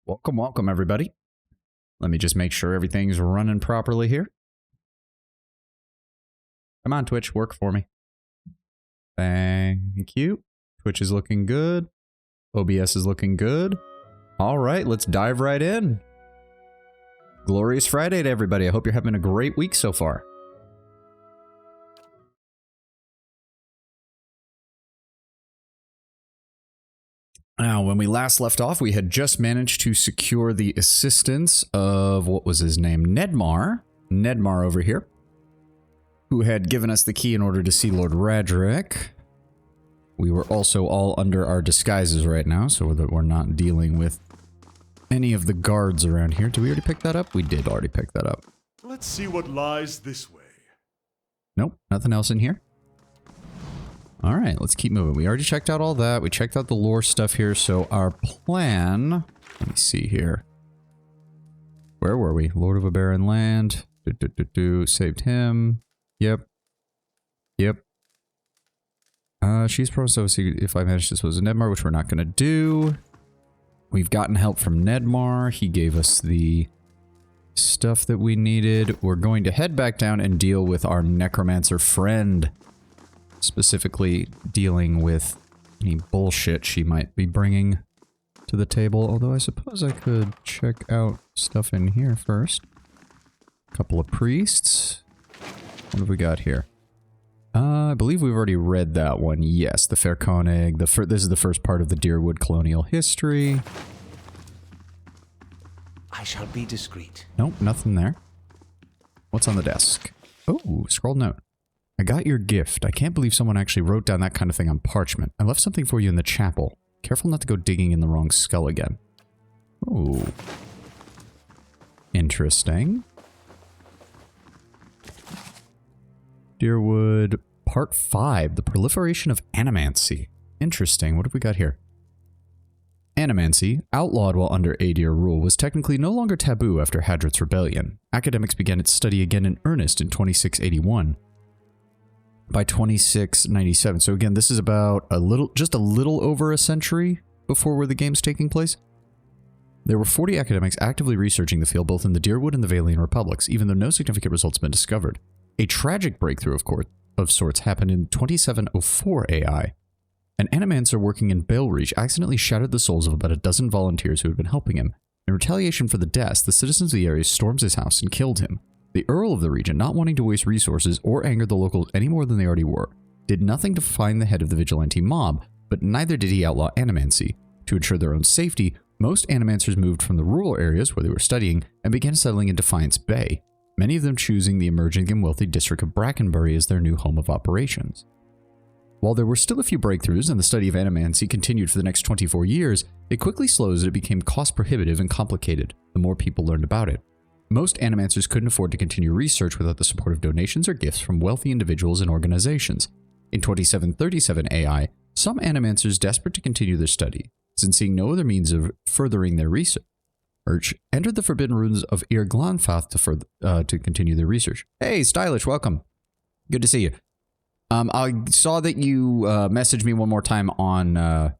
Welcome, welcome, everybody. Let me just make sure everything's running properly here. Come on, Twitch, work for me. Thank you. Twitch is looking good. OBS is looking good. All right, let's dive right in. Glorious Friday to everybody. I hope you're having a great week so far. Now, when we last left off, we had just managed to secure the assistance of, what was his name? Nedmar. Nedmar over here, who had given us the key in order to see Lord Radric. We were also all under our disguises right now, so that we're not dealing with any of the guards around here. Did we already pick that up? We did already pick that up. Let's see what lies this way. Nope, nothing else in here. All right, let's keep moving. We already checked out all that. We checked out the lore stuff here. So our plan, let me see here. Where were we? Lord of a barren land. Saved him. Yep. Yep. She's promised obviously if I manage to dispose of Nedmar, which we're not going to do. We've gotten help from Nedmar. He gave us the stuff that we needed. We're going to head back down and deal with our necromancer friend. Specifically dealing with any bullshit she might be bringing to the table. Although I suppose I could check out stuff in here first. A couple of priests. What have we got here? I believe we've already read that one. Yes, the Fair Koenig. This is the first part of the Deerwood colonial history. I shall be discreet. Nope, nothing there. What's on the desk? Oh, scrolled note. I got your gift. I can't believe someone actually wrote down that kind of thing on parchment. I left something for you in the chapel. Careful not to go digging in the wrong skull again. Oh. Interesting. Deerwood, Part 5, The Proliferation of Animancy. Interesting. What have we got here? Animancy, outlawed while under Aedir rule, was technically no longer taboo after Hadrit's rebellion. Academics began its study again in earnest in 2681. By 2697. So again, this is about just a little over a century before where the game's taking place. There were 40 academics actively researching the field both in the Deerwood and the Vailian Republics, even though no significant results have been discovered. A tragic breakthrough, of sorts, happened in 2704 AI. An animancer working in Baelreach accidentally shattered the souls of about a dozen volunteers who had been helping him. In retaliation for the deaths, the citizens of the area stormed his house and killed him. The Earl of the region, not wanting to waste resources or anger the locals any more than they already were, did nothing to find the head of the vigilante mob, but neither did he outlaw animancy. To ensure their own safety, most animancers moved from the rural areas where they were studying and began settling in Defiance Bay, many of them choosing the emerging and wealthy district of Brackenbury as their new home of operations. While there were still a few breakthroughs and the study of animancy continued for the next 24 years, it quickly slowed as it became cost prohibitive and complicated the more people learned about it. Most animancers couldn't afford to continue research without the support of donations or gifts from wealthy individuals and organizations. In 2737 AI, some animancers desperate to continue their study, since seeing no other means of furthering their research, entered the Forbidden Ruins of Ir Glanfath to continue their research. Hey, Stylish, welcome. Good to see you. I saw that you messaged me one more time on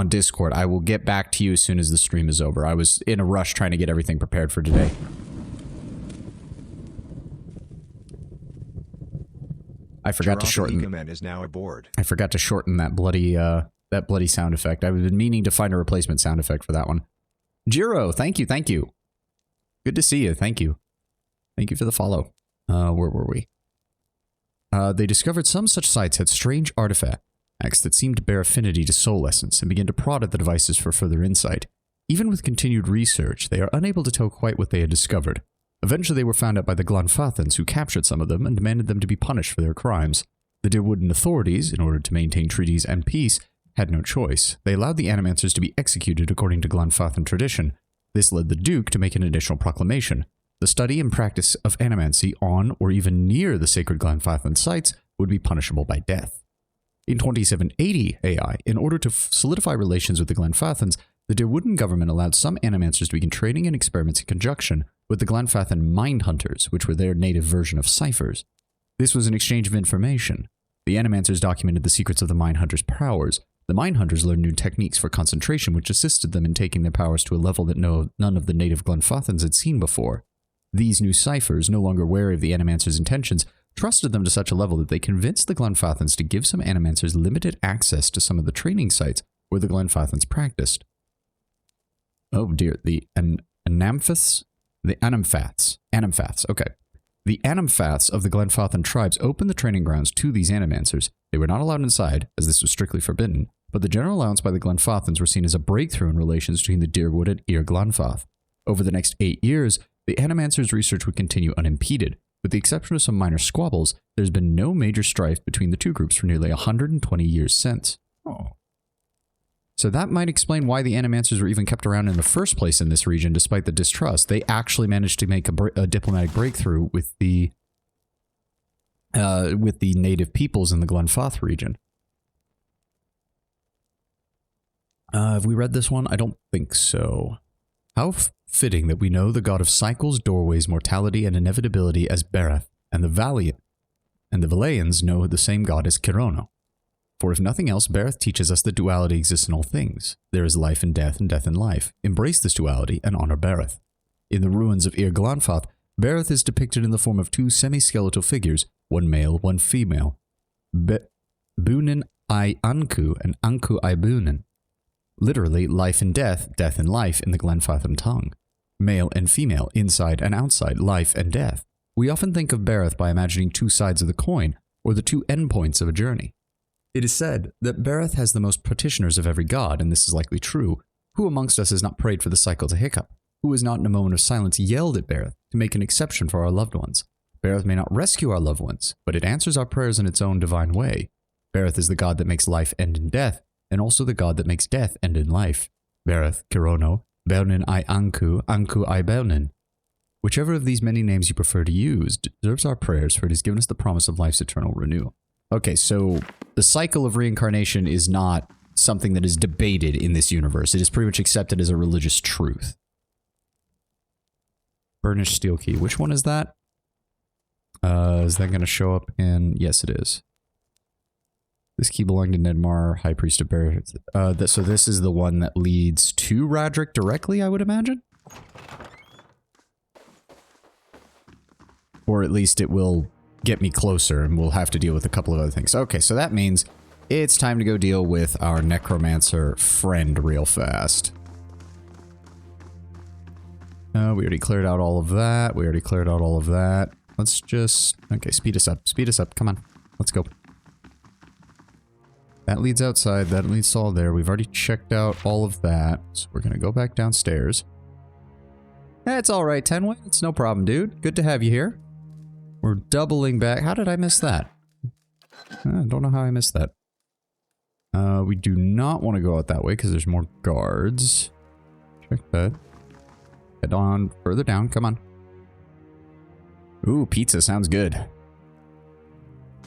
Discord. I will get back to you as soon as the stream is over. I was in a rush trying to get everything prepared for today. I forgot to shorten. Is now aboard. I forgot to shorten that bloody sound effect. I've been meaning to find a replacement sound effect for that one. Jiro, thank you, thank you. Good to see you. Thank you. Thank you for the follow. Where were we? They discovered some such sites had strange artifacts that seemed to bear affinity to soul essence and began to prod at the devices for further insight. Even with continued research, they are unable to tell quite what they had discovered. Eventually they were found out by the Glanfathans, who captured some of them and demanded them to be punished for their crimes. The Deerwooden authorities, in order to maintain treaties and peace, had no choice. They allowed the animancers to be executed according to Glanfathan tradition. This led the Duke to make an additional proclamation. The study and practice of animancy on or even near the sacred Glanfathan sites would be punishable by death. In 2780 AI, in order to solidify relations with the Glanfathans, the Deerwooden government allowed some animancers to begin training and experiments in conjunction with the Glanfathan mind hunters, which were their native version of ciphers. This was an exchange of information. The animancers documented the secrets of the mind hunters' powers, The Minehunters learned new techniques for concentration, which assisted them in taking their powers to a level that none of the native Glenfathans had seen before. These new ciphers, no longer wary of the Animancers' intentions, trusted them to such a level that they convinced the Glenfathans to give some Animancers limited access to some of the training sites where the Glenfathans practiced. Oh dear, the Anamphats? The Animfaths, okay. The Animfaths of the Glenfathan tribes opened the training grounds to these Animancers. They were not allowed inside, as this was strictly forbidden, but the general allowance by the Glenfathans were seen as a breakthrough in relations between the Deerwood and Ir Glenfath. Over the next 8 years, the Animancers' research would continue unimpeded. With the exception of some minor squabbles, there's been no major strife between the two groups for nearly 120 years since. Oh. So that might explain why the Animancers were even kept around in the first place in this region, despite the distrust. They actually managed to make a diplomatic breakthrough with the native peoples in the Glenfath region. Have we read this one? I don't think so. How fitting that we know the god of cycles, doorways, mortality, and inevitability as Bereth, and the Valayans know the same god as Kirono. For if nothing else, Bereth teaches us that duality exists in all things. There is life in death and death in life. Embrace this duality and honor Bereth. In the ruins of Ir Glenfath, Bereth is depicted in the form of 2 semi-skeletal figures, one male, one female. Bunin I Anku and Anku I Bunin. Literally, life and death, death and life in the Glenfathan tongue. Male and female, inside and outside, life and death. We often think of Bereth by imagining 2 sides of the coin, or the 2 endpoints of a journey. It is said that Bereth has the most practitioners of every god, and this is likely true. Who amongst us has not prayed for the cycle to hiccup? Who has not in a moment of silence yelled at Bereth to make an exception for our loved ones? Bereth may not rescue our loved ones, but it answers our prayers in its own divine way. Bereth is the god that makes life end in death, and also the god that makes death end in life. Bereth, Kirono, Belnin I Anku, Anku I Belnin. Whichever of these many names you prefer to use deserves our prayers, for it has given us the promise of life's eternal renewal. Okay, so the cycle of reincarnation is not something that is debated in this universe. It is pretty much accepted as a religious truth. Burnished steel key. Which one is that? Is that going to show up in... Yes, it is. This key belonged to Nedmar, High Priest of Bear. So this is the one that leads to Radric directly, I would imagine? Or at least it will get me closer, and we'll have to deal with a couple of other things. Okay, so that means it's time to go deal with our necromancer friend real fast. We already cleared out all of that. We already cleared out all of that. Let's just... Okay, speed us up. Speed us up. Come on. Let's go. That leads outside. That leads all there. We've already checked out all of that. So we're going to go back downstairs. That's all right, Tenway. It's no problem, dude. Good to have you here. We're doubling back. How did I miss that? I don't know how I missed that. We do not want to go out that way because there's more guards. Check that. Head on further down. Come on. Ooh, pizza sounds good.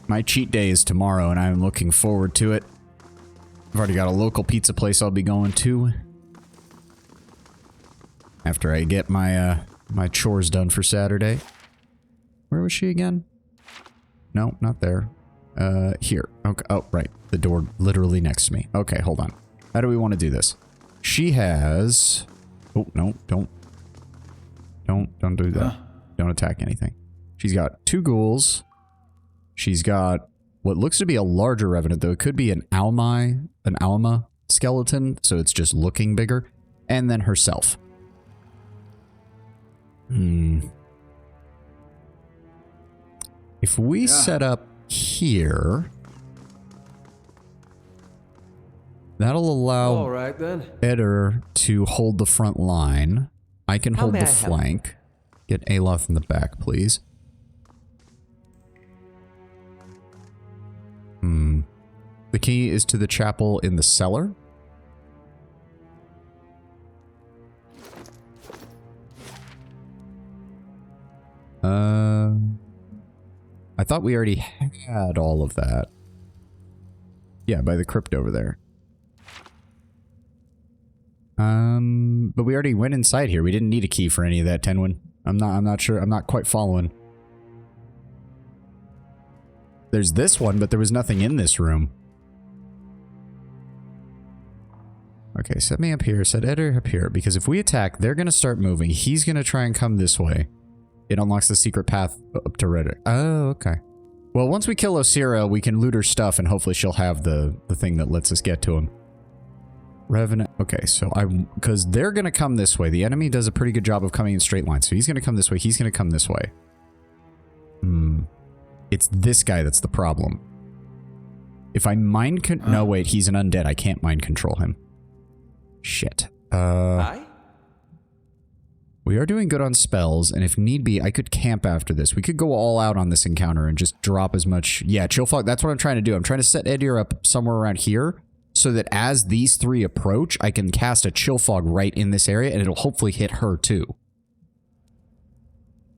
My cheat day is tomorrow and I'm looking forward to it. I've already got a local pizza place I'll be going to. After I get my my chores done for Saturday. Where was she again? No, not there. Here. Okay. Oh, right. The door literally next to me. Okay, hold on. How do we want to do this? She has... Oh, no, don't do that. Don't attack anything. She's got 2 ghouls. She's got what looks to be a larger revenant, though. It could be an Alma skeleton, so it's just looking bigger. And then herself. If we set up here, that'll allow all right, then. Eder to hold the front line. I can hold the flank. Get Aloth in the back, please. The key is to the chapel in the cellar. I thought we already had all of that. Yeah, by the crypt over there. But we already went inside here. We didn't need a key for any of that, Tenwin. I'm not sure. I'm not quite following. There's this one, but there was nothing in this room. Okay, set me up here, set Eder up here, because if we attack, they're going to start moving. He's going to try and come this way. It unlocks the secret path up to Eder. Oh, okay. Well, once we kill Osira, we can loot her stuff, and hopefully she'll have the thing that lets us get to him. Revenant. Okay, so because they're going to come this way. The enemy does a pretty good job of coming in straight lines. So he's going to come this way. He's going to come this way. It's this guy that's the problem. If I mind no, wait, he's an undead. I can't mind control him. Shit. We are doing good on spells, and if need be, I could camp after this. We could go all out on this encounter and just drop as much... Yeah, chill fog, that's what I'm trying to do. I'm trying to set Edir up somewhere around here, so that as these three approach, I can cast a chill fog right in this area, and it'll hopefully hit her too.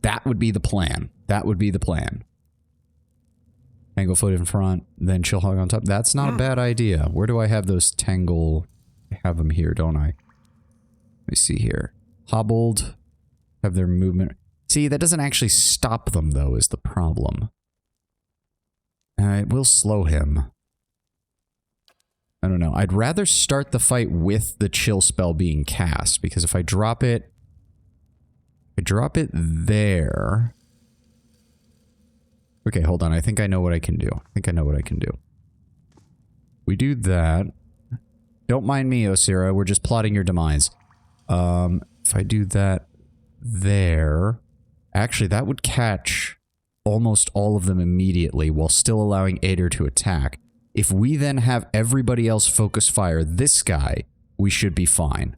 That would be the plan. That would be the plan. Tanglefoot in front, then chill fog on top. That's not a bad idea. Where do I have those tangle... I have them here, don't I? Let me see here. Hobbled, have their movement. See, that doesn't actually stop them, though, is the problem. It will slow him. I don't know. I'd rather start the fight with the chill spell being cast, because if I drop it there. Okay, hold on. I think I know what I can do. We do that. Don't mind me, Osira. We're just plotting your demise. If I do that there, actually that would catch almost all of them immediately while still allowing Ader to attack. If we then have everybody else focus fire this guy, we should be fine.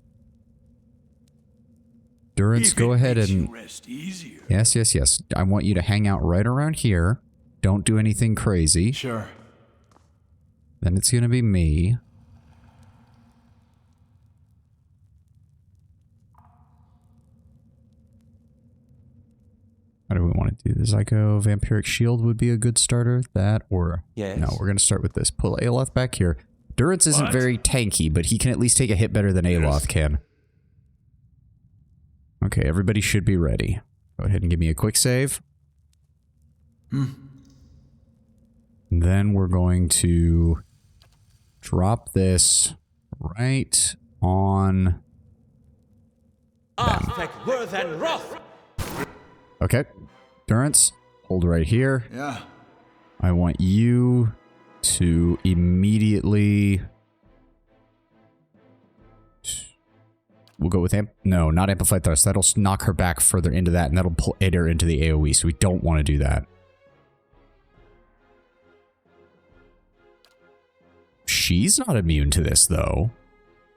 Durance, go ahead and... Yes. I want you to hang out right around here. Don't do anything crazy. Sure. Then it's gonna be me. How do we want to do this? Psycho Vampiric Shield would be a good starter. That or... Yes. No, we're going to start with this. Pull Aloth back here. Durance isn't very tanky, but he can at least take a hit better than Aloth can. Okay, everybody should be ready. Go ahead and give me a quick save. Then we're going to drop this right on them. Okay. Durance, hold right here. Yeah. I want you to immediately... We'll go with no, not Amplified Thrust. That'll knock her back further into that, and that'll pull Eder into the AoE, so we don't want to do that. She's not immune to this, though.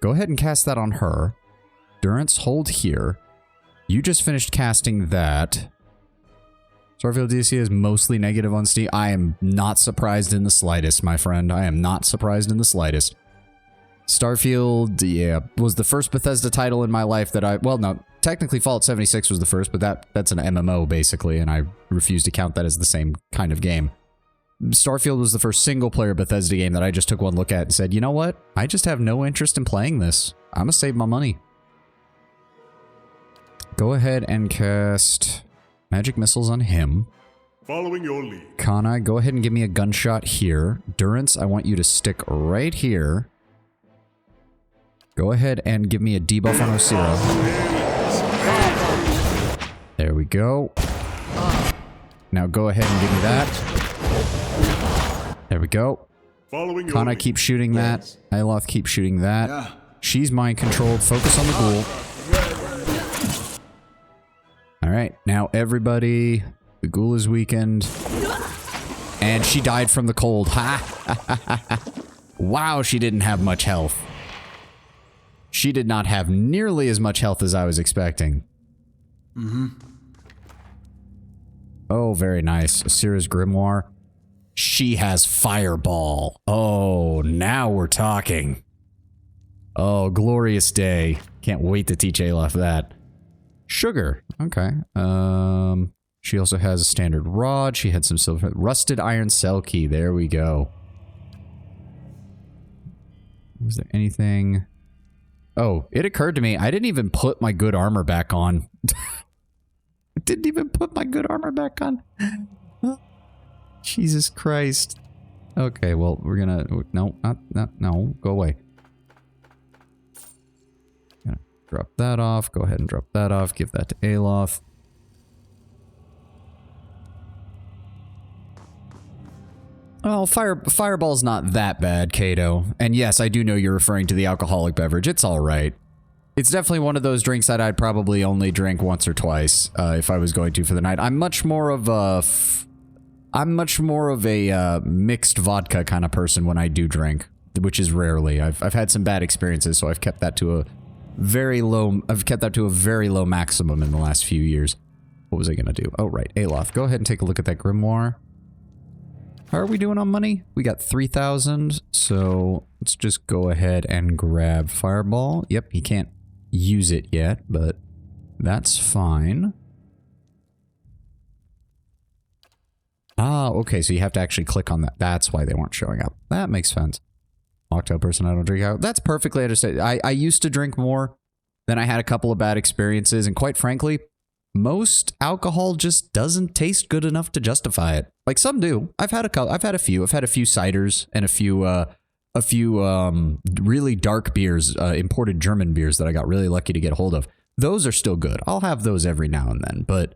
Go ahead and cast that on her. Durance, hold here. You just finished casting that. Starfield DC is mostly negative on Steam. I am not surprised in the slightest, my friend. I am not surprised in the slightest. Starfield, yeah, was the first Bethesda title in my life that I... Well, no, technically Fallout 76 was the first, but that's an MMO, basically, and I refuse to count that as the same kind of game. Starfield was the first single-player Bethesda game that I just took one look at and said, you know what? I just have no interest in playing this. I'm gonna save my money. Go ahead and cast magic missiles on him. Following your lead. Kana, go ahead and give me a gunshot here. Durance, I want you to stick right here. Go ahead and give me a debuff on Osira. There we go. Now go ahead and give me that. There we go. Following your Kana, lead. keep shooting that. Aloth, keep shooting that. Yeah. She's mind controlled. Focus on the ghoul. Alright, now everybody, the ghoul is weakened. And she died from the cold. Ha! Wow, she didn't have much health. She did not have nearly as much health as I was expecting. Oh, very nice. Osira's Grimoire. She has Fireball. Oh, now we're talking. Oh, glorious day. Can't wait to teach Alof that. Sugar. Okay. She also has a standard rod. She had some silver. Rusted iron cell key. There we go. Was there anything? Oh, it occurred to me. I didn't even put my good armor back on. I didn't even put my good armor back on. Jesus Christ. Okay, well, we're gonna... No, no, go away. Drop that off. Go ahead and drop that off. Give that to Aloth. Oh, Fireball's not that bad, Kato. And yes, I do know you're referring to the alcoholic beverage. It's all right. It's definitely one of those drinks that I'd probably only drink once or twice if I was going to for the night. I'm much more of a mixed vodka kind of person when I do drink, which is rarely. I've had some bad experiences, so I've kept that to a very low. I've kept that to a very low maximum in the last few years. What was I gonna do? Oh right, Aloth, go ahead and take a look at that grimoire. How are we doing on money? We got 3,000, so let's just go ahead and grab Fireball. Yep, he can't use it yet, but that's fine. Ah, okay, so you have to actually click on that. That's why they weren't showing up. That makes sense. Mocktail person I don't drink out. That's perfectly understood. I used to drink more, then I had a couple of bad experiences, and quite frankly, most alcohol just doesn't taste good enough to justify it. Like some do. I've had a few ciders and a few really dark beers, imported German beers that I got really lucky to get a hold of. Those are still good. I'll have those every now and then, but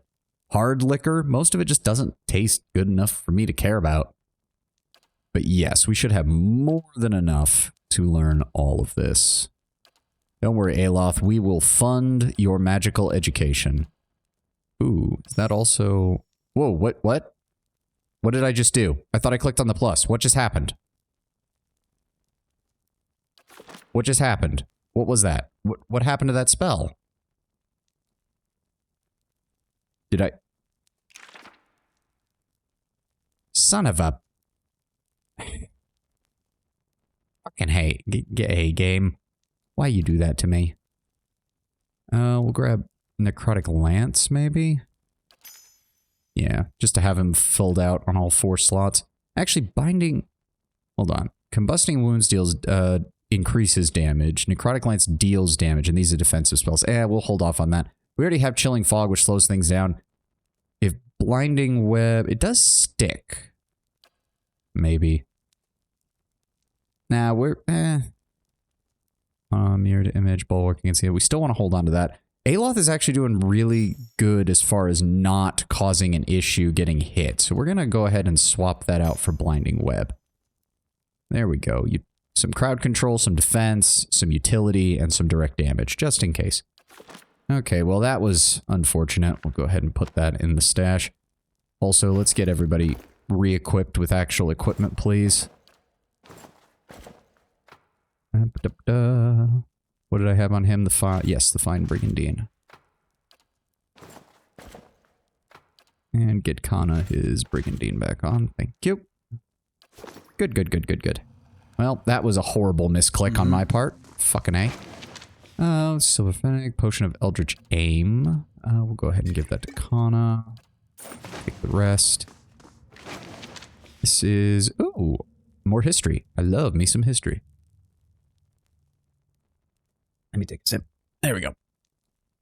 hard liquor, most of it just doesn't taste good enough for me to care about. But yes, we should have more than enough to learn all of this. Don't worry, Aloth, we will fund your magical education. Ooh, is that also... Whoa, what? What did I just do? I thought I clicked on the plus. What just happened? What just happened? What was that? What happened to that spell? Did I... Son of a... Fucking hey, hey, game. Why you do that to me? We'll grab Necrotic Lance, maybe? Yeah, just to have him filled out on all 4 slots. Actually, Binding... Hold on. Combusting Wounds deals... increases damage. Necrotic Lance deals damage, and these are defensive spells. We'll hold off on that. We already have Chilling Fog, which slows things down. If Blinding Web... It does stick. Maybe. Nah, we're... Mirrored image, bulwark against it. We still want to hold on to that. Aloth is actually doing really good as far as not causing an issue getting hit. So we're going to go ahead and swap that out for Blinding Web. There we go. Some crowd control, some defense, some utility, and some direct damage, just in case. Okay, well that was unfortunate. We'll go ahead and put that in the stash. Also, let's get everybody re-equipped with actual equipment, please. What did I have on him? Yes, the Fine Brigandine. And get Kana his Brigandine back on. Thank you. Good, good, good, good, good. Well, that was a horrible misclick on my part. Fucking A. Silver Fennec, Potion of Eldritch Aim. We'll go ahead and give that to Kana. Take the rest. This is... Ooh, more history. I love me some history. Let me take a sip. There we go.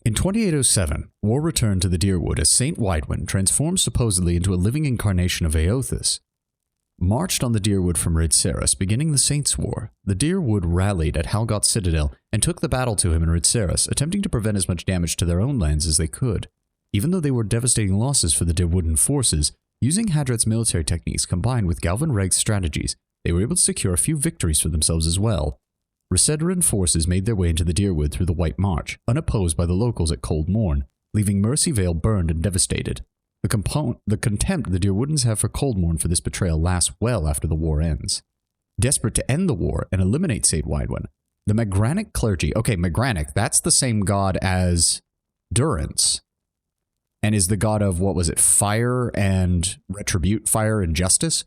In 2807, war returned to the Deerwood as Saint Widwin, transformed supposedly into a living incarnation of Aothus, marched on the Deerwood from Ridceras, beginning the Saints' War. The Deerwood rallied at Halgot Citadel and took the battle to him in Ridceras, attempting to prevent as much damage to their own lands as they could. Even though they were devastating losses for the Deerwooden forces, using Hadret's military techniques combined with Galvin Regg's strategies, they were able to secure a few victories for themselves as well. Resedran forces made their way into the Deerwood through the White March, unopposed by the locals at Cold Morn, leaving Mercy Vale burned and devastated. The contempt the Deerwoodens have for Coldmourn for this betrayal lasts well after the war ends. Desperate to end the war and eliminate Saint Widwin, the Magranic clergy... Okay, Magranic, that's the same god as Durance, and is the god of, what was it, fire and fire and justice?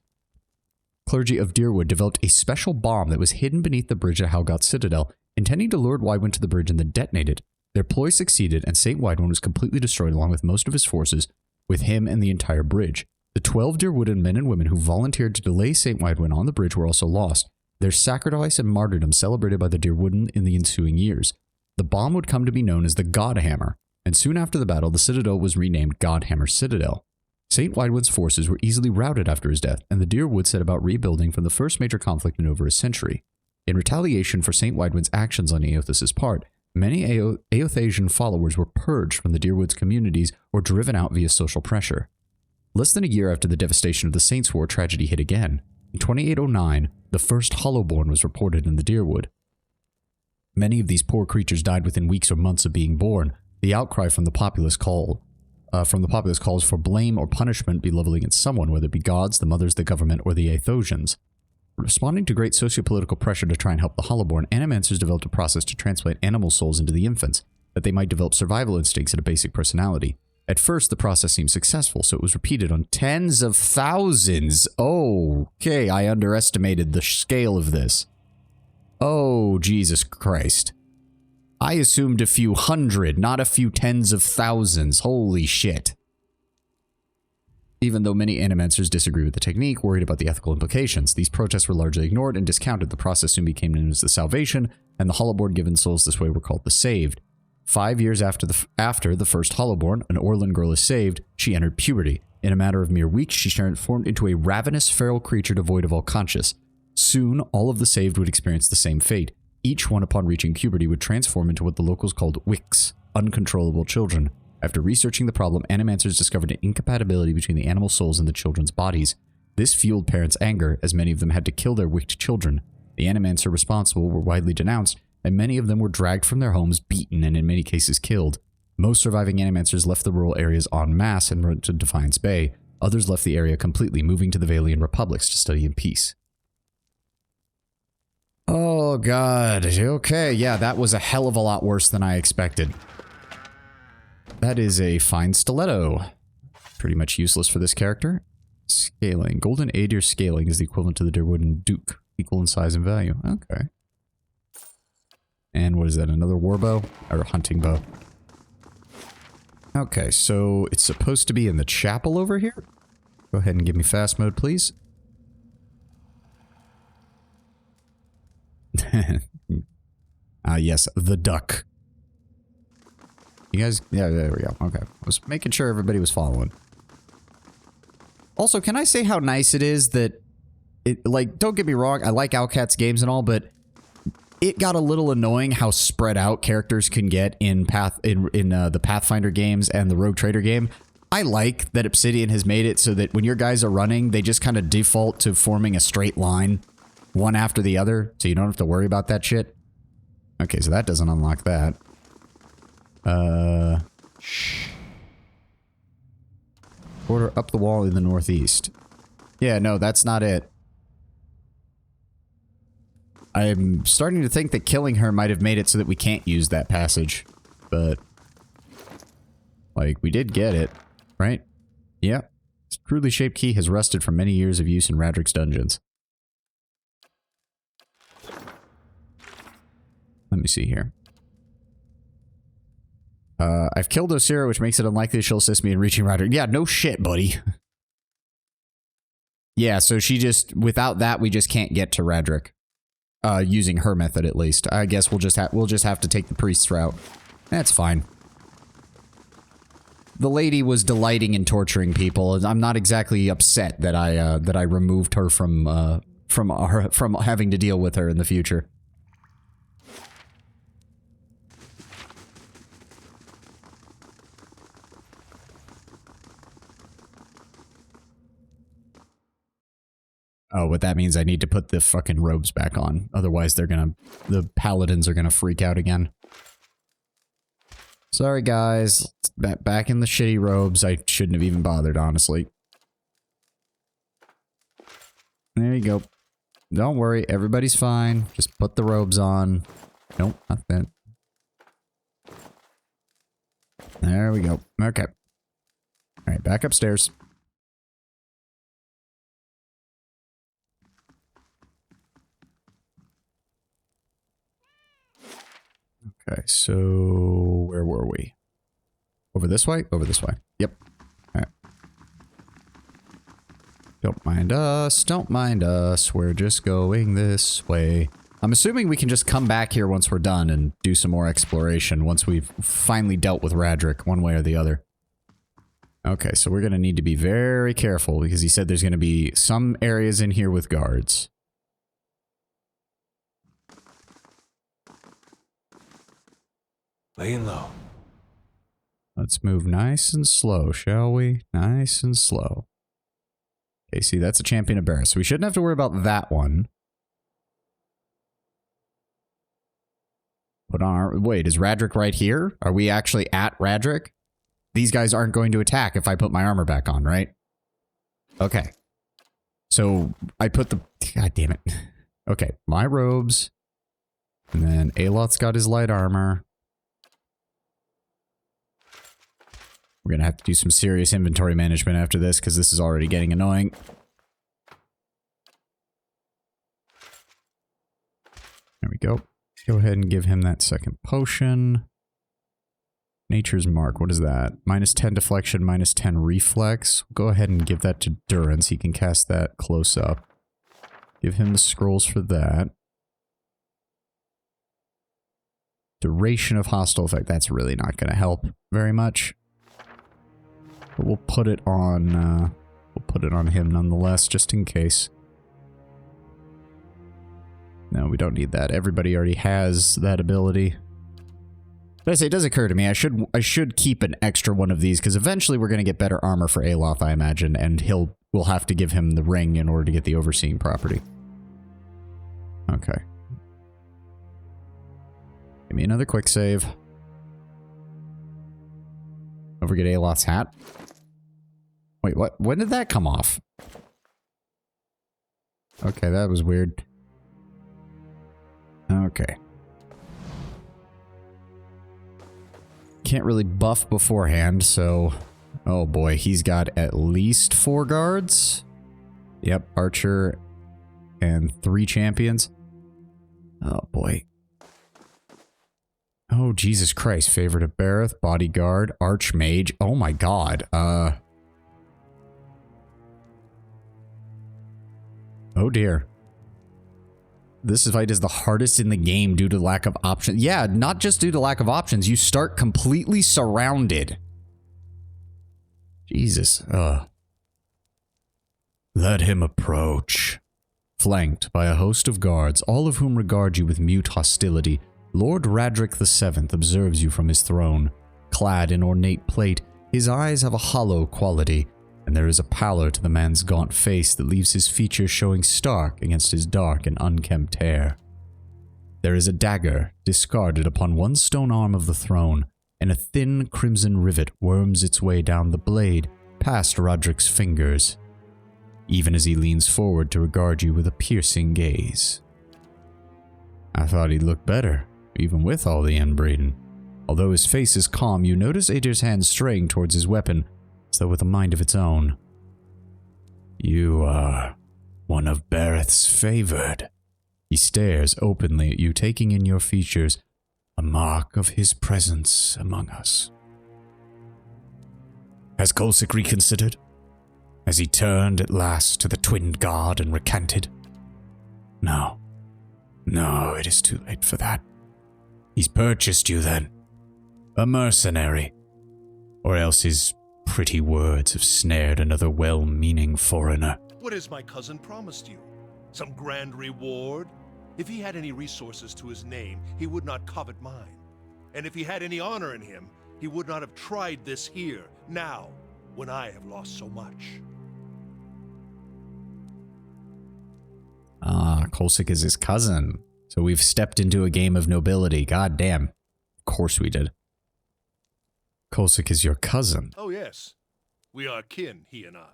Clergy of Deerwood developed a special bomb that was hidden beneath the bridge at Halgot Citadel, intending to lure Widwin to the bridge and then detonate it. Their ploy succeeded, and Saint Widwin was completely destroyed along with most of his forces, with him and the entire bridge. The 12 Deerwooden men and women who volunteered to delay Saint Widwin on the bridge were also lost, their sacrifice and martyrdom celebrated by the Deerwooden in the ensuing years. The bomb would come to be known as the Godhammer, and soon after the battle, the citadel was renamed Godhammer Citadel. Saint Widwin's forces were easily routed after his death, and the Deerwood set about rebuilding from the first major conflict in over a century. In retaliation for Saint Widwin's actions on Aothus' part, Many Aothasian followers were purged from the Deerwoods communities or driven out via social pressure. Less than a year after the devastation of the Saints' War, tragedy hit again. In 2809, the first Hollowborn was reported in the Deerwood. Many of these poor creatures died within weeks or months of being born. The outcry from the populace calls for blame or punishment be leveled against someone, whether it be gods, the mothers, the government, or the Athosians. Responding to great sociopolitical pressure to try and help the Hollowborn, animancers developed a process to transplant animal souls into the infants, that they might develop survival instincts and a basic personality. At first, the process seemed successful, so it was repeated on tens of thousands. Okay, I underestimated the scale of this. Oh, Jesus Christ. I assumed a few hundred, not a few tens of thousands. Holy shit. Even though many animancers disagree with the technique, worried about the ethical implications, these protests were largely ignored and discounted. The process soon became known as the Salvation, and the Hollowborn given souls this way were called the Saved. 5 years after the first Hollowborn, an Orlan girl is saved. She entered puberty. In a matter of mere weeks, she transformed into a ravenous feral creature devoid of all conscience. Soon, all of the saved would experience the same fate. Each one, upon reaching puberty, would transform into what the locals called wicks, uncontrollable children. After researching the problem, animancers discovered an incompatibility between the animal souls and the children's bodies. This fueled parents' anger, as many of them had to kill their wicked children. The animancer responsible were widely denounced, and many of them were dragged from their homes, beaten, and in many cases killed. Most surviving animancers left the rural areas en masse and went to Defiance Bay. Others left the area completely, moving to the Valian republics to study in peace. Oh god, okay, yeah, that was a hell of a lot worse than I expected. That is a fine stiletto. Pretty much useless for this character. Scaling. Golden Adir scaling is the equivalent to the Deerwood Duke, equal in size and value. Okay. And what is that, another warbow? Or hunting bow. Okay, so it's supposed to be in the chapel over here? Go ahead and give me fast mode, please. Yes, the duck. You guys, yeah, there we go. Okay. I was making sure everybody was following. Also, can I say how nice it is that it, like, don't get me wrong, I like Owlcat's games and all, but it got a little annoying how spread out characters can get in the Pathfinder games and the Rogue Trader game. I like that Obsidian has made it so that when your guys are running, they just kind of default to forming a straight line, one after the other, so you don't have to worry about that shit. Okay, so that doesn't unlock that. Border up the wall in the northeast. Yeah, no, that's not it. I'm starting to think that killing her might have made it so that we can't use that passage. But, like, we did get it, right? Yeah. This crudely shaped key has rusted from many years of use in Radric's dungeons. Let me see here. I've killed Osira, which makes it unlikely she'll assist me in reaching Radric. Yeah, no shit, buddy. Yeah, so she just, without that, we just can't get to Radric. Using her method, at least. I guess we'll just have to take the priest's route. That's fine. The lady was delighting in torturing people. I'm not exactly upset that I removed her from having to deal with her in the future. Oh, what that means I need to put the fucking robes back on. Otherwise the paladins are gonna freak out again. Sorry guys, back in the shitty robes. I shouldn't have even bothered, honestly. There you go. Don't worry, everybody's fine. Just put the robes on. Nope, not that. There we go. Okay. Alright, back upstairs. Okay, so where were we? Over this way? Over this way. Yep. Alright. Don't mind us. Don't mind us. We're just going this way. I'm assuming we can just come back here once we're done and do some more exploration once we've finally dealt with Radric one way or the other. Okay, so we're going to need to be very careful because he said there's going to be some areas in here with guards. Laying low. Let's move nice and slow, shall we? Nice and slow. Okay, see, that's a champion of Barris, so we shouldn't have to worry about that one. Put on our... Wait, is Radric right here? Are we actually at Radric? These guys aren't going to attack if I put my armor back on, right? Okay. So, I put the... God damn it. Okay, my robes. And then Aloth's got his light armor. We're going to have to do some serious inventory management after this, because this is already getting annoying. There we go. Go ahead and give him that second potion. Nature's Mark, what is that? Minus 10 deflection, minus 10 reflex. Go ahead and give that to Durance. He can cast that close up. Give him the scrolls for that. Duration of hostile effect. That's really not going to help very much. But we'll put it on him nonetheless, just in case. No, we don't need that. Everybody already has that ability. But I say, it does occur to me, I should keep an extra one of these, because eventually we're going to get better armor for Aloth, I imagine, and we'll have to give him the ring in order to get the overseeing property. Okay. Give me another quick save. Don't forget Aloth's hat. Wait, what? When did that come off? Okay, that was weird. Okay. Can't really buff beforehand, so... Oh boy, he's got at least 4 guards. Yep, Archer and 3 champions. Oh boy. Oh, Jesus Christ. Favorite of Bareth, Bodyguard, Archmage. Oh my god. Oh dear. This fight is the hardest in the game due to lack of options. Yeah, not just due to lack of options. You start completely surrounded. Jesus. Let him approach. Flanked by a host of guards, all of whom regard you with mute hostility, Lord Radric VII observes you from his throne. Clad in ornate plate, his eyes have a hollow quality, and there is a pallor to the man's gaunt face that leaves his features showing stark against his dark and unkempt hair. There is a dagger discarded upon one stone arm of the throne, and a thin crimson rivet worms its way down the blade past Roderick's fingers, even as he leans forward to regard you with a piercing gaze. I thought he'd look better, even with all the inbreeding. Although his face is calm, you notice Adir's hand straying towards his weapon, as though with a mind of its own. You are one of Bareth's favored. He stares openly at you, taking in your features, a mark of his presence among us. Has Kolsik reconsidered? Has he turned at last to the twinned god and recanted? No. No, it is too late for that. He's purchased you then. A mercenary. Or else his pretty words have snared another well-meaning foreigner. What has my cousin promised you? Some grand reward? If he had any resources to his name, he would not covet mine. And if he had any honor in him, he would not have tried this here, now, when I have lost so much. Ah, Kolsik is his cousin. So we've stepped into a game of nobility. God damn. Of course we did. Kolsik is your cousin. Oh yes, we are kin, he and I.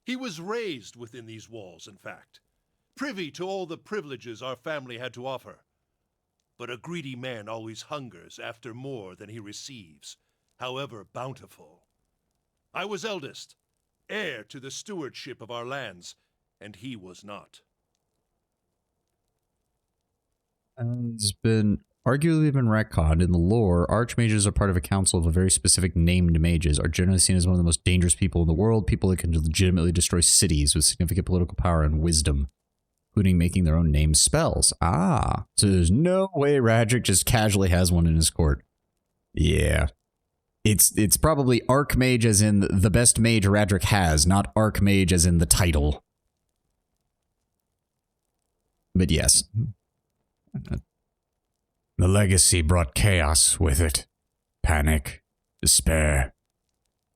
He was raised within these walls, in fact, privy to all the privileges our family had to offer. But a greedy man always hungers after more than he receives, however bountiful. I was eldest, heir to the stewardship of our lands, and he was not. It's been arguably been retconned in the lore. Archmages are part of a council of a very specific named mages, are generally seen as one of the most dangerous people in the world, people that can legitimately destroy cities with significant political power and wisdom, including making their own name spells. Ah, so there's no way Radric just casually has one in his court. Yeah. It's probably Archmage as in the best mage Radric has, not Archmage as in the title. But yes. The legacy brought chaos with it. Panic, despair.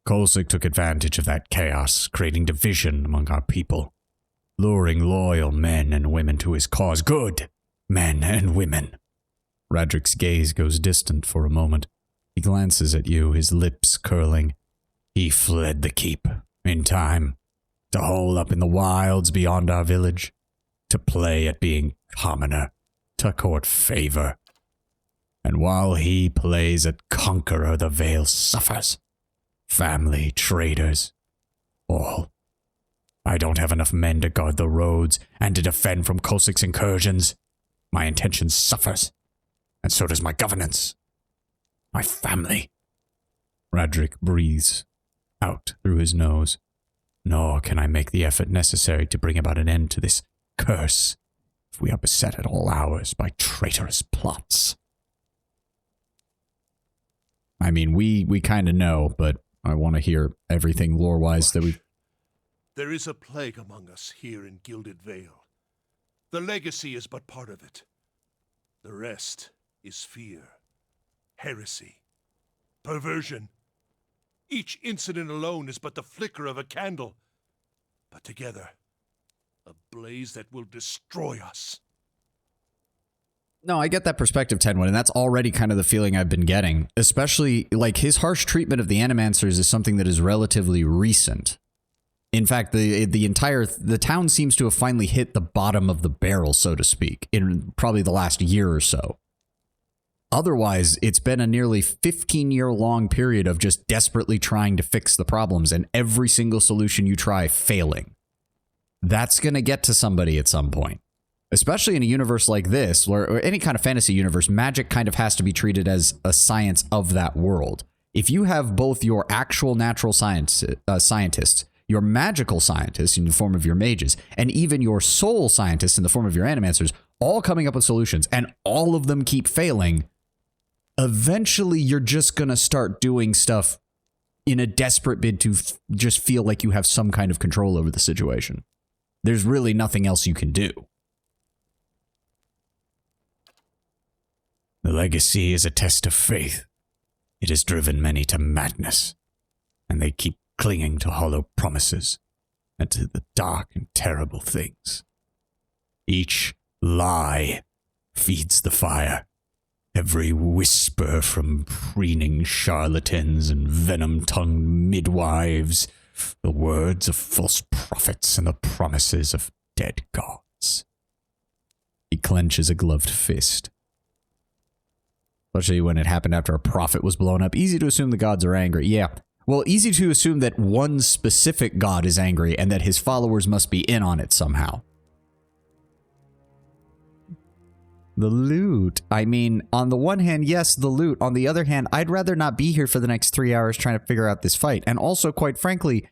Kolsik took advantage of that chaos, creating division among our people, luring loyal men and women to his cause. Good men and women. Radric's gaze goes distant for a moment. He glances at you, his lips curling. He fled the keep, in time, to hole up in the wilds beyond our village, to play at being commoner, to court favor. And while he plays at conqueror, the Vale suffers. Family, traders, all. I don't have enough men to guard the roads and to defend from Kolsik's incursions. My intention suffers, and so does my governance. My family. Radric breathes out through his nose. Nor can I make the effort necessary to bring about an end to this curse, if we are beset at all hours by traitorous plots. I mean, we kind of know, but I want to hear everything lore-wise that we... There is a plague among us here in Gilded Vale. The legacy is but part of it. The rest is fear, heresy, perversion. Each incident alone is but the flicker of a candle, but together, a blaze that will destroy us. No, I get that perspective, Tenwood, and that's already kind of the feeling I've been getting. Especially, like, his harsh treatment of the Animancers is something that is relatively recent. In fact, the town seems to have finally hit the bottom of the barrel, so to speak, in probably the last year or so. Otherwise, it's been a nearly 15-year-long period of just desperately trying to fix the problems, and every single solution you try failing. That's going to get to somebody at some point. Especially in a universe like this, or any kind of fantasy universe, magic kind of has to be treated as a science of that world. If you have both your actual natural scientists, your magical scientists in the form of your mages, and even your soul scientists in the form of your animancers, all coming up with solutions, and all of them keep failing, eventually you're just going to start doing stuff in a desperate bid to just feel like you have some kind of control over the situation. There's really nothing else you can do. The legacy is a test of faith. It has driven many to madness, and they keep clinging to hollow promises and to the dark and terrible things. Each lie feeds the fire. Every whisper from preening charlatans and venom-tongued midwives, the words of false prophets and the promises of dead gods. He clenches a gloved fist. Especially when it happened after a prophet was blown up. Easy to assume the gods are angry. Yeah. Well, easy to assume that one specific god is angry and that his followers must be in on it somehow. The loot. I mean, on the one hand, yes, the loot. On the other hand, I'd rather not be here for the next 3 hours trying to figure out this fight. And also, quite frankly,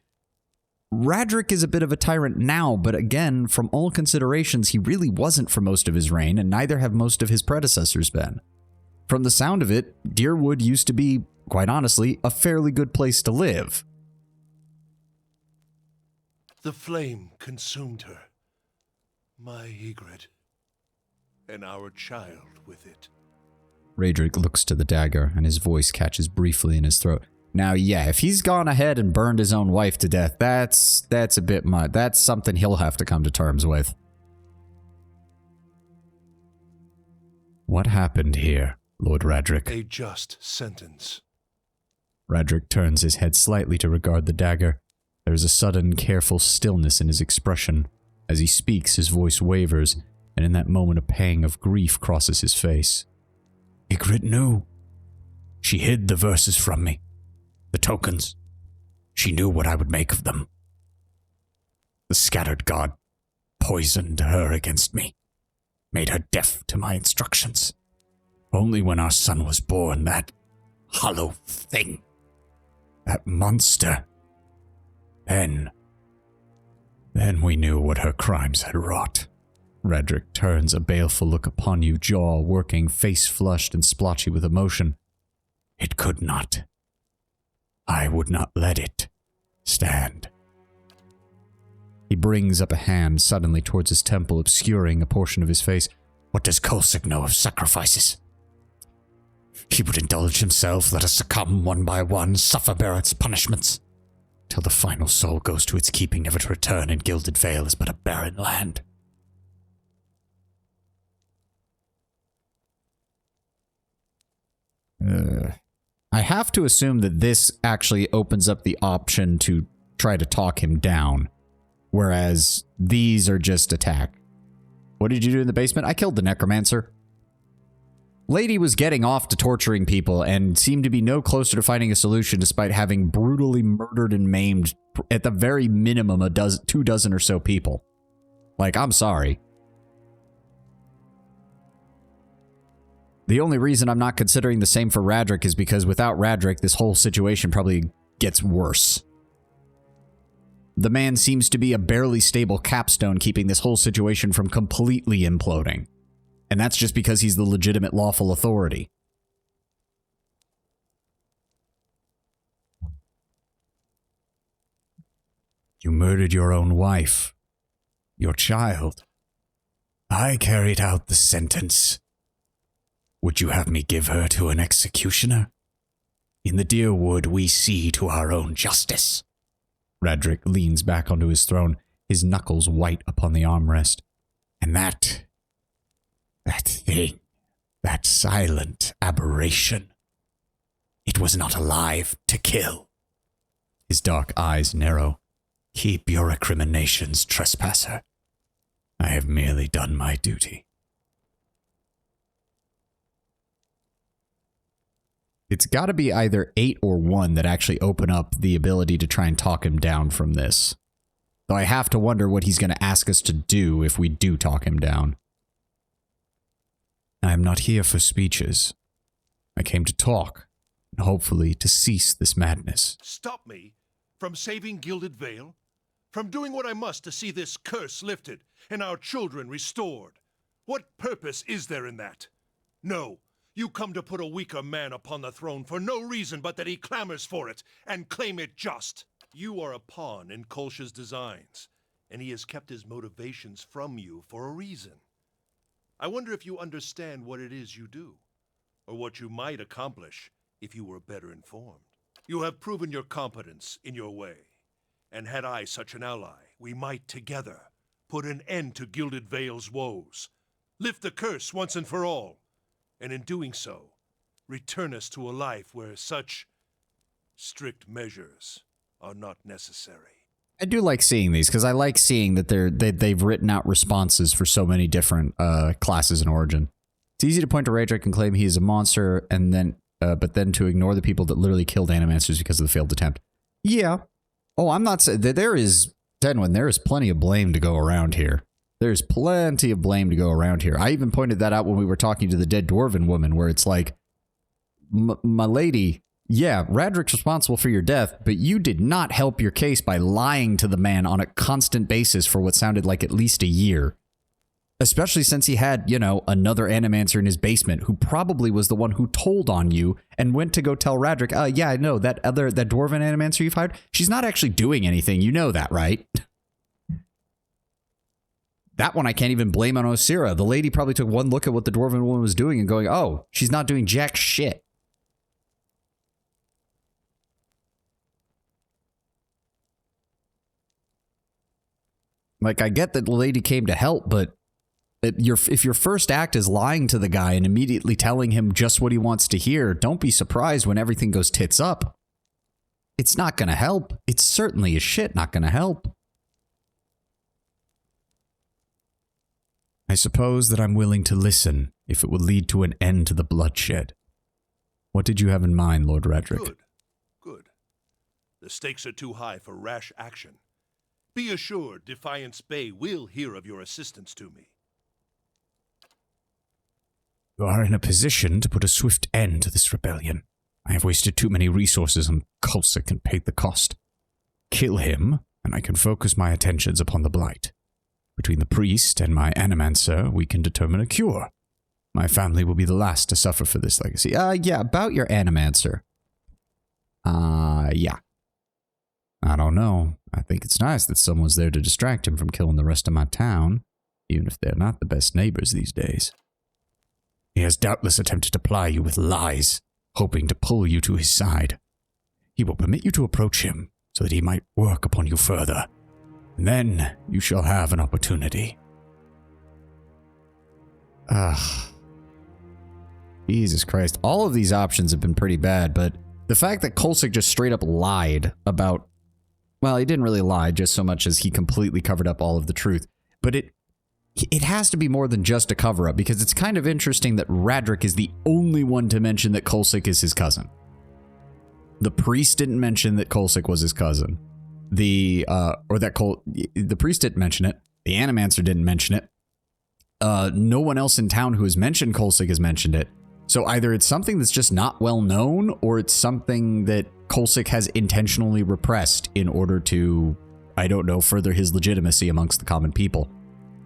Radric is a bit of a tyrant now, but again, from all considerations, he really wasn't for most of his reign, and neither have most of his predecessors been. From the sound of it, Deerwood used to be, quite honestly, a fairly good place to live. The flame consumed her, my Ygritte, and our child with it. Radric looks to the dagger, and his voice catches briefly in his throat. Now, yeah, if he's gone ahead and burned his own wife to death, that's a bit much. That's something he'll have to come to terms with. What happened here, Lord Radric? A just sentence. Radric turns his head slightly to regard the dagger. There is a sudden, careful stillness in his expression. As he speaks, his voice wavers, and in that moment a pang of grief crosses his face. Ygritte knew. She hid the verses from me. The tokens. She knew what I would make of them. The scattered god poisoned her against me, made her deaf to my instructions. Only when our son was born, that hollow thing, that monster, then we knew what her crimes had wrought. Radric turns a baleful look upon you, jaw working, face flushed and splotchy with emotion. It could not. I would not let it stand. He brings up a hand suddenly towards his temple, obscuring a portion of his face. What does Kolsik know of sacrifices? He would indulge himself, let us succumb one by one, suffer Barrett's punishments, till the final soul goes to its keeping, never to return, and Gilded Vale is but a barren land. I have to assume that this actually opens up the option to try to talk him down, whereas these are just attack. What did you do in the basement? I killed the necromancer. Lady was getting off to torturing people and seemed to be no closer to finding a solution despite having brutally murdered and maimed at the very minimum 24 or so people. Like, I'm sorry. The only reason I'm not considering the same for Radric is because without Radric, this whole situation probably gets worse. The man seems to be a barely stable capstone keeping this whole situation from completely imploding. And that's just because he's the legitimate lawful authority. You murdered your own wife. Your child. I carried out the sentence. Would you have me give her to an executioner? In the dear wood, we see to our own justice. Radric leans back onto his throne, his knuckles white upon the armrest. And that thing, that silent aberration, it was not alive to kill. His dark eyes narrow. Keep your recriminations, trespasser. I have merely done my duty. It's got to be either 8 or 1 that actually open up the ability to try and talk him down from this. Though I have to wonder what he's going to ask us to do if we do talk him down. I am not here for speeches. I came to talk, and hopefully to cease this madness. Stop me from saving Gilded Vale? From doing what I must to see this curse lifted and our children restored? What purpose is there in that? No. You come to put a weaker man upon the throne for no reason but that he clamors for it and claim it just. You are a pawn in Kolsch's designs, and he has kept his motivations from you for a reason. I wonder if you understand what it is you do, or what you might accomplish if you were better informed. You have proven your competence in your way, and had I such an ally, we might together put an end to Gilded Vale's woes, lift the curse once and for all, and in doing so, return us to a life where such strict measures are not necessary. I do like seeing these, because I like seeing that they've written out responses for so many different classes and origin. It's easy to point to Radric and claim he is a monster, and then, but then to ignore the people that literally killed Animancers because of the failed attempt. Yeah. Oh, I'm not saying that there is, Denwin, there is plenty of blame to go around here. There's plenty of blame to go around here. I even pointed that out when we were talking to the dead dwarven woman, where it's like, my lady, yeah, Radric's responsible for your death, but you did not help your case by lying to the man on a constant basis for what sounded like at least a year. Especially since he had, you know, another Animancer in his basement who probably was the one who told on you and went to go tell Radric, yeah, I know, that dwarven Animancer you've hired, she's not actually doing anything. You know that, right? That one I can't even blame on Osira. The lady probably took one look at what the dwarven woman was doing and going, oh, she's not doing jack shit. Like, I get that the lady came to help, but if your first act is lying to the guy and immediately telling him just what he wants to hear, don't be surprised when everything goes tits up. It's not going to help. It's certainly as shit not going to help. I suppose that I'm willing to listen if it would lead to an end to the bloodshed. What did you have in mind, Lord Radric? Good. Good. The stakes are too high for rash action. Be assured Defiance Bay will hear of your assistance to me. You are in a position to put a swift end to this rebellion. I have wasted too many resources on Kulsik and paid the cost. Kill him, and I can focus my attentions upon the blight. Between the priest and my Animancer, we can determine a cure. My family will be the last to suffer for this legacy. Yeah, about your Animancer. Yeah. I don't know. I think it's nice that someone's there to distract him from killing the rest of my town, even if they're not the best neighbors these days. He has doubtless attempted to ply you with lies, hoping to pull you to his side. He will permit you to approach him, so that he might work upon you further. And then you shall have an opportunity. Jesus Christ. All of these options have been pretty bad, but the fact that Kolsik just straight up lied about... Well, he didn't really lie, just so much as he completely covered up all of the truth. But it has to be more than just a cover-up, because it's kind of interesting that Radric is the only one to mention that Kolsik is his cousin. The priest didn't mention that Kolsik was his cousin. The priest didn't mention it. The Animancer didn't mention it. No one else in town who has mentioned Kolsik has mentioned it. So either it's something that's just not well known, or it's something that Kolsik has intentionally repressed in order to, I don't know, further his legitimacy amongst the common people.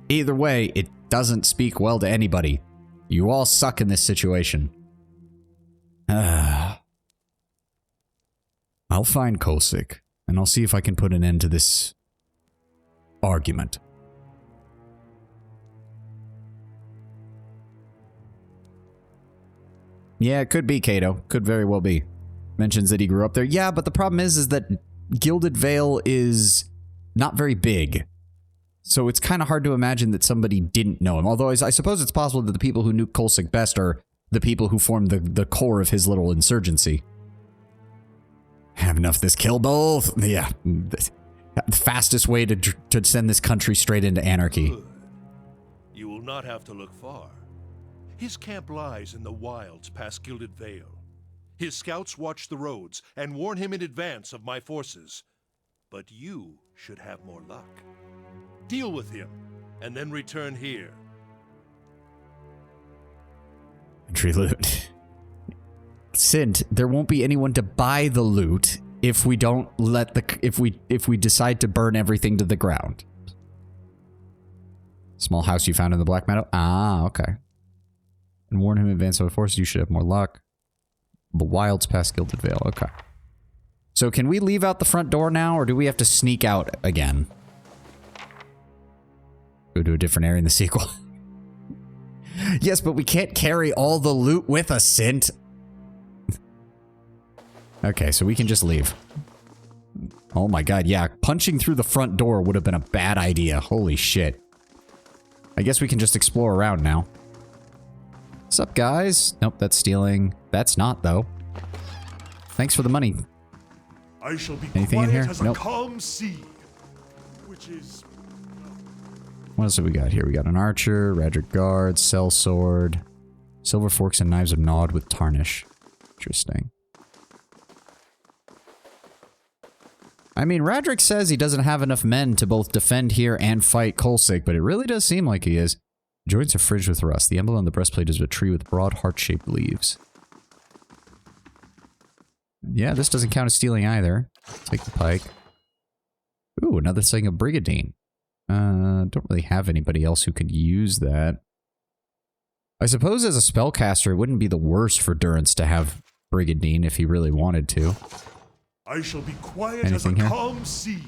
Either way, it doesn't speak well to anybody. You all suck in this situation. I'll find Kolsik, and I'll see if I can put an end to this argument. Yeah, it could be Cato. Could very well be. Mentions that he grew up there. Yeah, but the problem is that Gilded Vale is not very big. So it's kind of hard to imagine that somebody didn't know him. Although I suppose it's possible that the people who knew Kolsik best are the people who formed the core of his little insurgency. Have enough of this, kill both. Yeah. The fastest way to send this country straight into anarchy. Good. You will not have to look far. His camp lies in the wilds past Gilded Vale. His scouts watch the roads and warn him in advance of my forces. But you should have more luck. Deal with him, and then return here. Entry loot. Sint, there won't be anyone to buy the loot if we don't let if we decide to burn everything to the ground. Small house you found in the Black Meadow? Ah, okay. And warn him in advance of the forces, you should have more luck. The wilds past Gilded Vale, okay. So can we leave out the front door now, or do we have to sneak out again? Go to a different area in the sequel. Yes, but we can't carry all the loot with us, Sint. Okay, so we can just leave. Oh my god, yeah. Punching through the front door would have been a bad idea. Holy shit. I guess we can just explore around now. What's up, guys? Nope, that's stealing. That's not, though. Thanks for the money. I shall be Anything in quiet here? as Nope. a calm sea, which is... What else have we got here? We got an archer, Radric guard, sellsword, silver forks and knives of gnawed with tarnish. Interesting. I mean, Radric says he doesn't have enough men to both defend here and fight Kolsik, but it really does seem like he is. Joints are fringed with rust. The emblem on the breastplate is a tree with broad heart-shaped leaves. Yeah, this doesn't count as stealing either. Take the pike. Ooh, another thing of Brigadine. Don't really have anybody else who could use that. I suppose as a spellcaster, it wouldn't be the worst for Durance to have Brigadine if he really wanted to. I shall be quiet Anything as a here? calm sea,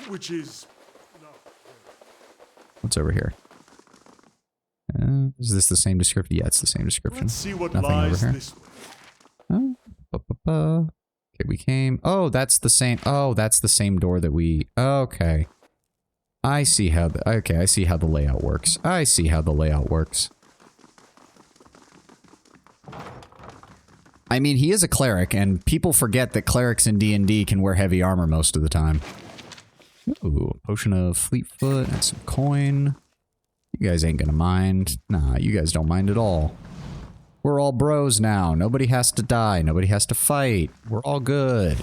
which is... What's over here? Is this the same description? Yeah, it's the same description. Let's see what Nothing lies over here. this way. Oh, okay, we came. Oh, that's the same. Oh, that's the same door that we. Okay, I see how. Okay, I see how the layout works. I see how the layout works. I mean, he is a cleric, and people forget that clerics in D&D can wear heavy armor most of the time. Ooh, a potion of Fleetfoot and some coin. You guys ain't gonna mind. Nah, you guys don't mind at all. We're all bros now. Nobody has to die. Nobody has to fight. We're all good.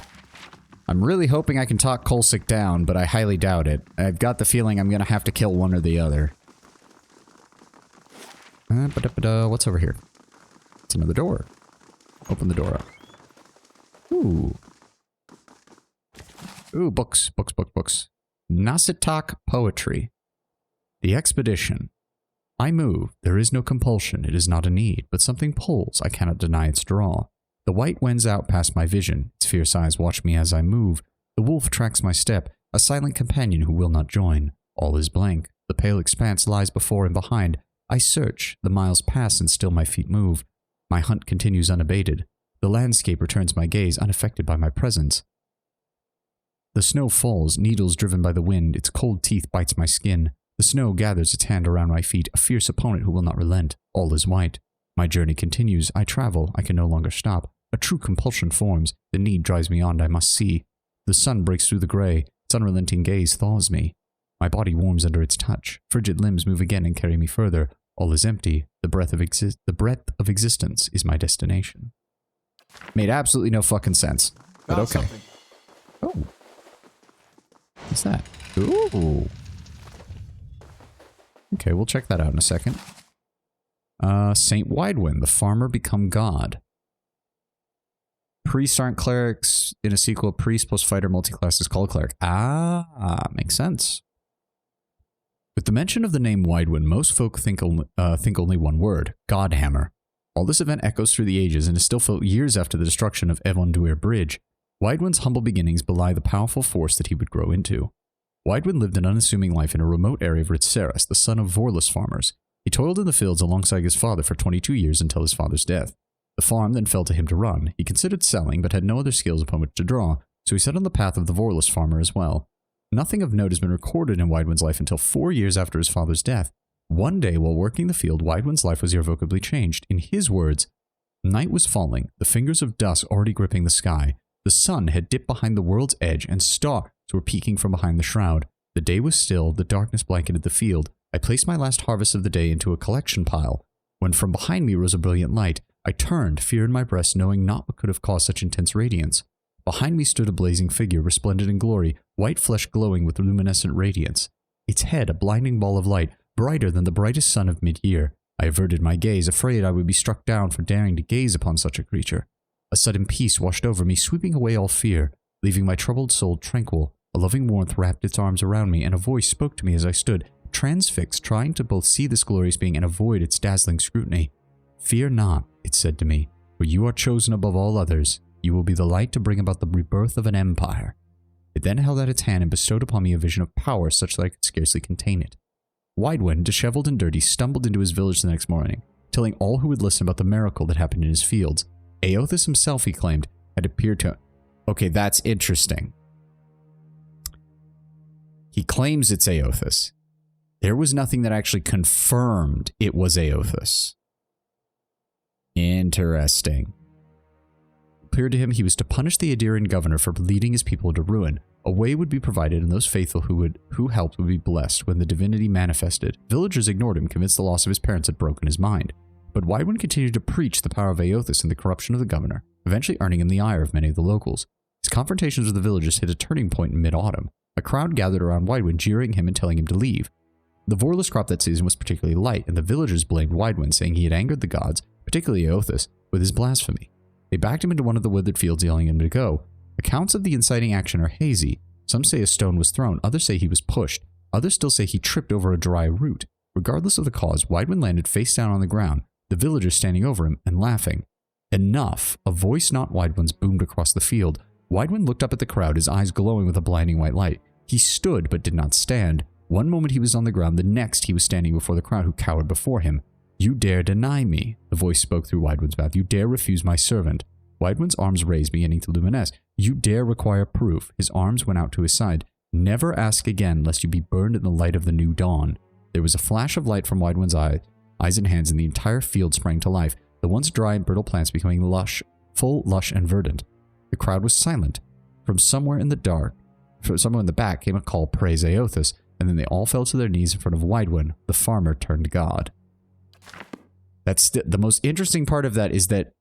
I'm really hoping I can talk Kolsik down, but I highly doubt it. I've got the feeling I'm gonna have to kill one or the other. What's over here? It's another door. Open the door up. Ooh. Ooh, books. Books. Nasitak poetry. The expedition. I move. There is no compulsion. It is not a need, but something pulls. I cannot deny its draw. The white wends out past my vision. Its fierce eyes watch me as I move. The wolf tracks my step, a silent companion who will not join. All is blank. The pale expanse lies before and behind. I search, the miles pass and still my feet move. My hunt continues unabated. The landscape returns my gaze unaffected by my presence. The snow falls, needles driven by the wind, its cold teeth bites my skin. The snow gathers its hand around my feet, a fierce opponent who will not relent. All is white. My journey continues. I travel. I can no longer stop. A true compulsion forms. The need drives me on. I must see. The sun breaks through the gray. Its unrelenting gaze thaws me. My body warms under its touch. Frigid limbs move again and carry me further. All is empty. The breadth of existence is my destination. Made absolutely no fucking sense. But okay. Something. Oh. What's that? Ooh. Okay, we'll check that out in a second. Saint Widewind, the farmer become god. Priests aren't clerics. In a sequel, priest plus fighter multiclass is called cleric. Ah, makes sense. With the mention of the name Widewind, most folk think only one word, Godhammer. All this event echoes through the ages and is still felt years after the destruction of Evonduir Bridge. Widewind's humble beginnings belie the powerful force that he would grow into. Widewind lived an unassuming life in a remote area of Ritzeris, the son of Vorless farmers. He toiled in the fields alongside his father for 22 years until his father's death. The farm then fell to him to run. He considered selling, but had no other skills upon which to draw, so he set on the path of the Vorless farmer as well. Nothing of note has been recorded in Widewind's life until 4 years after his father's death. One day, while working the field, Widewind's life was irrevocably changed. In his words, night was falling, the fingers of dusk already gripping the sky. The sun had dipped behind the world's edge, and stars were peeking from behind the shroud. The day was still, the darkness blanketed the field. I placed my last harvest of the day into a collection pile. When from behind me rose a brilliant light, I turned, fear in my breast, knowing not what could have caused such intense radiance. Behind me stood a blazing figure, resplendent in glory, white flesh glowing with luminescent radiance. Its head, a blinding ball of light, brighter than the brightest sun of mid-year. I averted my gaze, afraid I would be struck down for daring to gaze upon such a creature. A sudden peace washed over me, sweeping away all fear, leaving my troubled soul tranquil. A loving warmth wrapped its arms around me, and a voice spoke to me as I stood, transfixed, trying to both see this glorious being and avoid its dazzling scrutiny. Fear not, it said to me, for you are chosen above all others. You will be the light to bring about the rebirth of an empire. It then held out its hand and bestowed upon me a vision of power such that I could scarcely contain it. Widewind, disheveled and dirty, stumbled into his village the next morning, telling all who would listen about the miracle that happened in his fields. Aothus himself, he claimed, had appeared to... Okay, that's interesting. He claims it's Aothus. There was nothing that actually confirmed it was Aothus. Interesting. It appeared to him he was to punish the Adirian governor for leading his people to ruin. A way would be provided, and those faithful who helped would be blessed when the divinity manifested. Villagers ignored him, convinced the loss of his parents had broken his mind. But Widewind continued to preach the power of Aothus and the corruption of the governor, eventually earning him the ire of many of the locals. His confrontations with the villagers hit a turning point in mid-autumn. A crowd gathered around Widewind, jeering him and telling him to leave. The Vorless crop that season was particularly light, and the villagers blamed Widewind, saying he had angered the gods, particularly Aothus, with his blasphemy. They backed him into one of the withered fields, yelling him to go. Accounts of the inciting action are hazy. Some say a stone was thrown, others say he was pushed, others still say he tripped over a dry root. Regardless of the cause, Widewind landed face down on the ground, the villagers standing over him and laughing. Enough! A voice not Widewind's boomed across the field. Widewind looked up at the crowd, his eyes glowing with a blinding white light. He stood but did not stand. One moment he was on the ground, the next he was standing before the crowd who cowered before him. You dare deny me, the voice spoke through Widewind's mouth. You dare refuse my servant. Widewind's arms raised, beginning to luminesce. You dare require proof. His arms went out to his side. Never ask again, lest you be burned in the light of the new dawn. There was a flash of light from Widewind's eyes and hands, and the entire field sprang to life, the once dry and brittle plants becoming lush, and verdant. The crowd was silent. From somewhere in the back came a call, praise Aothus, and then they all fell to their knees in front of Widewind, the farmer turned god. That's the most interesting part of that is that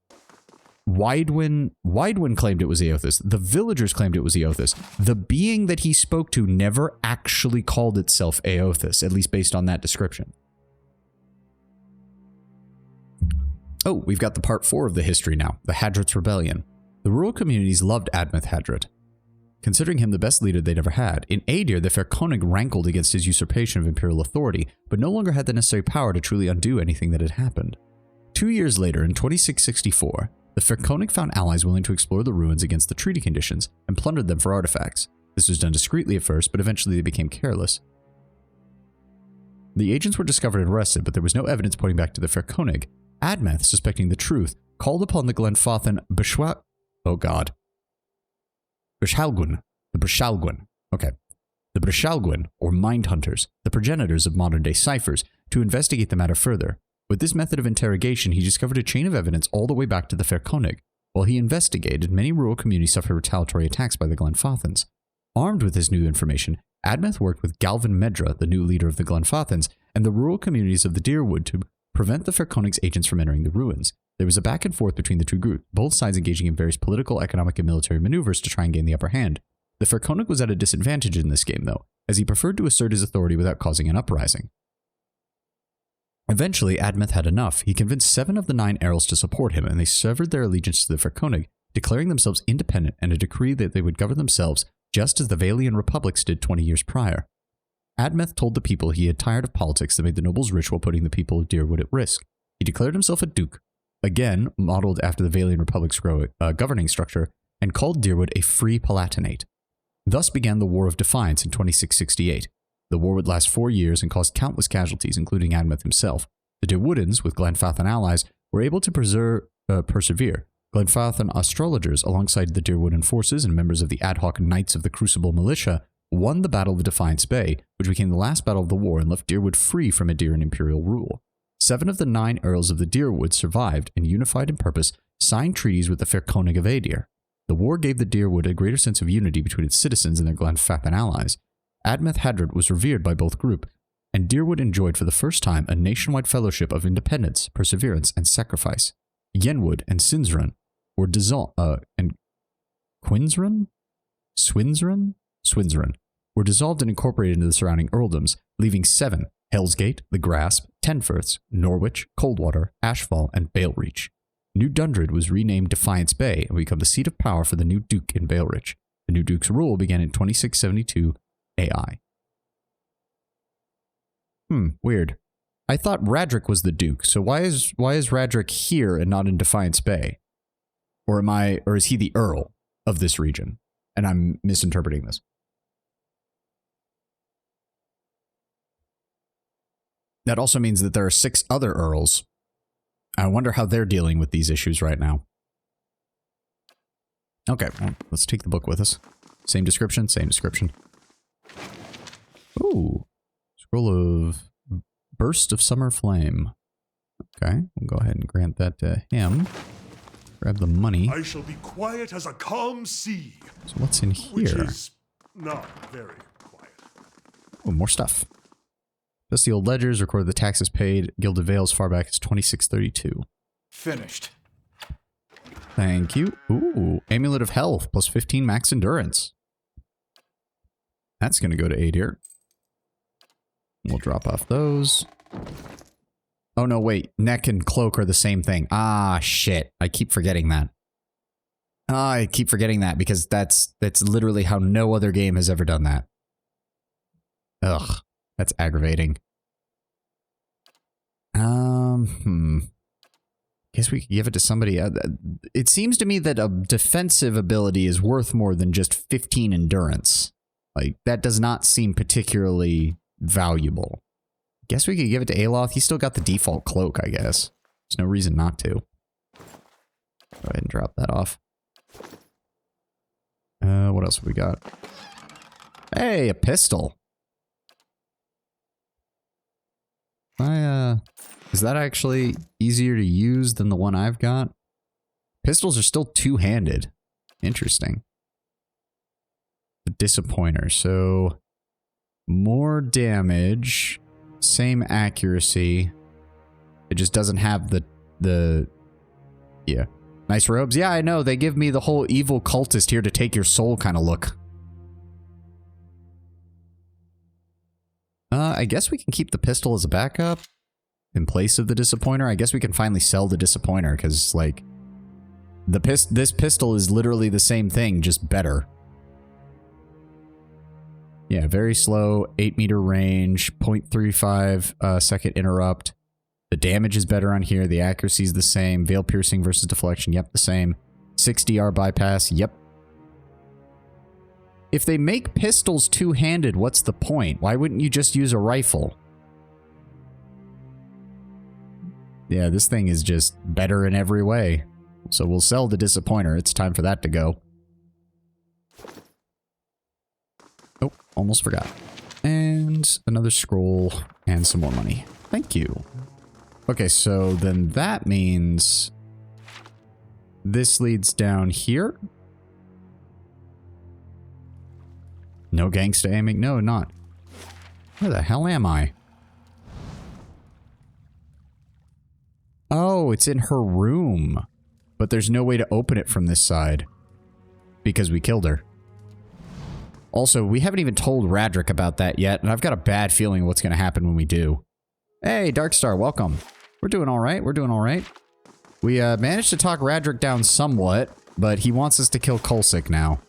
Widewind claimed it was Aothus. The villagers claimed it was Aothus. The being that he spoke to never actually called itself Aothus, at least based on that description. Oh, we've got the part 4 of the history now, the Hadrit's Rebellion. The rural communities loved Admeth Hadrit, considering him the best leader they'd ever had. In Aedir, the Fairkonig rankled against his usurpation of imperial authority, but no longer had the necessary power to truly undo anything that had happened. 2 years later, in 2664, the Fairkonig found allies willing to explore the ruins against the treaty conditions and plundered them for artifacts. This was done discreetly at first, but eventually they became careless. The agents were discovered and arrested, but there was no evidence pointing back to the Fairkonig. Admeth, suspecting the truth, called upon the Glenfathan Bishwa... Oh god. Brishalgwyn. The Brishalgwyn. Okay. The Brishalgwyn, or Mind Hunters, the progenitors of modern-day ciphers, to investigate the matter further. With this method of interrogation, he discovered a chain of evidence all the way back to the Fairkonig. While he investigated, many rural communities suffered retaliatory attacks by the Glenfathans. Armed with this new information, Admeth worked with Galvin Medra, the new leader of the Glenfathans, and the rural communities of the Deerwood to prevent the Fairkonig's agents from entering the ruins. There was a back and forth between the two groups, both sides engaging in various political, economic, and military maneuvers to try and gain the upper hand. The Fairkonig was at a disadvantage in this game, though, as he preferred to assert his authority without causing an uprising. Eventually, Admeth had enough. He convinced 7 of the 9 Earls to support him, and they severed their allegiance to the Fairkonig, declaring themselves independent and a decree that they would govern themselves just as the Valian republics did 20 years prior. Admeth told the people he had tired of politics that made the nobles rich while putting the people of Deerwood at risk. He declared himself a duke, again modeled after the Valian republic's governing structure, and called Deerwood a free palatinate. Thus began the War of Defiance in 2668. The war would last 4 years and caused countless casualties, including Admeth himself. The Deerwoodans, with Glenfathan allies, were able to persevere. Glenfathan astrologers, alongside the Deerwoodan forces and members of the ad hoc Knights of the Crucible militia, won the Battle of Defiance Bay, which became the last battle of the war and left Deerwood free from Adirian imperial rule. 7 of the 9 Earls of the Deerwood survived and, unified in purpose, signed treaties with the Fairkonig of Adir. The war gave the Deerwood a greater sense of unity between its citizens and their Glenfathan allies. Admeth Hadrid was revered by both groups, and Deerwood enjoyed for the first time a nationwide fellowship of independence, perseverance, and sacrifice. Yenwood and Sinsrun were dissolved, and Quinsrun? Swinsrun were dissolved and incorporated into the surrounding earldoms, leaving 7, Hellsgate, The Grasp, Tenfirths, Norwich, Coldwater, Ashfall, and Balereach. New Dundred was renamed Defiance Bay and became the seat of power for the new Duke in Balereach. The new Duke's rule began in 2672 AI. Weird. I thought Radric was the Duke, so why is Radric here and not in Defiance Bay? Or is he the Earl of this region? And I'm misinterpreting this. That also means that there are 6 other Earls. I wonder how they're dealing with these issues right now. Okay, well, let's take the book with us. Same description, same description. Ooh. Scroll of Burst of Summer Flame. Okay, we'll go ahead and grant that to him. Grab the money. I shall be quiet as a calm sea. So what's in Which here? is not very quiet. Oh, more stuff. Dusty old ledgers record the taxes paid. Gilded Veils far back as 2632. Finished. Thank you. Ooh, Amulet of Health plus 15 max endurance. That's going to go to Adir. We'll drop off those. Oh no, wait. Neck and cloak are the same thing. Ah, shit. I keep forgetting that. I keep forgetting that because that's literally how no other game has ever done that. Ugh, that's aggravating. Guess we could give it to somebody. It seems to me that a defensive ability is worth more than just 15 endurance. Like, that does not seem particularly valuable. Guess we could give it to Aloth. He's still got the default cloak, I guess. There's no reason not to. Go ahead and drop that off. What else have we got? Hey, a pistol. Is that actually easier to use than the one I've got? Pistols are still two-handed. Interesting. The Disappointer. So, more damage, same accuracy. It just doesn't have the yeah. Nice robes. Yeah, I know. They give me the whole evil cultist here to take your soul kind of look. I guess we can keep the pistol as a backup in place of the Disappointer. I guess we can finally sell the Disappointer because, like, this pistol is literally the same thing, just better. Yeah, very slow, 8-meter range, 0.35 second interrupt. The damage is better on here. The accuracy is the same. Veil piercing versus deflection, yep, the same. 6DR bypass, yep. If they make pistols two-handed, what's the point? Why wouldn't you just use a rifle? Yeah, this thing is just better in every way. So we'll sell the Disappointer. It's time for that to go. Oh, almost forgot. And another scroll and some more money. Thank you. Okay, so then that means this leads down here. No gangsta aiming? No, not. Where the hell am I? Oh, it's in her room. But there's no way to open it from this side. Because we killed her. Also, we haven't even told Radric about that yet, and I've got a bad feeling what's going to happen when we do. Hey, Darkstar, welcome. We're doing alright, we're doing alright. We managed to talk Radric down somewhat, but he wants us to kill Kulsik now.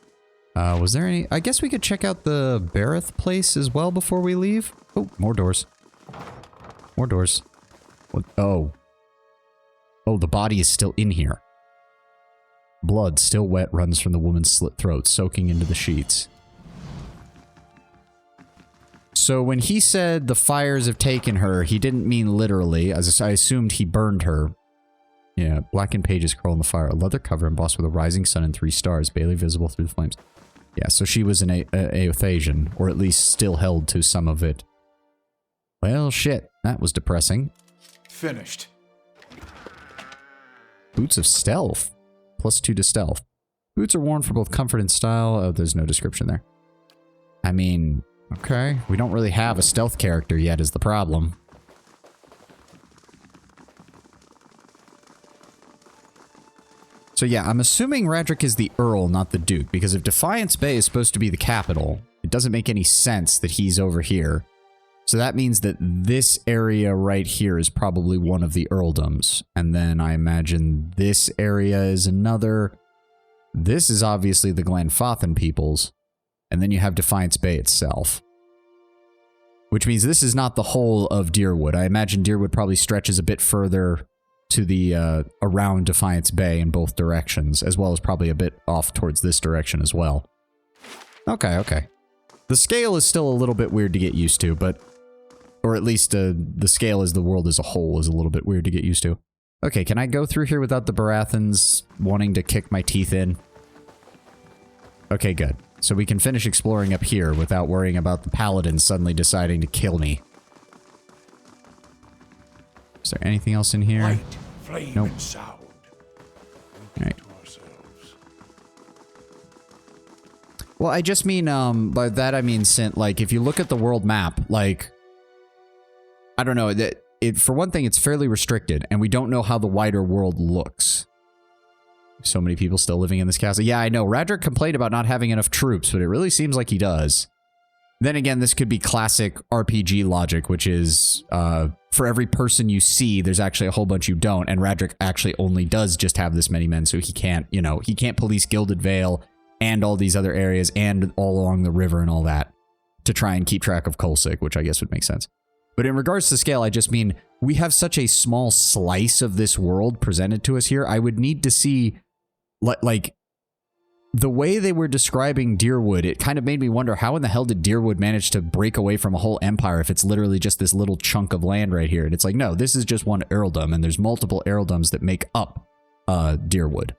Was there any... I guess we could check out the Bareth place as well before we leave. Oh, more doors. More doors. What? Oh. Oh, the body is still in here. Blood, still wet, runs from the woman's slit throat, soaking into the sheets. So when he said the fires have taken her, he didn't mean literally, as I assumed he burned her. Yeah, blackened pages curl in the fire, a leather cover embossed with a rising sun and 3 stars, barely visible through the flames. Yeah, so she was an Aothasian, or at least still held to some of it. Well, shit, that was depressing. Finished. Boots of stealth. +2 to stealth. Boots are worn for both comfort and style. Oh, there's no description there. I mean, okay. We don't really have a stealth character yet is the problem. So yeah, I'm assuming Radric is the Earl, not the Duke, because if Defiance Bay is supposed to be the capital, it doesn't make any sense that he's over here. So that means that this area right here is probably one of the earldoms. And then I imagine this area is another. This is obviously the Glenfathan peoples. And then you have Defiance Bay itself. Which means this is not the whole of Deerwood. I imagine Deerwood probably stretches a bit further to the around Defiance Bay in both directions, as well as probably a bit off towards this direction as well. Okay, okay. The scale is still a little bit weird to get used to, but... Or at least the scale as the world as a whole is a little bit weird to get used to. Okay, can I go through here without the Barathans wanting to kick my teeth in? Okay, good. So we can finish exploring up here without worrying about the Paladins suddenly deciding to kill me. Is there anything else in here? Light, flame, Nope. and sound. Right. To ourselves. Well, I just mean, by that I mean, like, if you look at the world map, like... I don't know, for one thing, it's fairly restricted, and we don't know how the wider world looks. So many people still living in this castle. Yeah, I know, Radric complained about not having enough troops, but it really seems like he does. Then again, this could be classic RPG logic, which is, for every person you see, there's actually a whole bunch you don't, and Radric actually only does just have this many men, so he can't, you know, he can't police Gilded Vale, and all these other areas, and all along the river and all that, to try and keep track of Kulsik, which I guess would make sense. But in regards to scale, I just mean, we have such a small slice of this world presented to us here. I would need to see, like, the way they were describing Deerwood, it kind of made me wonder, how in the hell did Deerwood manage to break away from a whole empire if it's literally just this little chunk of land right here? And it's like, no, this is just one earldom, and there's multiple earldoms that make up Deerwood.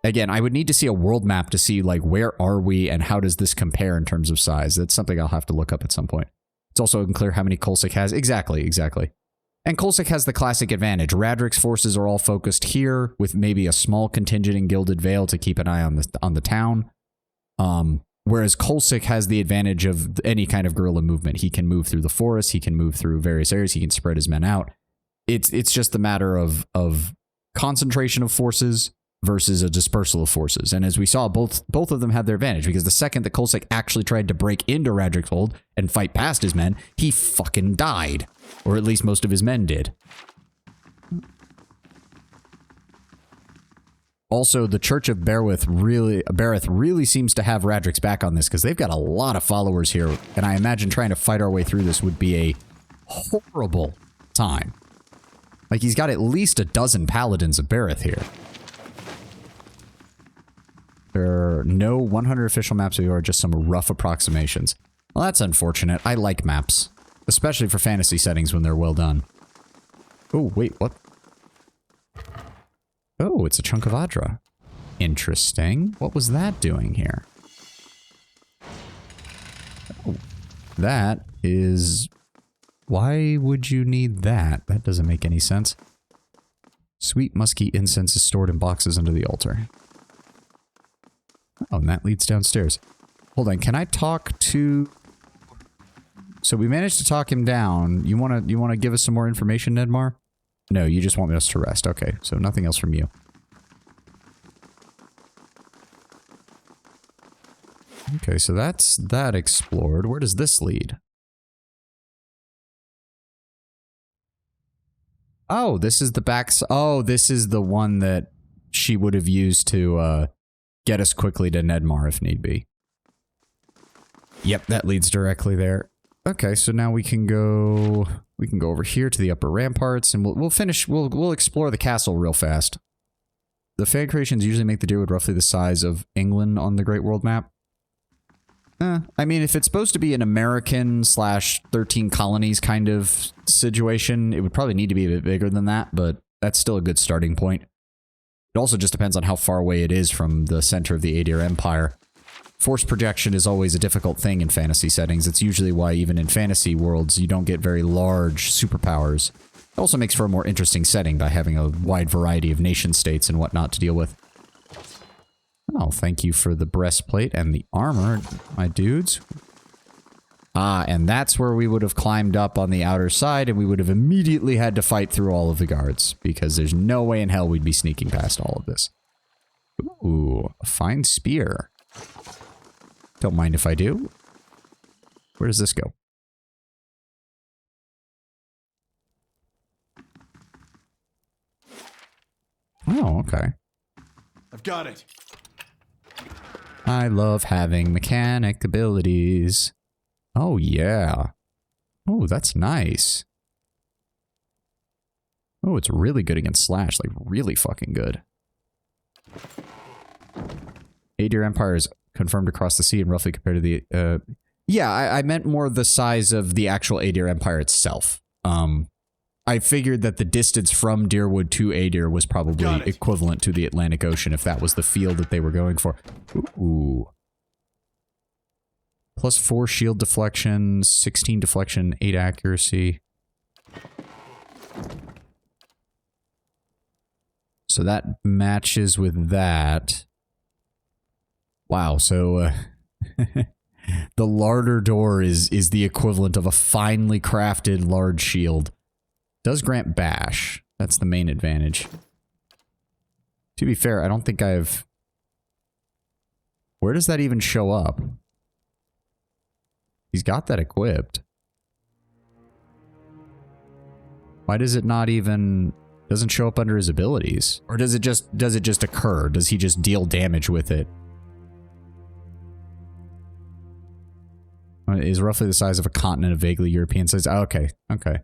Again, I would need to see a world map to see, like, where are we and how does this compare in terms of size. That's something I'll have to look up at some point. It's also unclear how many Kulsik has. Exactly, exactly. And Kulsik has the classic advantage. Radric's forces are all focused here, with maybe a small contingent in Gilded Vale to keep an eye on the town. Whereas Kulsik has the advantage of any kind of guerrilla movement. He can move through the forest, he can move through various areas, he can spread his men out. It's just a matter of concentration of forces versus a dispersal of forces. And as we saw, both of them had their advantage, because the second that Kulsik actually tried to break into Radric's hold and fight past his men, he fucking died. Or at least most of his men did. Also, the Church of Bareth really seems to have Radric's back on this, because they've got a lot of followers here, and I imagine trying to fight our way through this would be a horrible time. Like, he's got at least a dozen paladins of Bareth here. There are no 100 official maps of Yore, just some rough approximations. Well, that's unfortunate. I like maps. Especially for fantasy settings when they're well done. Oh, wait, what? Oh, it's a chunk of Adra. Interesting. What was that doing here? Oh, that is... Why would you need that? That doesn't make any sense. Sweet musky incense is stored in boxes under the altar. Oh, and that leads downstairs. Hold on, can I talk to... So we managed to talk him down. You wanna give us some more information, Nedmar? No, you just want us to rest. Okay, so nothing else from you. Okay, so that's that explored. Where does this lead? Oh, this is the back... Oh, this is the one that she would have used to get us quickly to Nedmar if need be. Yep, that leads directly there. Okay, so now we can go over here to the upper ramparts, and we'll explore the castle real fast. The fan creations usually make the Dyrwood roughly the size of England on the Great World map. I mean, if it's supposed to be an American / 13 colonies kind of situation, it would probably need to be a bit bigger than that, but that's still a good starting point. It also just depends on how far away it is from the center of the Aedir Empire. Force projection is always a difficult thing in fantasy settings. It's usually why even in fantasy worlds you don't get very large superpowers. It also makes for a more interesting setting by having a wide variety of nation states and whatnot to deal with. Oh, thank you for the breastplate and the armor, my dudes. Ah, and that's where we would have climbed up on the outer side, and we would have immediately had to fight through all of the guards, because there's no way in hell we'd be sneaking past all of this. Ooh, a fine spear. Don't mind if I do. Where does this go? Oh, okay. I've got it. I love having mechanic abilities. Oh, yeah. Oh, that's nice. Oh, it's really good against Slash. Like, really fucking good. Aedir Empire is confirmed across the sea and roughly compared to the... Yeah, I meant more the size of the actual Aedir Empire itself. I figured that the distance from Dyrwood to Aedir was probably equivalent to the Atlantic Ocean if that was the field that they were going for. Ooh. Plus 4 shield deflection, 16 deflection, 8 accuracy. So that matches with that. Wow, so the larder door is the equivalent of a finely crafted large shield. Does grant bash. That's the main advantage. To be fair, I don't think I've... Where does that even show up? He's got that equipped. Why does it not even... Doesn't show up under his abilities? Or does it just occur? Does he just deal damage with it? It is roughly the size of a continent of vaguely European size. Oh, okay, okay.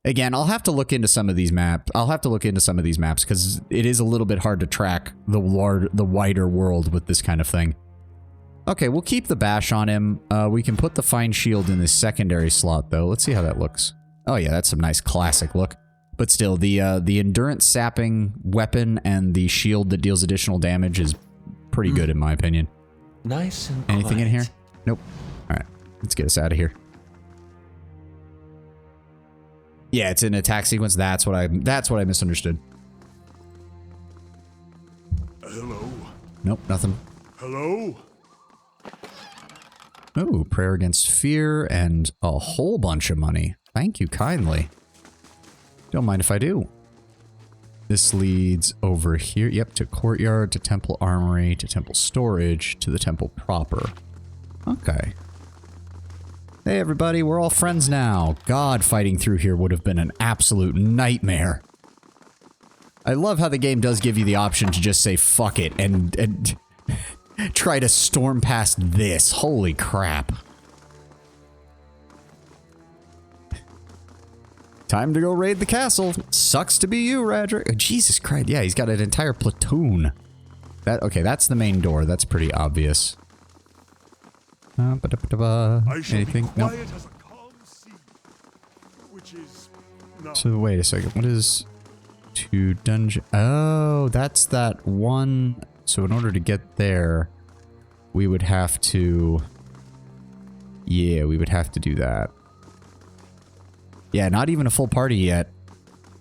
Again, I'll have to look into some of these maps. Because it is a little bit hard to track the wider world with this kind of thing. Okay, we'll keep the bash on him. We can put the fine shield in the secondary slot, though. Let's see how that looks. Oh yeah, that's some nice classic look. But still, the endurance sapping weapon and the shield that deals additional damage is pretty good in my opinion. Nice and Anything in quiet. here? Nope. All right, let's get us out of here. Yeah, it's an attack sequence. That's what I misunderstood. Hello. Nope, nothing. Hello. Oh, prayer against fear and a whole bunch of money. Thank you kindly. Don't mind if I do. This leads over here. Yep, to courtyard, to temple armory, to temple storage, to the temple proper. Okay. Hey everybody, we're all friends now. God, fighting through here would have been an absolute nightmare. I love how the game does give you the option to just say fuck it and try to storm past this. Holy crap. Time to go raid the castle. Sucks to be you, Radric. Oh, Jesus Christ, yeah, he's got an entire platoon. Okay, that's the main door. That's pretty obvious. Anything? No. Quiet as a calm sea. So wait a second. What is to dungeon? Oh, that's that one. So in order to get there, we would have to... Yeah, we would have to do that. Yeah, not even a full party yet.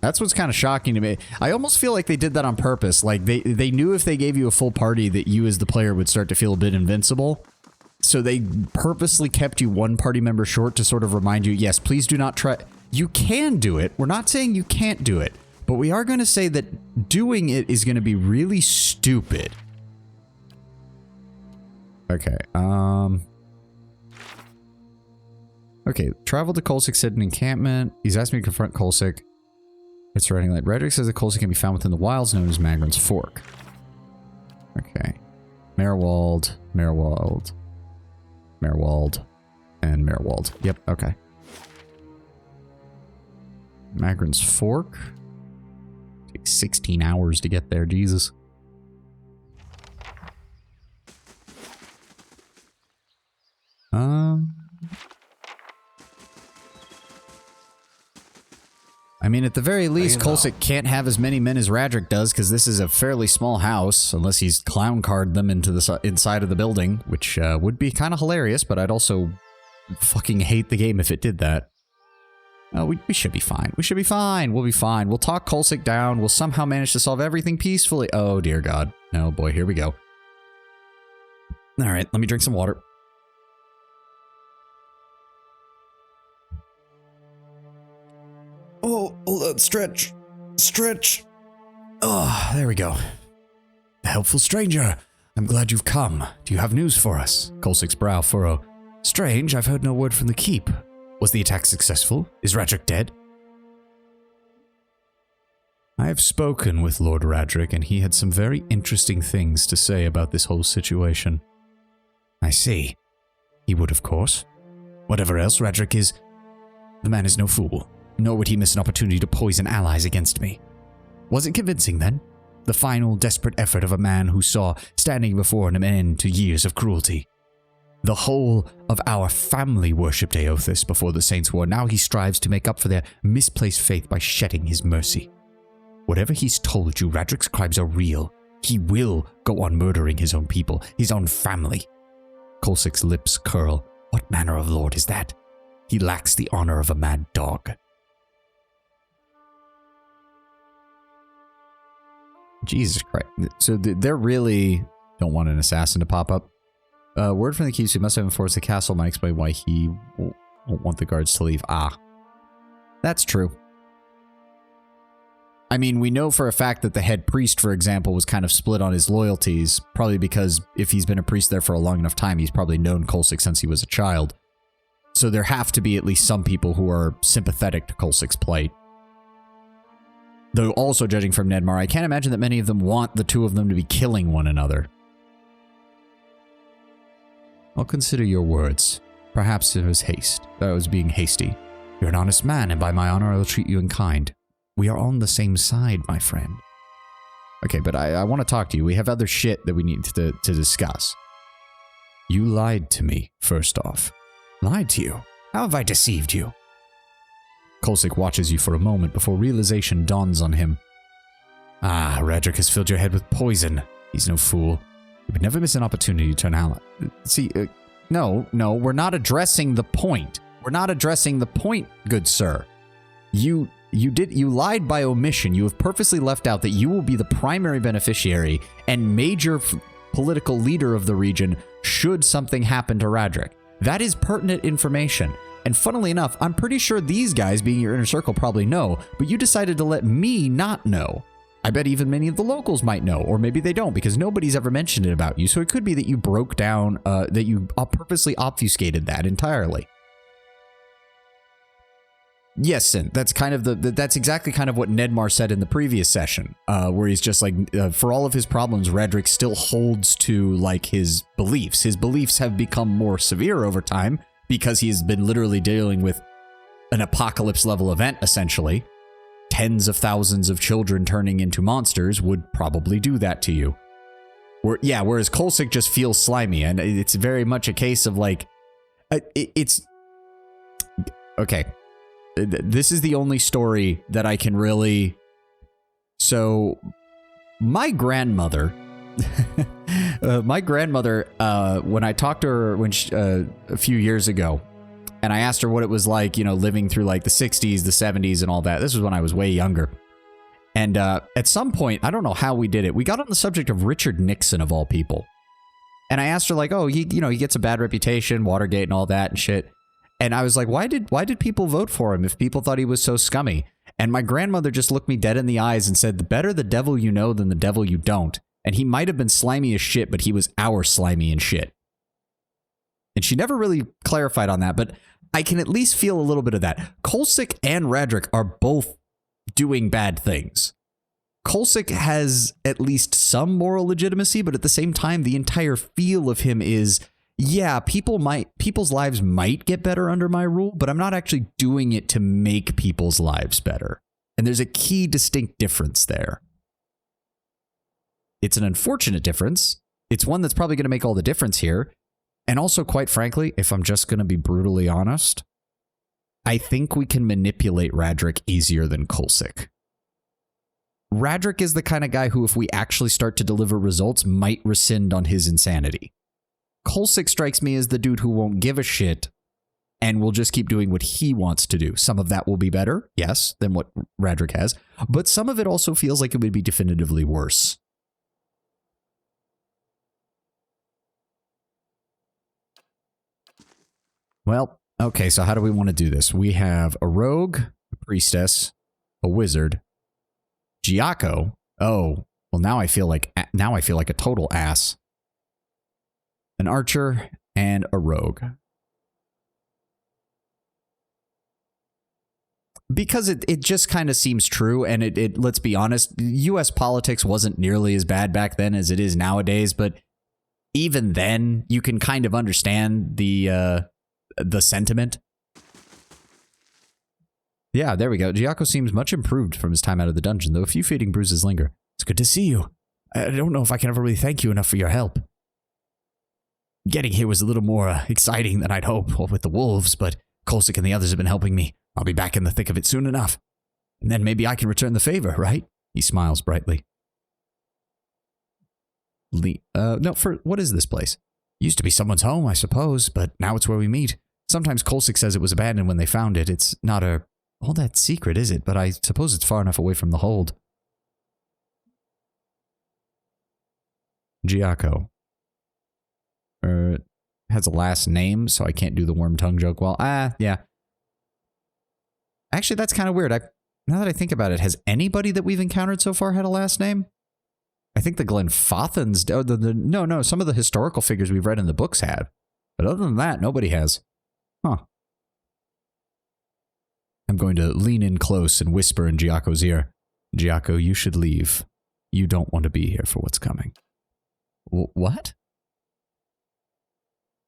That's what's kind of shocking to me. I almost feel like they did that on purpose. Like, they knew if they gave you a full party that you as the player would start to feel a bit invincible. So they purposely kept you one party member short to sort of remind you, yes, please do not try... You can do it. We're not saying you can't do it. But we are going to say that doing it is going to be really stupid. Okay, Okay, travel to Kolsik, said an encampment. He's asked me to confront Kolsik. It's writing like Redrick says that Kolsik can be found within the wilds known as Magrin's Fork. Okay. Merwald, Merwald, Merwald, and Merwald. Yep, okay. Magrin's Fork. Takes 16 hours to get there, Jesus. I mean, at the very least, Kolsik can't have as many men as Radric does, because this is a fairly small house, unless he's clown carded them into the inside of the building, which would be kind of hilarious, but I'd also fucking hate the game if it did that. We should be fine. We should be fine. We'll be fine. We'll talk Kolsik down. We'll somehow manage to solve everything peacefully. Oh, dear God. Oh, boy. Here we go. All right. Let me drink some water. Oh, hold on. Stretch. Stretch. Oh, there we go. The helpful stranger. I'm glad you've come. Do you have news for us? Kolsik's brow furrow. Strange. I've heard no word from the keep. Was the attack successful? Is Radric dead? I have spoken with Lord Radric, and he had some very interesting things to say about this whole situation. I see. He would, of course. Whatever else Radric is, the man is no fool, nor would he miss an opportunity to poison allies against me. Was it convincing, then? The final, desperate effort of a man who saw standing before him an end to years of cruelty. The whole of our family worshipped Aothis before the Saints' War. Now he strives to make up for their misplaced faith by shedding his mercy. Whatever he's told you, Radric's crimes are real. He will go on murdering his own people, his own family. Kolsik's lips curl. What manner of lord is that? He lacks the honor of a mad dog. Jesus Christ. So they really don't want an assassin to pop up. Word from the keeps, who must have enforced the castle, might explain why he won't want the guards to leave. Ah. That's true. I mean, we know for a fact that the head priest, for example, was kind of split on his loyalties, probably because if he's been a priest there for a long enough time, he's probably known Kolsik since he was a child. So there have to be at least some people who are sympathetic to Kolsik's plight. Though also judging from Nedmar, I can't imagine that many of them want the two of them to be killing one another. I'll consider your words. Perhaps it was haste. That I was being hasty. You're an honest man, and by my honor I will treat you in kind. We are on the same side, my friend. Okay, but I want to talk to you. We have other shit that we need to discuss. You lied to me, first off. Lied to you? How have I deceived you? Kolsik watches you for a moment before realization dawns on him. Ah, Radric has filled your head with poison. He's no fool. He would never miss an opportunity to turn ally. See, no, we're not addressing the point. We're not addressing the point, good sir. You lied by omission. You have purposely left out that you will be the primary beneficiary and major political leader of the region should something happen to Radric. That is pertinent information. And funnily enough, I'm pretty sure these guys, being your inner circle, probably know, but you decided to let me not know. I bet even many of the locals might know, or maybe they don't, because nobody's ever mentioned it about you. So it could be that you broke down, that you purposely obfuscated that entirely. Yes, Sin. That's kind of that's exactly kind of what Nedmar said in the previous session, where he's just like, for all of his problems, Radric still holds to like his beliefs. His beliefs have become more severe over time because he's been literally dealing with an apocalypse level event, essentially. Tens of thousands of children turning into monsters would probably do that to you. Whereas Kolsik just feels slimy, and it's very much a case of like, it's... Okay. This is the only story that I can really... So, my grandmother... when I talked to her a few years ago, and I asked her what it was like, you know, living through like the 60s, the 70s, and all that. This was when I was way younger. And at some point, I don't know how we did it, we got on the subject of Richard Nixon, of all people. And I asked her, like, oh, he gets a bad reputation, Watergate and all that and shit. And I was like, why did people vote for him if people thought he was so scummy? And my grandmother just looked me dead in the eyes and said, the better the devil you know than the devil you don't. And he might have been slimy as shit, but he was our slimy and shit. And she never really clarified on that, but I can at least feel a little bit of that. Kolsik and Radric are both doing bad things. Kolsik has at least some moral legitimacy, but at the same time, the entire feel of him is, yeah, people's lives might get better under my rule, but I'm not actually doing it to make people's lives better. And there's a key distinct difference there. It's an unfortunate difference. It's one that's probably going to make all the difference here. And also, quite frankly, if I'm just going to be brutally honest, I think we can manipulate Radric easier than Kolsik. Radric is the kind of guy who, if we actually start to deliver results, might rescind on his insanity. Kolsik strikes me as the dude who won't give a shit and will just keep doing what he wants to do. Some of that will be better, yes, than what Radric has, but some of it also feels like it would be definitively worse. Well, okay, so how do we want to do this? We have a rogue, a priestess, a wizard, Giaco. Oh, well, now I feel like a total ass. An archer and a rogue. Because it just kind of seems true, and it let's be honest, US politics wasn't nearly as bad back then as it is nowadays, but even then, you can kind of understand the sentiment. Yeah, there we go. Giaco seems much improved from his time out of the dungeon, though a few fading bruises linger. It's good to see you. I don't know if I can ever really thank you enough for your help. Getting here was a little more exciting than I'd hoped with the wolves, but Kolsik and the others have been helping me. I'll be back in the thick of it soon enough. And then maybe I can return the favor, right? He smiles brightly. What is this place? Used to be someone's home, I suppose, but now it's where we meet. Sometimes Kolsik says it was abandoned when they found it. It's not all that secret, is it? But I suppose it's far enough away from the hold. Giaco. Has a last name, so I can't do the worm tongue joke well. Yeah. Actually, that's kind of weird. Now that I think about it, has anybody that we've encountered so far had a last name? I think the Glenfothans... No, some of the historical figures we've read in the books have. But other than that, nobody has. Huh. I'm going to lean in close and whisper in Giaco's ear. Giaco, you should leave. You don't want to be here for what's coming. What?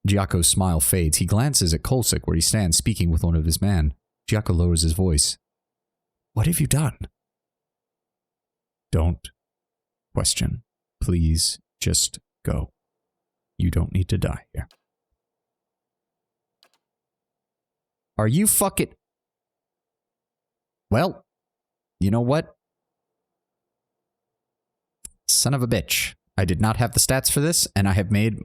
Giaco's smile fades. He glances at Kolsik, where he stands speaking with one of his men. Giaco lowers his voice. What have you done? Don't question. Please just go. You don't need to die here. Are you fucking... Well, you know what? Son of a bitch. I did not have the stats for this, and I have made...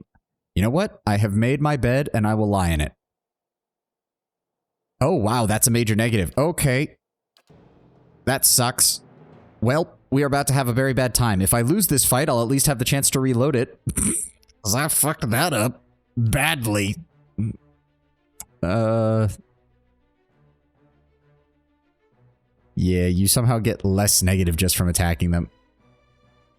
You know what? I have made my bed, and I will lie in it. Oh, wow, that's a major negative. Okay. That sucks. Well, we are about to have a very bad time. If I lose this fight, I'll at least have the chance to reload it. Because I fucked that up. Badly. Yeah, you somehow get less negative just from attacking them.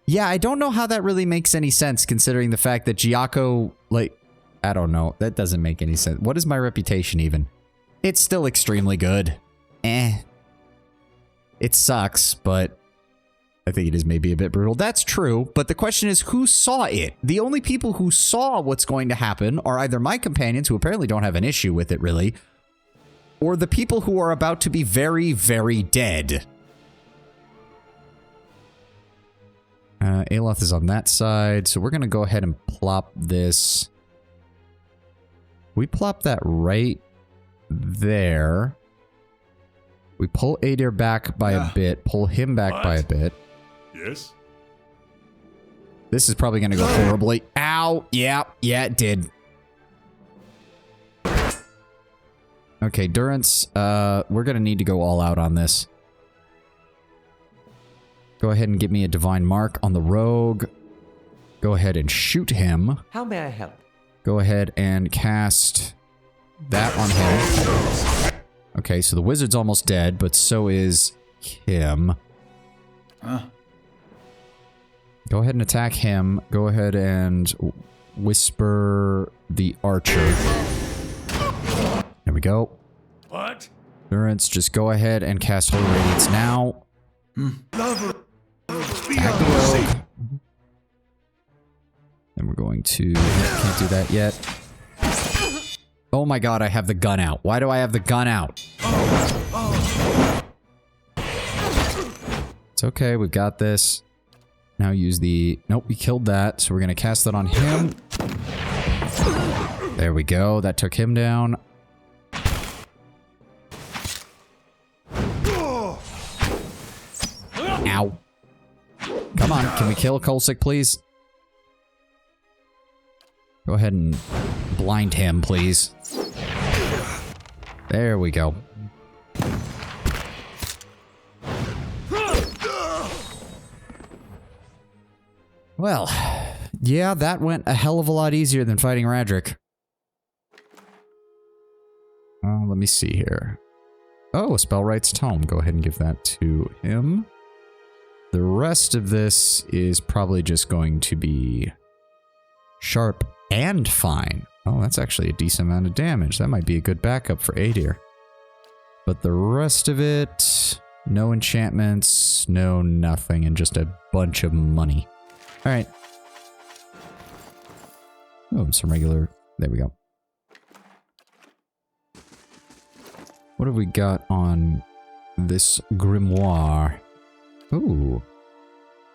Yeah, I don't know how that really makes any sense, considering the fact that Giaco, like... I don't know. That doesn't make any sense. What is my reputation, even? It's still extremely good. It sucks, but... I think it is maybe a bit brutal. That's true, but the question is, who saw it? The only people who saw what's going to happen are either my companions, who apparently don't have an issue with it, really, or the people who are about to be very, very dead. Aloth is on that side, so we're going to go ahead and plop this. We plop that right there. We pull Adair back by a bit, pull him back by a bit. Yes? This is probably going to go horribly. Ow! Yeah, it did. Okay, Durance, we're going to need to go all out on this. Go ahead and give me a divine mark on the rogue. Go ahead and shoot him. How may I help? Go ahead and cast that on him. Okay, so the wizard's almost dead, but so is him. Go ahead and attack him. Go ahead and whisper the archer. There we go. What? Durance, just go ahead and cast Holy Radiance now. Attack the rogue. And we're going to... Can't do that yet. Oh my god, I have the gun out. Why do I have the gun out? It's okay, we've got this. Now use the... Nope, we killed that, so we're going to cast that on him. There we go, that took him down. Ow. Come on, can we kill Kolsik, please? Go ahead and blind him, please. There we go. Well, yeah, that went a hell of a lot easier than fighting Radric. Let me see here. Oh, Spellwright's Tome. Go ahead and give that to him. The rest of this is probably just going to be sharp and fine. Oh, that's actually a decent amount of damage. That might be a good backup for Adair. But the rest of it, no enchantments, no nothing, and just a bunch of money. Alright. Oh, some regular... There we go. What have we got on this grimoire? Ooh.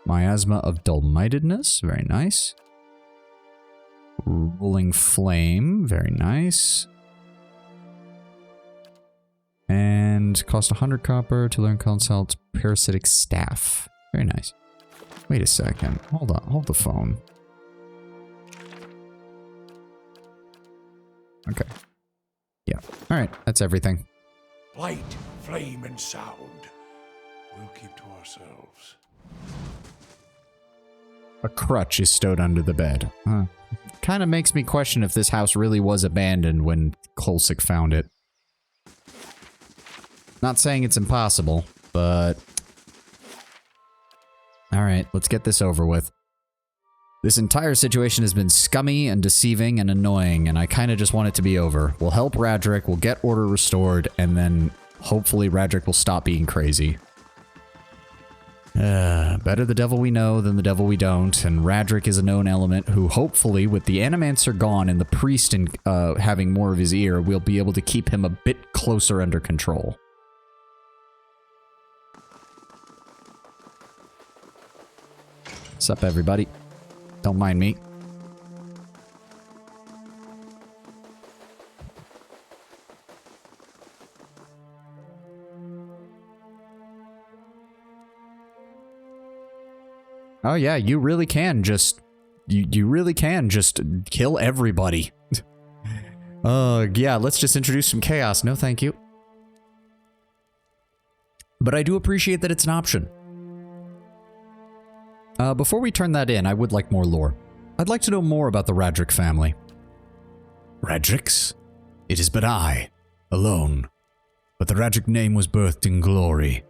Miasma of Dull-Mindedness. Very nice. Rolling Flame. Very nice. And cost 100 copper to learn Consult Parasitic Staff. Very nice. Wait a second. Hold on. Hold the phone. Okay. Yeah. Alright. That's everything. Light, flame, and sound. We'll keep to ourselves. A crutch is stowed under the bed. Huh. Kind of makes me question if this house really was abandoned when Kolsik found it. Not saying it's impossible, but... Alright, let's get this over with. This entire situation has been scummy and deceiving and annoying, and I kind of just want it to be over. We'll help Radric, we'll get order restored, and then hopefully Radric will stop being crazy. Better the devil we know than the devil we don't, and Radric is a known element who hopefully, with the Animancer gone and the priest having more of his ear, we'll be able to keep him a bit closer under control. Sup, everybody? Don't mind me. Oh yeah, you really can just... You really can just kill everybody. Yeah, let's just introduce some chaos. No, thank you. But I do appreciate that it's an option. Before we turn that in, I would like more lore. I'd like to know more about the Radric family. Radrics? It is but I, alone. But the Radric name was birthed in glory.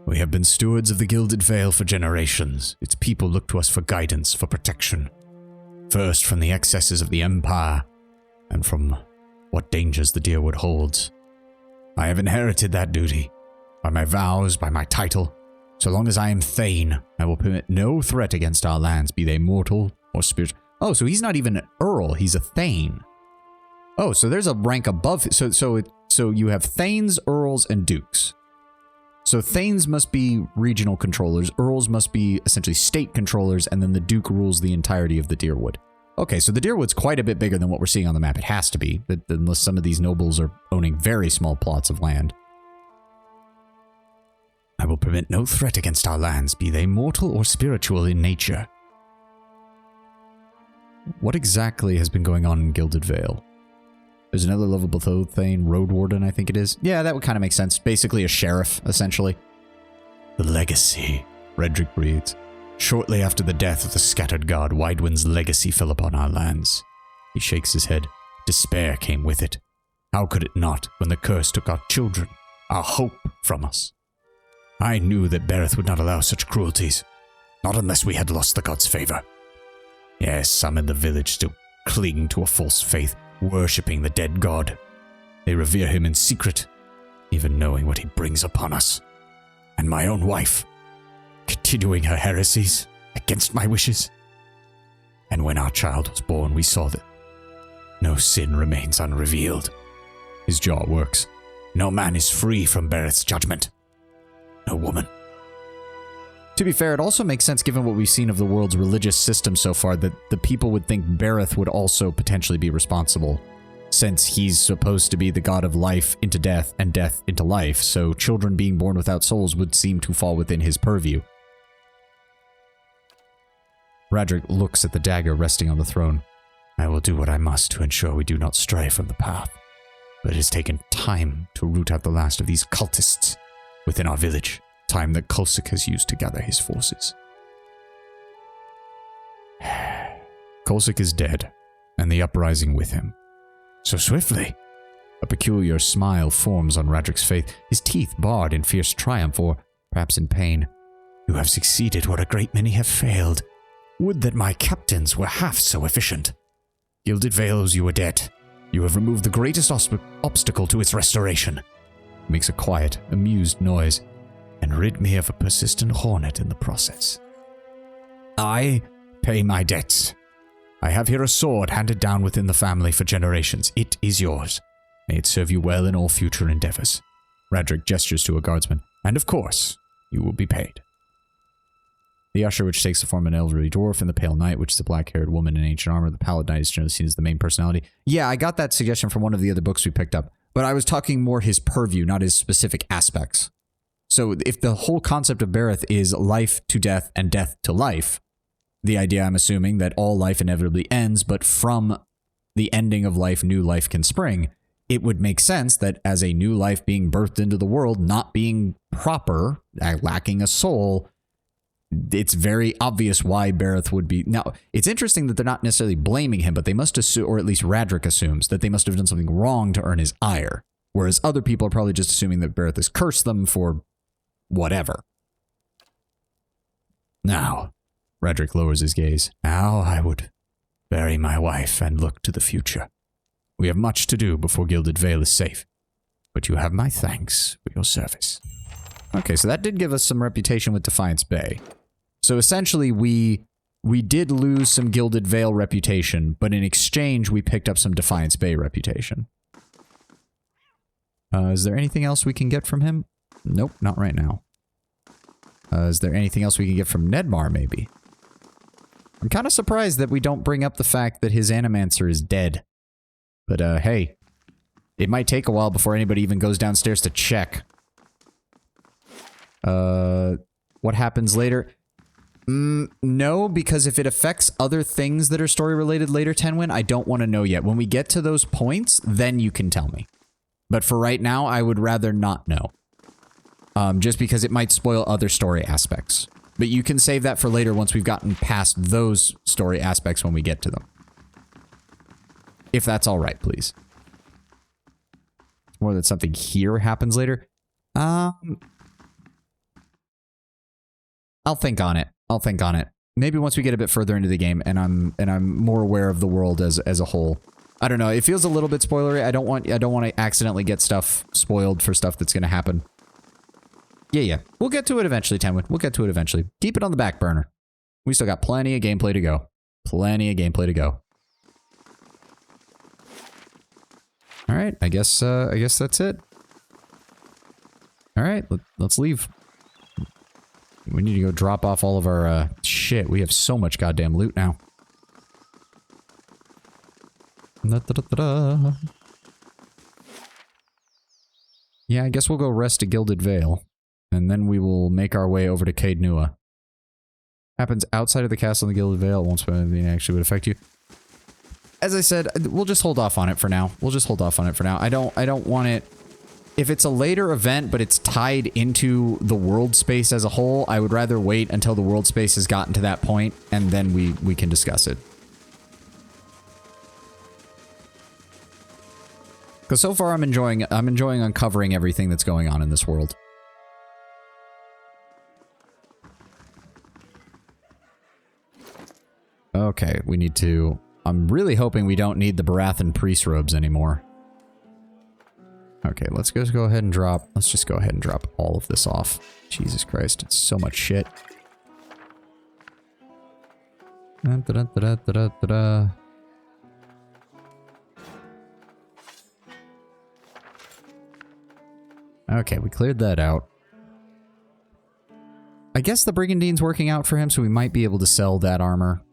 We have been stewards of the Gilded Vale for generations. Its people look to us for guidance, for protection. First from the excesses of the Empire, and from what dangers the Deerwood holds. I have inherited that duty, by my vows, by my title. So long as I am Thane, I will permit no threat against our lands, be they mortal or spiritual. Oh, so he's not even an Earl, he's a Thane. Oh, so there's a rank above. So you have Thanes, Earls, and Dukes. So Thanes must be regional controllers, Earls must be essentially state controllers, and then the Duke rules the entirety of the Deerwood. Okay, so the Deerwood's quite a bit bigger than what we're seeing on the map. It has to be, unless some of these nobles are owning very small plots of land. I will permit no threat against our lands, be they mortal or spiritual in nature. What exactly has been going on in Gilded Vale? There's another lovable thane, Road Warden, I think it is. Yeah, that would kind of make sense. Basically a sheriff, essentially. The legacy, Redrick breathes. Shortly after the death of the scattered god, Widewind's legacy fell upon our lands. He shakes his head. Despair came with it. How could it not when the curse took our children, our hope from us? I knew that Bereth would not allow such cruelties, not unless we had lost the god's favor. Yes, some in the village still cling to a false faith, worshipping the dead god. They revere him in secret, even knowing what he brings upon us. And my own wife, continuing her heresies against my wishes. And when our child was born, we saw that no sin remains unrevealed. His jaw works. No man is free from Bereth's judgment. No woman. To be fair, it also makes sense given what we've seen of the world's religious system so far that the people would think Bereth would also potentially be responsible, since he's supposed to be the god of life into death and death into life, so children being born without souls would seem to fall within his purview. Radric looks at the dagger resting on the throne. I will do what I must to ensure we do not stray from the path, but it has taken time to root out the last of these cultists within our village. Time that Kulsik has used to gather his forces. Kulsik is dead, and the uprising with him. So swiftly. A peculiar smile forms on Radric's face, his teeth barred in fierce triumph or perhaps in pain. You have succeeded where a great many have failed. Would that my captains were half so efficient. Gilded Vale owes you a debt. You have removed the greatest obstacle to its restoration. Makes a quiet, amused noise. And rid me of a persistent hornet in the process. I pay my debts. I have here a sword handed down within the family for generations. It is yours. May it serve you well in all future endeavors. Radric gestures to a guardsman. And of course, you will be paid. The usher, which takes the form of an elderly dwarf, and the pale knight, which is a black-haired woman in ancient armor. The pallid knight is generally seen as the main personality. Yeah, I got that suggestion from one of the other books we picked up, but I was talking more his purview, not his specific aspects. So if the whole concept of Bereth is life to death and death to life, the idea, I'm assuming, that all life inevitably ends, but from the ending of life, new life can spring, it would make sense that as a new life being birthed into the world, not being proper, lacking a soul, it's very obvious why Bereth would be... Now, it's interesting that they're not necessarily blaming him, but they must assume, or at least Radric assumes, that they must have done something wrong to earn his ire, whereas other people are probably just assuming that Bereth has cursed them for whatever. Now, Radric lowers his gaze. Now I would bury my wife and look to the future. We have much to do before Gilded Vale is safe, but you have my thanks for your service. Okay, so that did give us some reputation with Defiance Bay. So essentially, we did lose some Gilded Vale reputation, but in exchange, we picked up some Defiance Bay reputation. Is there anything else we can get from him? Nope, not right now. Is there anything else we can get from Nedmar, maybe? I'm kind of surprised that we don't bring up the fact that his Animancer is dead. But, hey. It might take a while before anybody even goes downstairs to check. What happens later? No, because if it affects other things that are story-related later, Tenwin, I don't want to know yet. When we get to those points, then you can tell me. But for right now, I would rather not know. Just because it might spoil other story aspects. But you can save that for later once we've gotten past those story aspects when we get to them. If that's alright, please. More that something here happens later. I'll think on it. I'll think on it. Maybe once we get a bit further into the game and I'm more aware of the world as a whole. I don't know. It feels a little bit spoilery. I don't want to accidentally get stuff spoiled for stuff that's going to happen. Yeah. We'll get to it eventually, Tenwin. We'll get to it eventually. Keep it on the back burner. We still got plenty of gameplay to go. Plenty of gameplay to go. All right. I guess that's it. All right. Let's leave. We need to go drop off all of our shit. We have so much goddamn loot now. Yeah, I guess we'll go rest at Gilded Vale. And then we will make our way over to Caed Nua. Happens outside of the castle in the Gilded Vale. It won't spend anything that actually would affect you. As I said, we'll just hold off on it for now. We'll just hold off on it for now. I don't want it... If it's a later event, but it's tied into the world space as a whole, I would rather wait until the world space has gotten to that point, and then we can discuss it. Because so far I'm enjoying uncovering everything that's going on in this world. Okay, we need to... I'm really hoping we don't need the Barathan priest robes anymore. Okay, let's just go ahead and drop... Let's just go ahead and drop all of this off. Jesus Christ, it's so much shit. Da-da-da-da-da-da-da. Okay, we cleared that out. I guess the Brigandine's working out for him, so we might be able to sell that armor.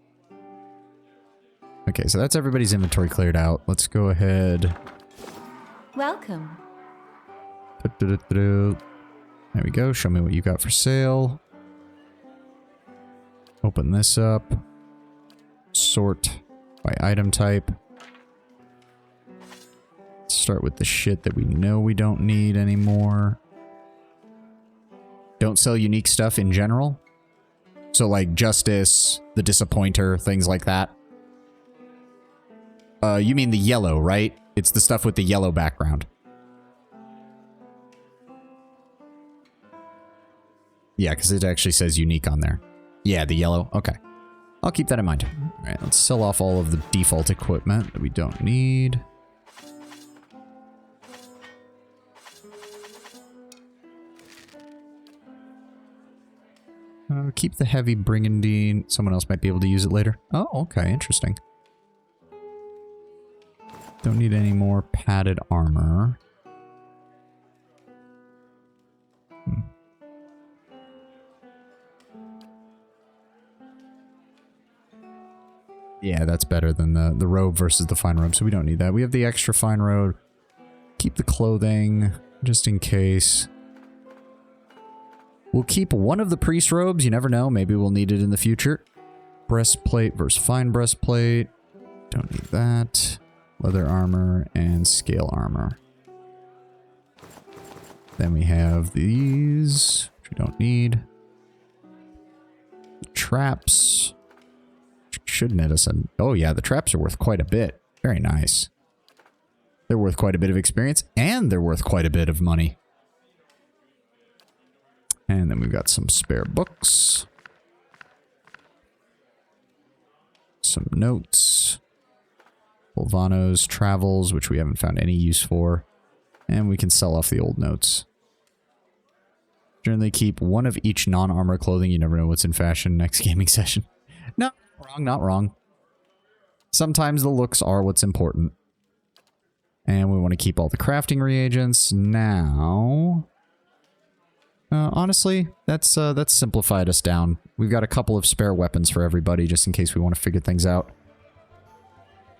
Okay, so that's everybody's inventory cleared out. Let's go ahead. Welcome. There we go. Show me what you got for sale. Open this up. Sort by item type. Start with the shit that we know we don't need anymore. Don't sell unique stuff in general. So like Justice, the Disappointer, things like that. You mean the yellow, right? It's the stuff with the yellow background. Yeah, because it actually says unique on there. Yeah, the yellow. Okay. I'll keep that in mind. All right, let's sell off all of the default equipment that we don't need. Keep the heavy brigandine. Someone else might be able to use it later. Oh, okay. Interesting. Don't need any more padded armor. Yeah, that's better than the robe versus the fine robe, so we don't need that. We have the extra fine robe. Keep the clothing, just in case. We'll keep one of the priest robes. You never know. Maybe we'll need it in the future. Breastplate versus fine breastplate. Don't need that. Leather armor and scale armor. Then we have these, which we don't need. Traps. Should net us an... Oh yeah, the traps are worth quite a bit. Very nice. They're worth quite a bit of experience, and they're worth quite a bit of money. And then we've got some spare books. Some notes. Volvano's travels, which we haven't found any use for. And we can sell off the old notes. Generally keep one of each non-armor clothing. You never know what's in fashion next gaming session. No, wrong, not wrong. Sometimes the looks are what's important. And we want to keep all the crafting reagents. Now... honestly, that's simplified us down. We've got a couple of spare weapons for everybody, just in case we want to figure things out.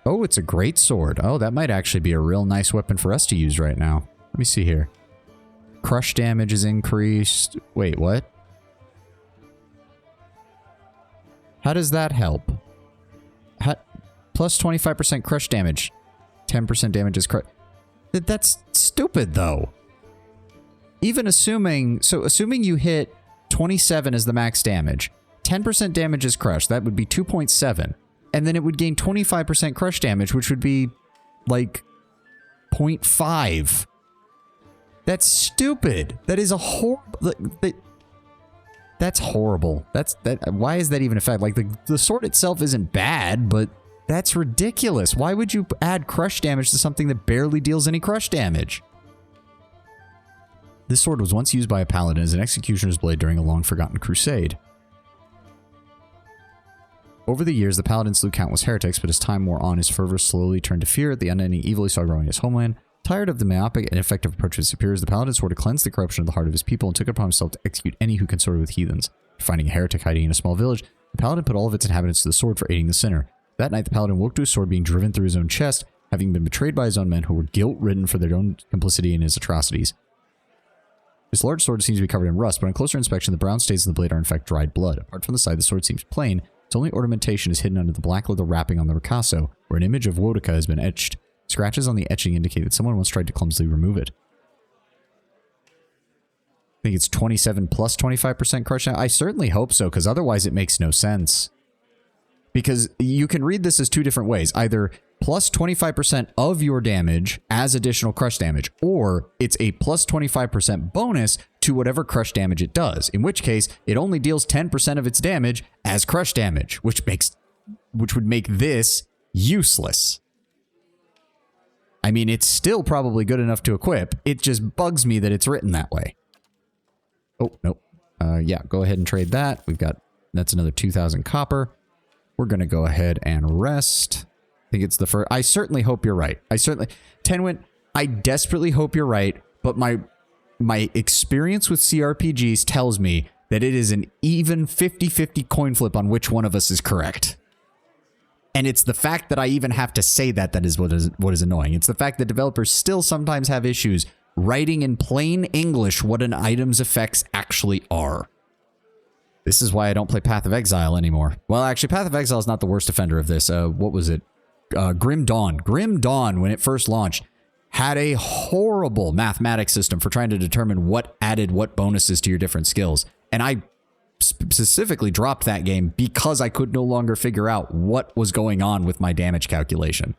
Oh, it's a great sword. Oh, that might actually be a real nice weapon for us to use right now. Let me see here. Crush damage is increased. Wait, what? How does that help? Plus 25% crush damage. 10% damage is crush. That's stupid, though. Even assuming... So, assuming you hit 27 as the max damage, 10% damage is crush. That would be 2.7. And then it would gain 25% crush damage, which would be, like, 0.5. That's stupid. That is a horrible... That's horrible. Why is that even a fact? Like, the sword itself isn't bad, but that's ridiculous. Why would you add crush damage to something that barely deals any crush damage? This sword was once used by a paladin as an executioner's blade during a long-forgotten crusade. Over the years, the paladin slew countless heretics, but as time wore on, his fervor slowly turned to fear at the unending evil he saw growing in his homeland. Tired of the myopic and effective approach of his superiors, the paladin swore to cleanse the corruption of the heart of his people and took it upon himself to execute any who consorted with heathens. Finding a heretic hiding in a small village, the paladin put all of its inhabitants to the sword for aiding the sinner. That night, the paladin woke to his sword being driven through his own chest, having been betrayed by his own men who were guilt-ridden for their own complicity in his atrocities. This large sword seems to be covered in rust, but on closer inspection, the brown stains of the blade are in fact dried blood. Apart from the side, the sword seems plain. Its only ornamentation is hidden under the black leather wrapping on the ricasso, where an image of Wodaka has been etched. Scratches on the etching indicate that someone once tried to clumsily remove it. I think it's 27 plus 25% crush. I certainly hope so, because otherwise it makes no sense. Because you can read this as two different ways. Either plus 25% of your damage as additional crush damage, or it's a plus 25% bonus to whatever crush damage it does. In which case, it only deals 10% of its damage as crush damage, which would make this useless. I mean, it's still probably good enough to equip. It just bugs me that it's written that way. Oh, nope. Yeah, go ahead and trade that. That's another 2,000 copper. We're going to go ahead and rest. I think it's the first. I certainly hope you're right. Tenwin, I desperately hope you're right, but my experience with CRPGs tells me that it is an even 50-50 coin flip on which one of us is correct. And it's the fact that I even have to say that is what is annoying. It's the fact that developers still sometimes have issues writing in plain English what an item's effects actually are. This is why I don't play Path of Exile anymore. Well, actually, Path of Exile is not the worst offender of this. What was it? Grim Dawn. Grim Dawn, when it first launched, had a horrible mathematics system for trying to determine what added what bonuses to your different skills. And I specifically dropped that game because I could no longer figure out what was going on with my damage calculation.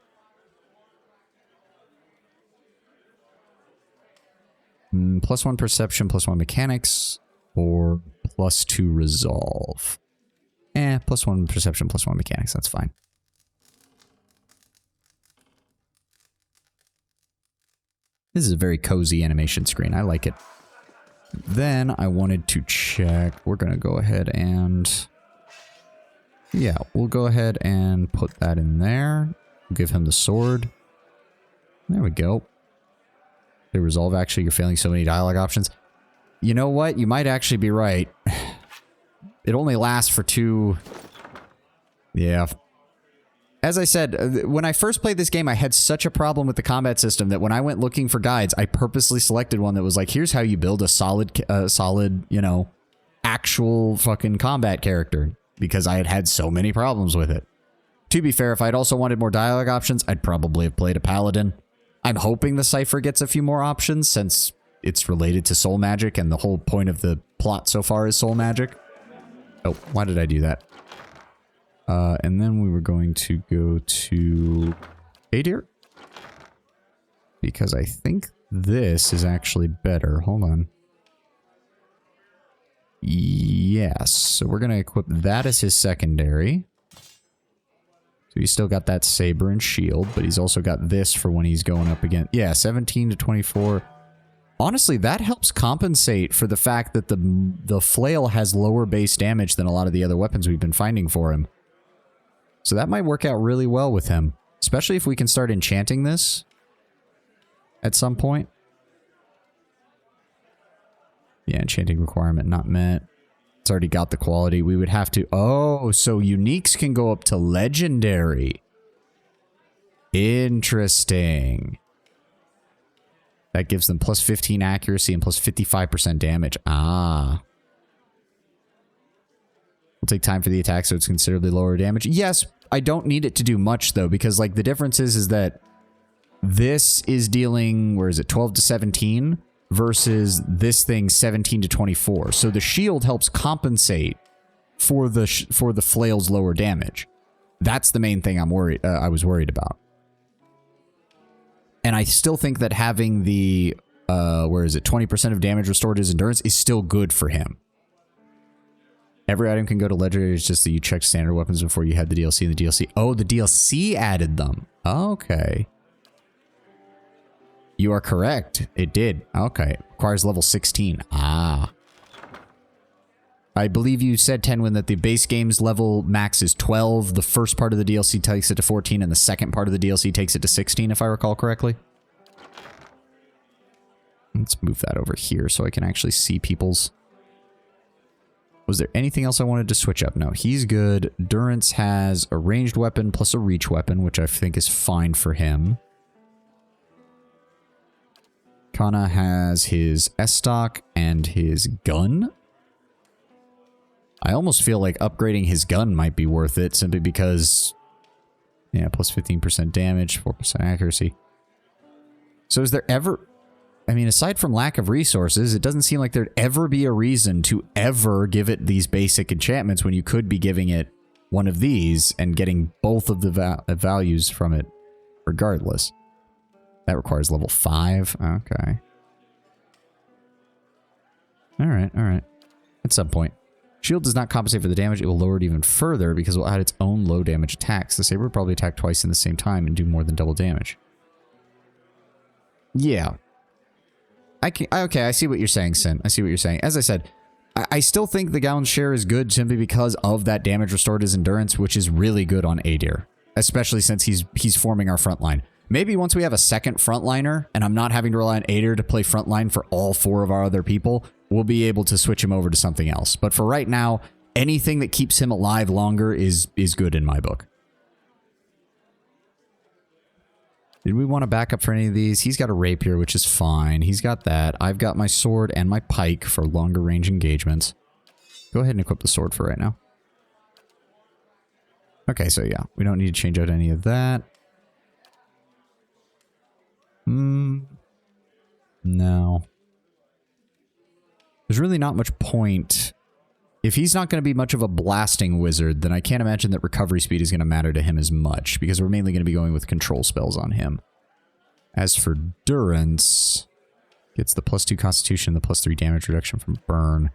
+1 perception, +1 mechanics, or +2 resolve. +1 perception, +1 mechanics, that's fine. This is a very cozy animation screen. I like it. Then I wanted to check. We're going to go ahead and... Yeah, we'll go ahead and put that in there. We'll give him the sword. There we go. The resolve, actually, you're failing so many dialogue options. You know what? You might actually be right. It only lasts for 2... Yeah. As I said, when I first played this game, I had such a problem with the combat system that when I went looking for guides, I purposely selected one that was like, here's how you build a solid, you know, actual fucking combat character. Because I had had so many problems with it. To be fair, if I'd also wanted more dialogue options, I'd probably have played a paladin. I'm hoping the Cypher gets a few more options since it's related to soul magic and the whole point of the plot so far is soul magic. Oh, why did I do that? And then we were going to go to Adir. Because I think this is actually better. Hold on. Yes. So we're going to equip that as his secondary. So he's still got that saber and shield, but he's also got this for when he's going up against... Yeah, 17 to 24. Honestly, that helps compensate for the fact that the flail has lower base damage than a lot of the other weapons we've been finding for him. So that might work out really well with him. Especially if we can start enchanting this at some point. Yeah, enchanting requirement not met. It's already got the quality. We would have to... Oh, so uniques can go up to legendary. Interesting. That gives them plus 15 accuracy and plus 55% damage. Ah. We'll take time for the attack so it's considerably lower damage. Yes, I don't need it to do much though, because like the difference is that this is dealing, where is it, 12 to 17 versus this thing 17 to 24. So the shield helps compensate for the flail's lower damage. That's the main thing I was worried about. And I still think that having the, where is it, 20% of damage restored his endurance is still good for him. Every item can go to legendary. It's just that you checked standard weapons before you had the DLC and the DLC. Oh, the DLC added them. Okay. You are correct. It did. Okay. Requires level 16. Ah. I believe you said, Tenwin, that the base game's level max is 12. The first part of the DLC takes it to 14, and the second part of the DLC takes it to 16, if I recall correctly. Let's move that over here so I can actually see people's... Was there anything else I wanted to switch up? No, he's good. Durance has a ranged weapon plus a reach weapon, which I think is fine for him. Kana has his S-Stock and his gun. I almost feel like upgrading his gun might be worth it, simply because... Yeah, plus 15% damage, 4% accuracy. So is there ever... I mean, aside from lack of resources, it doesn't seem like there'd ever be a reason to ever give it these basic enchantments when you could be giving it one of these and getting both of the values from it regardless. That requires level 5. Okay. Alright, alright. At some point. Shield does not compensate for the damage. It will lower it even further because it will add its own low damage attacks. The saber will probably attack twice in the same time and do more than double damage. Yeah. Okay, I see what you're saying, Sin. I see what you're saying. As I said, I still think the Gown's Share is good simply because of that damage restored his endurance, which is really good on Adir. Especially since he's forming our front line. Maybe once we have a second frontliner, and I'm not having to rely on Adir to play frontline for all 4 of our other people, we'll be able to switch him over to something else. But for right now, anything that keeps him alive longer is good in my book. Did we want to back up for any of these? He's got a rapier, which is fine. He's got that. I've got my sword and my pike for longer range engagements. Go ahead and equip the sword for right now. Okay, so yeah, we don't need to change out any of that. No. There's really not much point. If he's not going to be much of a blasting wizard, then I can't imagine that recovery speed is going to matter to him as much, because we're mainly going to be going with control spells on him. As for Durance, gets the +2 constitution, the +3 damage reduction from burn.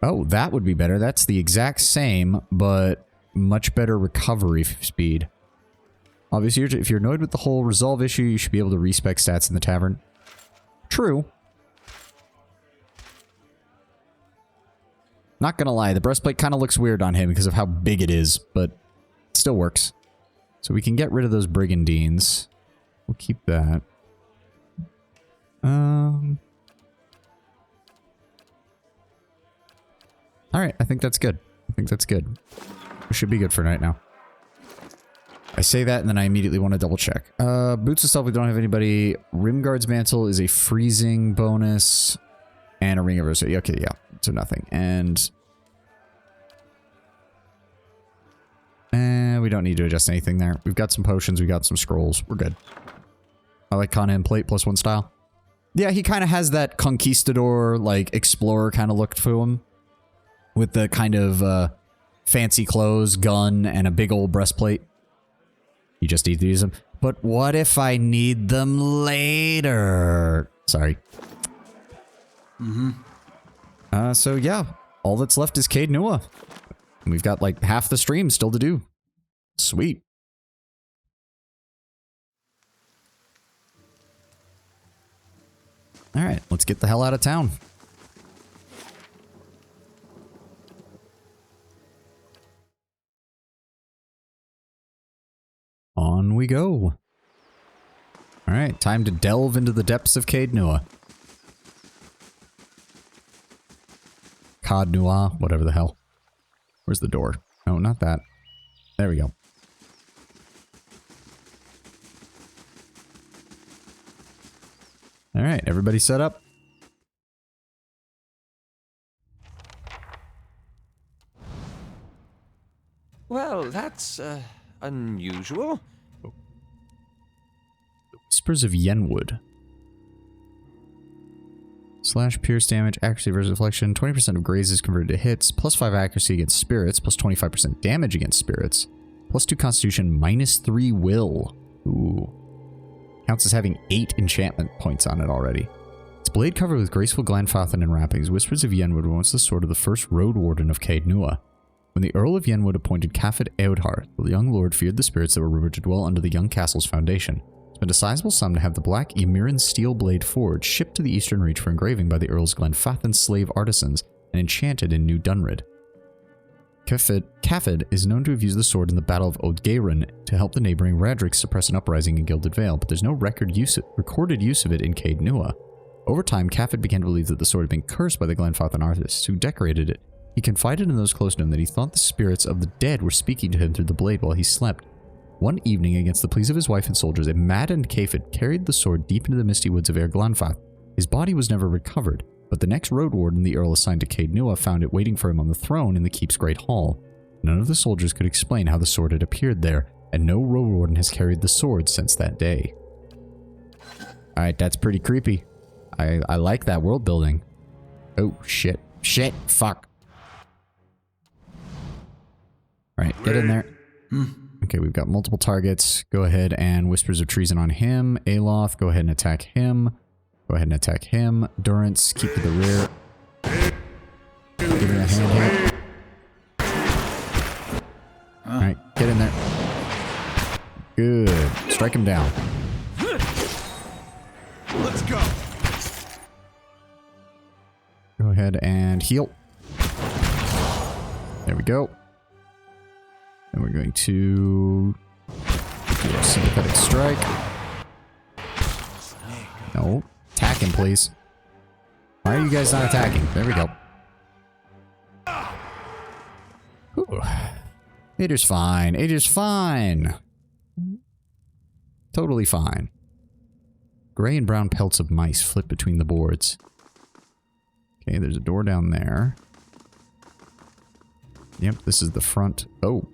Oh, that would be better. That's the exact same, but much better recovery speed. Obviously, if you're annoyed with the whole resolve issue, you should be able to respec stats in the tavern. True. Not gonna lie, the breastplate kind of looks weird on him because of how big it is, but it still works. So we can get rid of those brigandines. We'll keep that. Alright, I think that's good. I think that's good. We should be good for night now. I say that and then I immediately want to double check. Boots and stuff, we don't have anybody. Rimguard's Mantle is a freezing bonus. And a Ring of Rosary. Okay, yeah. So nothing. And... we don't need to adjust anything there. We've got some potions, we got some scrolls. We're good. I like Kana and Plate +1 style. Yeah, he kind of has that conquistador, like, explorer kind of look to him. With the kind of, fancy clothes, gun, and a big old breastplate. You just need to use them. But what if I need them later? Sorry. So yeah, all that's left is Caed Nua. And we've got like half the stream still to do. Sweet. Alright, let's get the hell out of town. On we go. Alright, time to delve into the depths of Caed Nua. Cod Nua, whatever the hell. Where's the door? No, not that. There we go. Alright, everybody set up? Well, that's, unusual. Whispers of Yenwood. Slash pierce damage, accuracy versus deflection, 20% of grazes converted to hits, +5 accuracy against spirits, +25% damage against spirits, +2 constitution, -3 will. Ooh. Counts as having 8 enchantment points on it already. Its blade covered with graceful Glanfathan and wrappings, Whispers of Yenwood was once the sword of the first Road Warden of Caed Nua. When the Earl of Yenwood appointed Cafid Eodhar, the young lord feared the spirits that were rumored to dwell under the young castle's foundation. Spent a sizable sum to have the black Emiran steel blade forge shipped to the Eastern Reach for engraving by the Earl's Glenfathan slave artisans and enchanted in New Dunrid. Cafid is known to have used the sword in the Battle of Odgairon to help the neighboring Radrics suppress an uprising in Gilded Vale, but there's no recorded use of it in Caed Nua. Over time, Cafid began to believe that the sword had been cursed by the Glenfathan artists who decorated it. He confided in those close to him that he thought the spirits of the dead were speaking to him through the blade while he slept. One evening, against the pleas of his wife and soldiers, a maddened Caphid carried the sword deep into the misty woods of Glanfath. His body was never recovered, but the next road warden the Earl assigned to Caed Nua found it waiting for him on the throne in the keep's great hall. None of the soldiers could explain how the sword had appeared there, and no road warden has carried the sword since that day. Alright, that's pretty creepy. I like that world building. Oh, shit. Shit! Fuck! Alright, get in there. Okay, we've got multiple targets. Go ahead and Whispers of Treason on him. Aloth, go ahead and attack him. Go ahead and attack him. Durance, keep to the rear. Give him a hand here. Alright, get in there. Good. Strike him down. Let's go. Go ahead and heal. There we go. And we're going to do a sympathetic strike. No. Attack him, please. Why are you guys not attacking? There we go. Ooh. Ader's fine. Ader's fine. Totally fine. Gray and brown pelts of mice flit between the boards. Okay, there's a door down there. Yep, this is the front. Oh.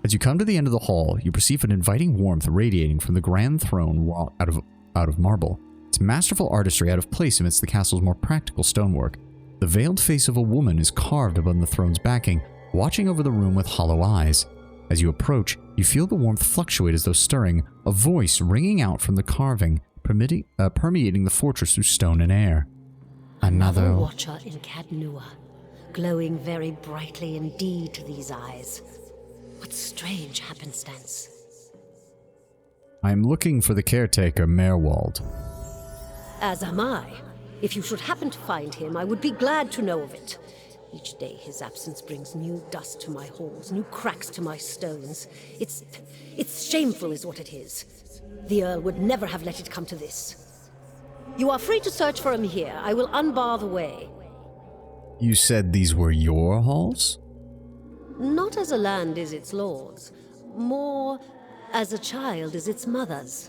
As you come to the end of the hall, you perceive an inviting warmth radiating from the grand throne wrought out of marble. Its masterful artistry out of place amidst the castle's more practical stonework. The veiled face of a woman is carved above the throne's backing, watching over the room with hollow eyes. As you approach, you feel the warmth fluctuate as though stirring, a voice ringing out from the carving, permeating the fortress through stone and air. Another watcher in Caed Nua, glowing very brightly indeed to these eyes. What strange happenstance. I'm looking for the caretaker, Merwald. As am I. If you should happen to find him, I would be glad to know of it. Each day his absence brings new dust to my halls, new cracks to my stones. It's shameful is what it is. The Earl would never have let it come to this. You are free to search for him here. I will unbar the way. You said these were your halls? Not as a land is its lord's, more as a child is its mother's.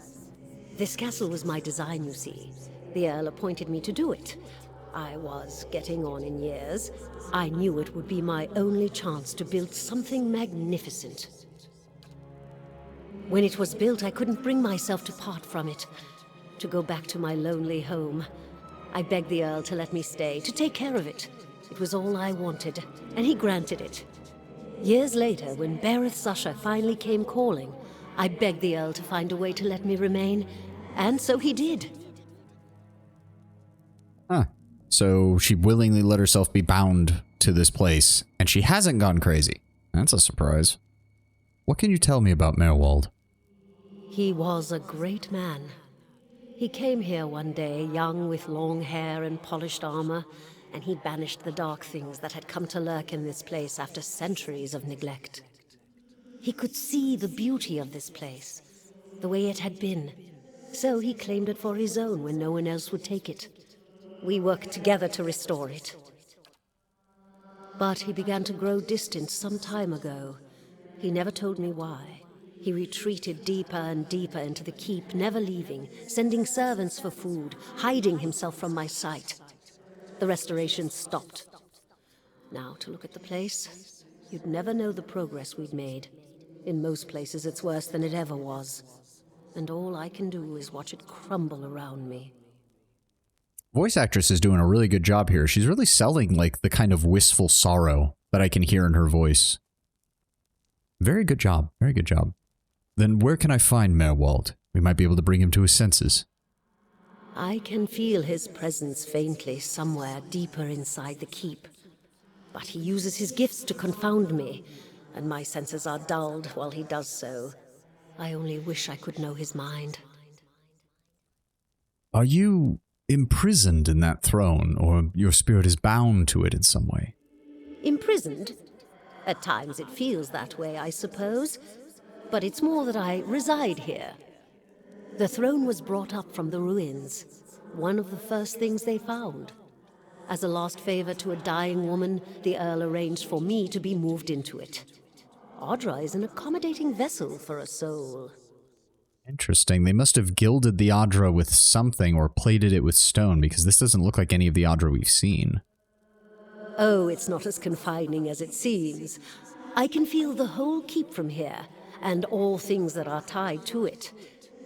This castle was my design, you see. The Earl appointed me to do it. I was getting on in years. I knew it would be my only chance to build something magnificent. When it was built, I couldn't bring myself to part from it, to go back to my lonely home. I begged the Earl to let me stay, to take care of it. It was all I wanted, and he granted it. Years later, when Bereth's usher finally came calling, I begged the Earl to find a way to let me remain, and so he did. Huh. So she willingly let herself be bound to this place, and she hasn't gone crazy. That's a surprise. What can you tell me about Merwald? He was a great man. He came here one day, young with long hair and polished armor, and he banished the dark things that had come to lurk in this place after centuries of neglect. He could see the beauty of this place, the way it had been, so he claimed it for his own when no one else would take it. We worked together to restore it. But he began to grow distant some time ago. He never told me why. He retreated deeper and deeper into the keep, never leaving, sending servants for food, hiding himself from my sight. The restoration stopped. Now, to look at the place, you'd never know the progress we'd made. In most places, it's worse than it ever was. And all I can do is watch it crumble around me. Voice actress is doing a really good job here. She's really selling, like, the kind of wistful sorrow that I can hear in her voice. Very good job. Very good job. Then where can I find Merwald? We might be able to bring him to his senses. I can feel his presence faintly somewhere deeper inside the keep. But he uses his gifts to confound me, and my senses are dulled while he does so. I only wish I could know his mind. Are you imprisoned in that throne, or your spirit is bound to it in some way? Imprisoned? At times it feels that way, I suppose. But it's more that I reside here. The throne was brought up from the ruins, one of the first things they found. As a last favor to a dying woman, the Earl arranged for me to be moved into it. Audra is an accommodating vessel for a soul. Interesting. They must have gilded the Audra with something or plated it with stone, because this doesn't look like any of the Audra we've seen. Oh, it's not as confining as it seems. I can feel the whole keep from here, and all things that are tied to it.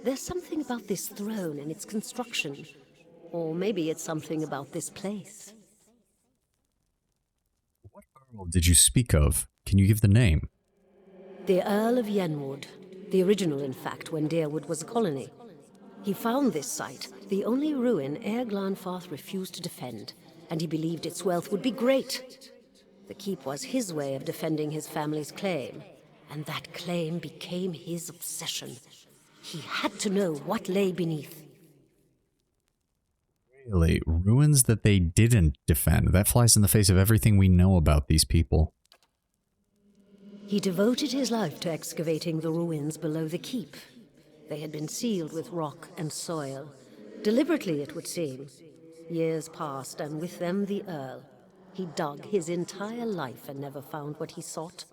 There's something about this throne and its construction. Or maybe it's something about this place. What Earl did you speak of? Can you give the name? The Earl of Yenwood. The original, in fact, when Deerwood was a colony. He found this site, the only ruin Ere Glanfarth refused to defend, and he believed its wealth would be great. The keep was his way of defending his family's claim, and that claim became his obsession. He had to know what lay beneath. Really? Ruins that they didn't defend. That flies in the face of everything we know about these people. He devoted his life to excavating the ruins below the keep. They had been sealed with rock and soil. Deliberately, it would seem. Years passed, and with them the Earl. He dug his entire life and never found what he sought.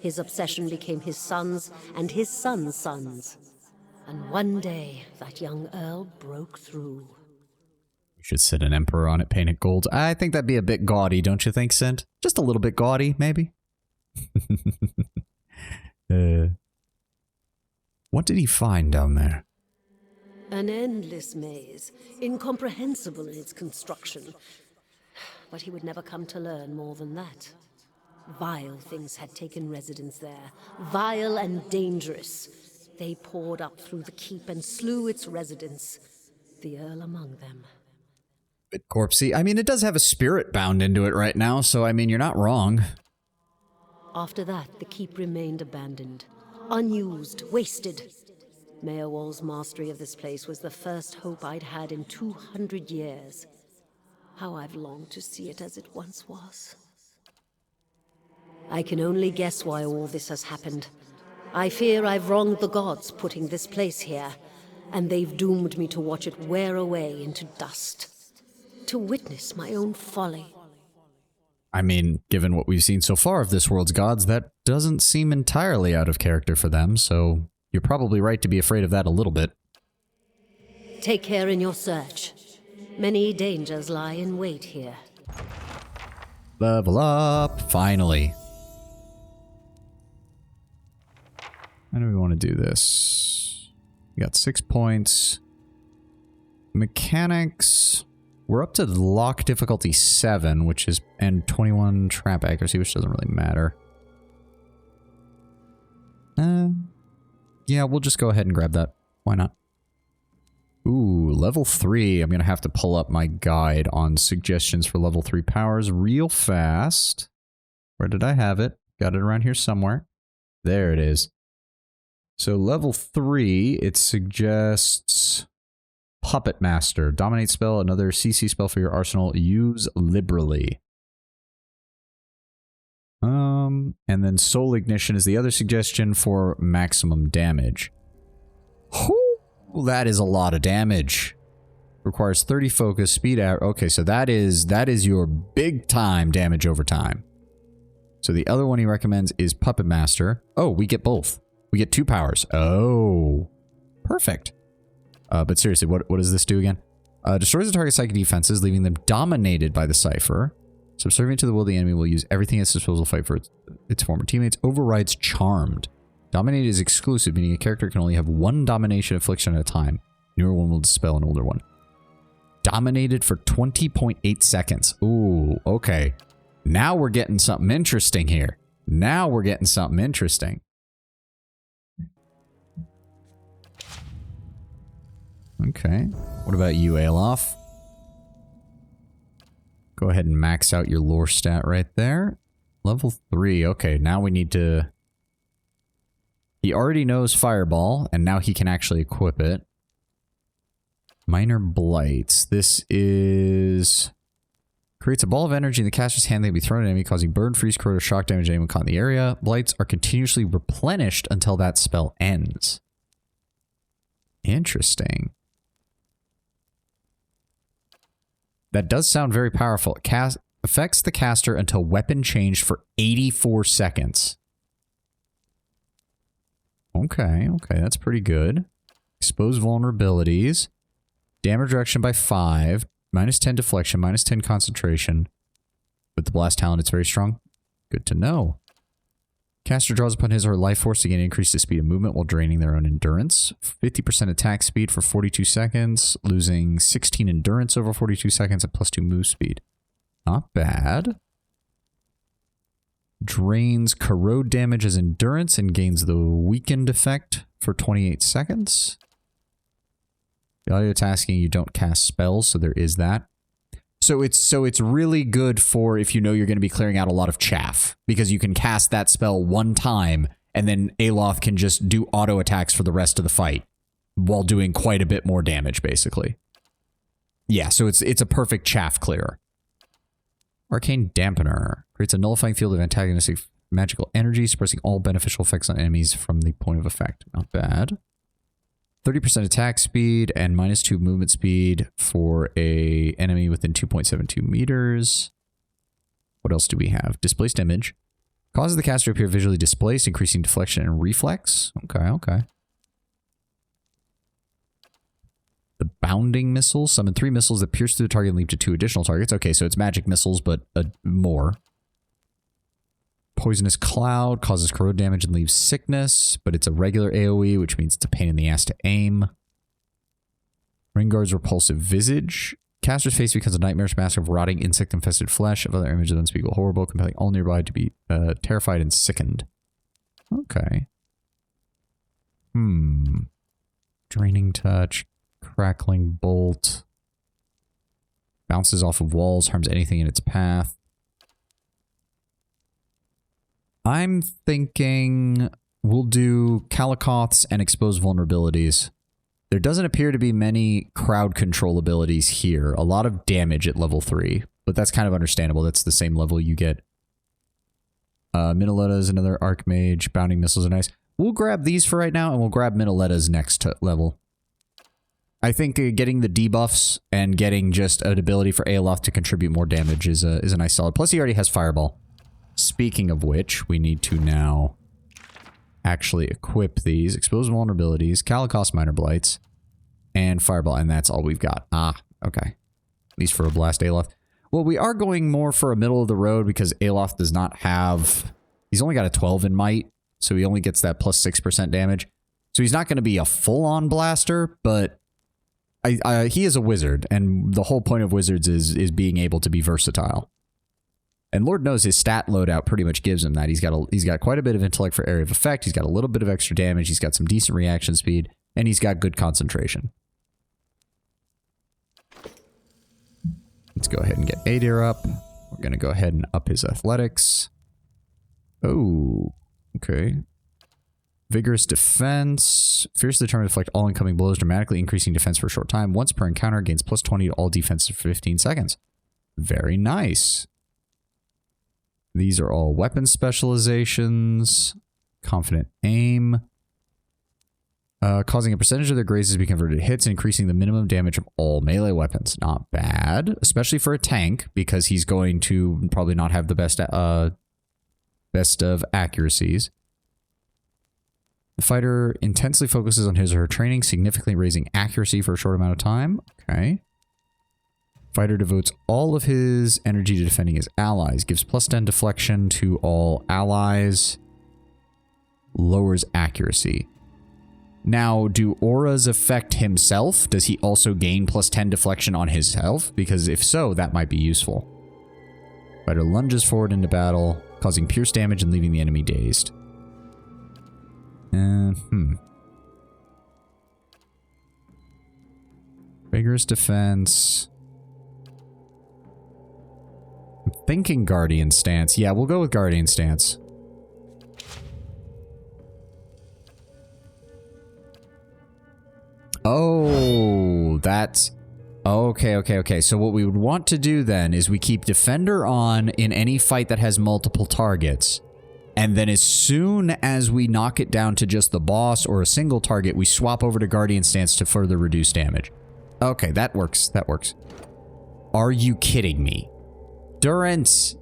His obsession became his sons and his sons' sons. And one day, that young Earl broke through. We should sit an emperor on it painted gold. I think that'd be a bit gaudy, don't you think, Sint? Just a little bit gaudy, maybe? What did he find down there? An endless maze, incomprehensible in its construction. But he would never come to learn more than that. Vile things had taken residence there, vile and dangerous. They poured up through the keep and slew its residents, the Earl among them. Bit corpsey. I mean, it does have a spirit bound into it right now, so I mean, you're not wrong. After that, the keep remained abandoned, unused, wasted. Meowall's mastery of this place was the first hope I'd had in 200 years. How I've longed to see it as it once was. I can only guess why all this has happened. I fear I've wronged the gods putting this place here, and they've doomed me to watch it wear away into dust. To witness my own folly. I mean, given what we've seen so far of this world's gods, that doesn't seem entirely out of character for them, so you're probably right to be afraid of that a little bit. Take care in your search. Many dangers lie in wait here. Level up, finally. How do we want to do this? We got 6 points. Mechanics. We're up to lock difficulty 7, which is, and 21 trap accuracy, which doesn't really matter. Yeah, we'll just go ahead and grab that. Why not? Ooh, level 3. I'm going to have to pull up my guide on suggestions for level 3 powers real fast. Where did I have it? Got it around here somewhere. There it is. So level 3, it suggests Puppet Master. Dominate spell, another CC spell for your arsenal. Use liberally. And then Soul Ignition is the other suggestion for maximum damage. Whew, that is a lot of damage. Requires 30 focus, speed out. Okay, so that is your big time damage over time. So the other one he recommends is Puppet Master. Oh, we get both. We get 2 powers. Oh, perfect. But seriously, what does this do again? Destroys the target's psychic defenses, leaving them dominated by the Cypher. Subservient to the will of the enemy will use everything at its disposal to fight for its former teammates. Overrides Charmed. Dominated is exclusive, meaning a character can only have 1 domination affliction at a time. Newer one will dispel an older one. Dominated for 20.8 seconds. Ooh, okay. Now we're getting something interesting here. Now we're getting something interesting. Okay. What about you, Alof? Go ahead and max out your lore stat right there. Level 3. Okay, now we need to... He already knows Fireball, and now he can actually equip it. Minor Blights. This is... Creates a ball of energy in the caster's hand that can be thrown at an enemy, causing burn, freeze, corrode, or shock damage to anyone caught in the area. Blights are continuously replenished until that spell ends. Interesting. That does sound very powerful. Affects the caster until weapon changed for 84 seconds. Okay, that's pretty good. Expose vulnerabilities. Damage reduction by 5. Minus 10 deflection, minus 10 concentration. With the blast talent, it's very strong. Good to know. Caster draws upon his or her life force to gain increased speed of movement while draining their own endurance. 50% attack speed for 42 seconds, losing 16 endurance over 42 seconds and plus 2 move speed. Not bad. Drains corrode damage as endurance and gains the weakened effect for 28 seconds. The audio tasking, you don't cast spells, so there is that. So it's really good for if you know you're going to be clearing out a lot of chaff, because you can cast that spell one time and then Aloth can just do auto attacks for the rest of the fight while doing quite a bit more damage, basically. Yeah, so it's a perfect chaff clearer. Arcane Dampener creates a nullifying field of antagonistic magical energy, suppressing all beneficial effects on enemies from the point of effect. Not bad. 30% attack speed and minus 2 movement speed for a enemy within 2.72 meters. What else do we have? Displaced image. Causes the caster to appear visually displaced, increasing deflection and reflex. Okay. The bounding missile. Summon 3 missiles that pierce through the target and leap to 2 additional targets. Okay, so it's magic missiles, but more. Poisonous Cloud causes corrode damage and leaves sickness, but it's a regular AoE, which means it's a pain in the ass to aim. Ringguard's Repulsive Visage. Caster's face becomes a nightmarish mask of rotting insect-infested flesh of other images of unspeakable horrible, compelling all nearby to be terrified and sickened. Okay. Draining Touch. Crackling Bolt. Bounces off of walls, harms anything in its path. I'm thinking we'll do Kalikoths and expose vulnerabilities. There doesn't appear to be many crowd control abilities here. A lot of damage at level 3, but that's kind of understandable. That's the same level you get. Minoletta is another Archmage. Bounding missiles are nice. We'll grab these for right now, and we'll grab Minoletta's next level. I think getting the debuffs and getting just an ability for Aeloth to contribute more damage is a nice solid. Plus, he already has Fireball. Speaking of which, we need to now actually equip these. Expose vulnerabilities, Kalikoths Minor Blights, and Fireball, and that's all we've got. Okay. At least for a Blast Aeloth. Well, we are going more for a middle of the road because Aeloth does not have... He's only got a 12 in might, so he only gets that plus 6% damage. So he's not going to be a full-on blaster, but he is a wizard, and the whole point of wizards is being able to be versatile. And Lord knows his stat loadout pretty much gives him that. He's got quite a bit of intellect for area of effect. He's got a little bit of extra damage. He's got some decent reaction speed, and he's got good concentration. Let's go ahead and get Adir up. We're going to go ahead and up his athletics. Oh, okay. Vigorous defense. Fiercely determined to deflect all incoming blows, dramatically increasing defense for a short time. Once per encounter, gains plus 20 to all defense for 15 seconds. Very nice. These are all weapon specializations. Confident aim. Causing a percentage of their grazes to be converted to hits, increasing the minimum damage of all melee weapons. Not bad, especially for a tank, because he's going to probably not have the best of accuracies. The fighter intensely focuses on his or her training, significantly raising accuracy for a short amount of time. Okay. Fighter devotes all of his energy to defending his allies. Gives plus 10 deflection to all allies. Lowers accuracy. Now, do auras affect himself? Does he also gain plus 10 deflection on himself? Because if so, that might be useful. Fighter lunges forward into battle, causing pierce damage and leaving the enemy dazed. Vigorous defense. I'm thinking Guardian stance. Yeah, we'll go with Guardian stance. Oh, that's... Okay. So what we would want to do then is we keep Defender on in any fight that has multiple targets. And then as soon as we knock it down to just the boss or a single target, we swap over to Guardian stance to further reduce damage. Okay, that works. That works. Are you kidding me? Durance!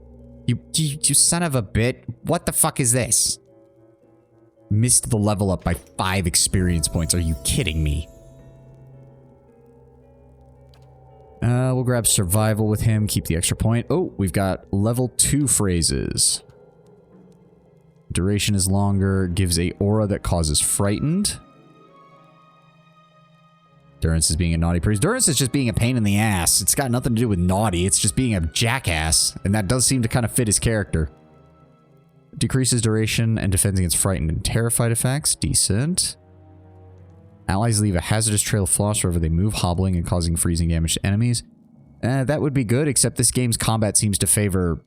You son of a bit. What the fuck is this? Missed the level up by 5 experience points. Are you kidding me? We'll grab survival with him, keep the extra point. Oh, we've got level 2 phrases. Duration is longer, gives a aura that causes frightened. Durance is being a naughty priest. Durance is just being a pain in the ass. It's got nothing to do with naughty. It's just being a jackass. And that does seem to kind of fit his character. Decreases duration and defends against frightened and terrified effects. Decent. Allies leave a hazardous trail of floss wherever they move, hobbling and causing freezing damage to enemies. That would be good, except this game's combat seems to favor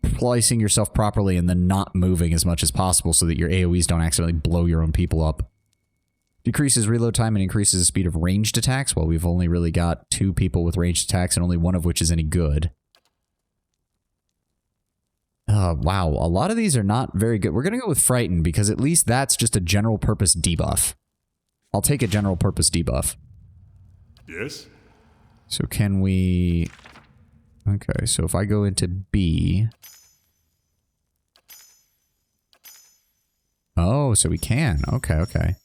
placing yourself properly and then not moving as much as possible so that your AoEs don't accidentally blow your own people up. Decreases reload time and increases the speed of ranged attacks. Well, we've only really got 2 people with ranged attacks and only one of which is any good. Wow, a lot of these are not very good. We're going to go with Frightened because at least that's just a general purpose debuff. I'll take a general purpose debuff. Yes? So can we... Okay, so if I go into B... Oh, so we can. Okay, okay.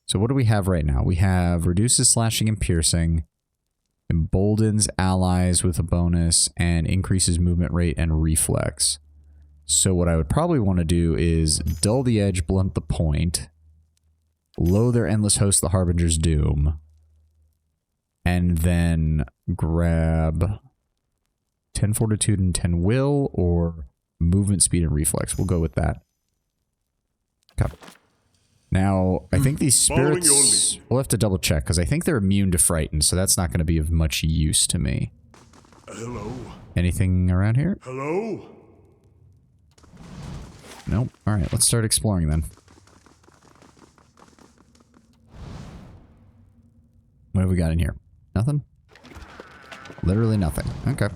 So what do we have right now? We have reduces slashing and piercing, emboldens allies with a bonus, and increases movement rate and reflex. So what I would probably want to do is dull the edge, blunt the point, low their endless host, the Harbinger's Doom, and then grab 10 fortitude and 10 will, or movement speed and reflex. We'll go with that. Okay. Now, I think these spirits, we'll have to double check, because I think they're immune to frighten, so that's not going to be of much use to me. Hello? Anything around here? Hello? Nope. Alright, let's start exploring then. What have we got in here? Nothing? Literally nothing. Okay.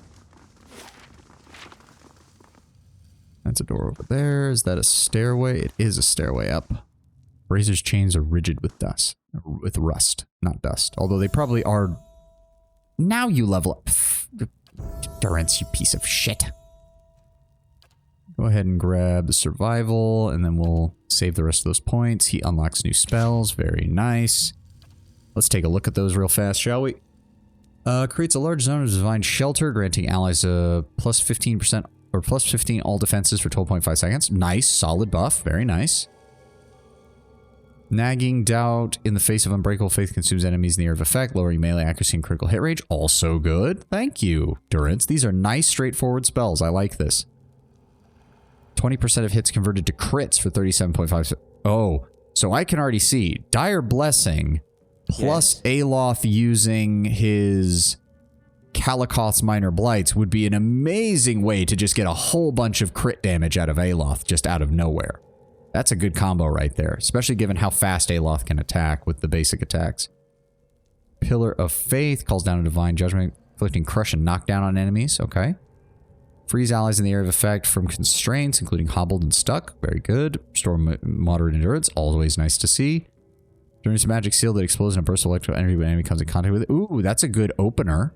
That's a door over there. Is that a stairway? It is a stairway up. Razor's chains are rigid with dust. With rust, not dust. Although they probably are... Now you level up. Durance, you piece of shit. Go ahead and grab the survival, and then we'll save the rest of those points. He unlocks new spells. Very nice. Let's take a look at those real fast, shall we? Creates a large zone of divine shelter, granting allies a plus 15% or plus 15 all defenses for 12.5 seconds. Nice, solid buff. Very nice. Nagging doubt in the face of unbreakable faith consumes enemies in the area of effect, lowering melee accuracy and critical hit range. Also good. Thank you, Durance. These are nice, straightforward spells. I like this. 20% of hits converted to crits for 37.5. Oh, so I can already see Dire Blessing plus Aloth using his Kalikoth's Minor Blights would be an amazing way to just get a whole bunch of crit damage out of Aloth just out of nowhere. That's a good combo right there, especially given how fast Aloth can attack with the basic attacks. Pillar of Faith calls down a divine judgment, inflicting crush and knockdown on enemies. Okay. Freeze allies in the area of effect from constraints, including hobbled and stuck. Very good. Restore moderate endurance. Always nice to see. During a magic seal that explodes in a burst of electrical energy when an enemy comes in contact with it. Ooh, that's a good opener.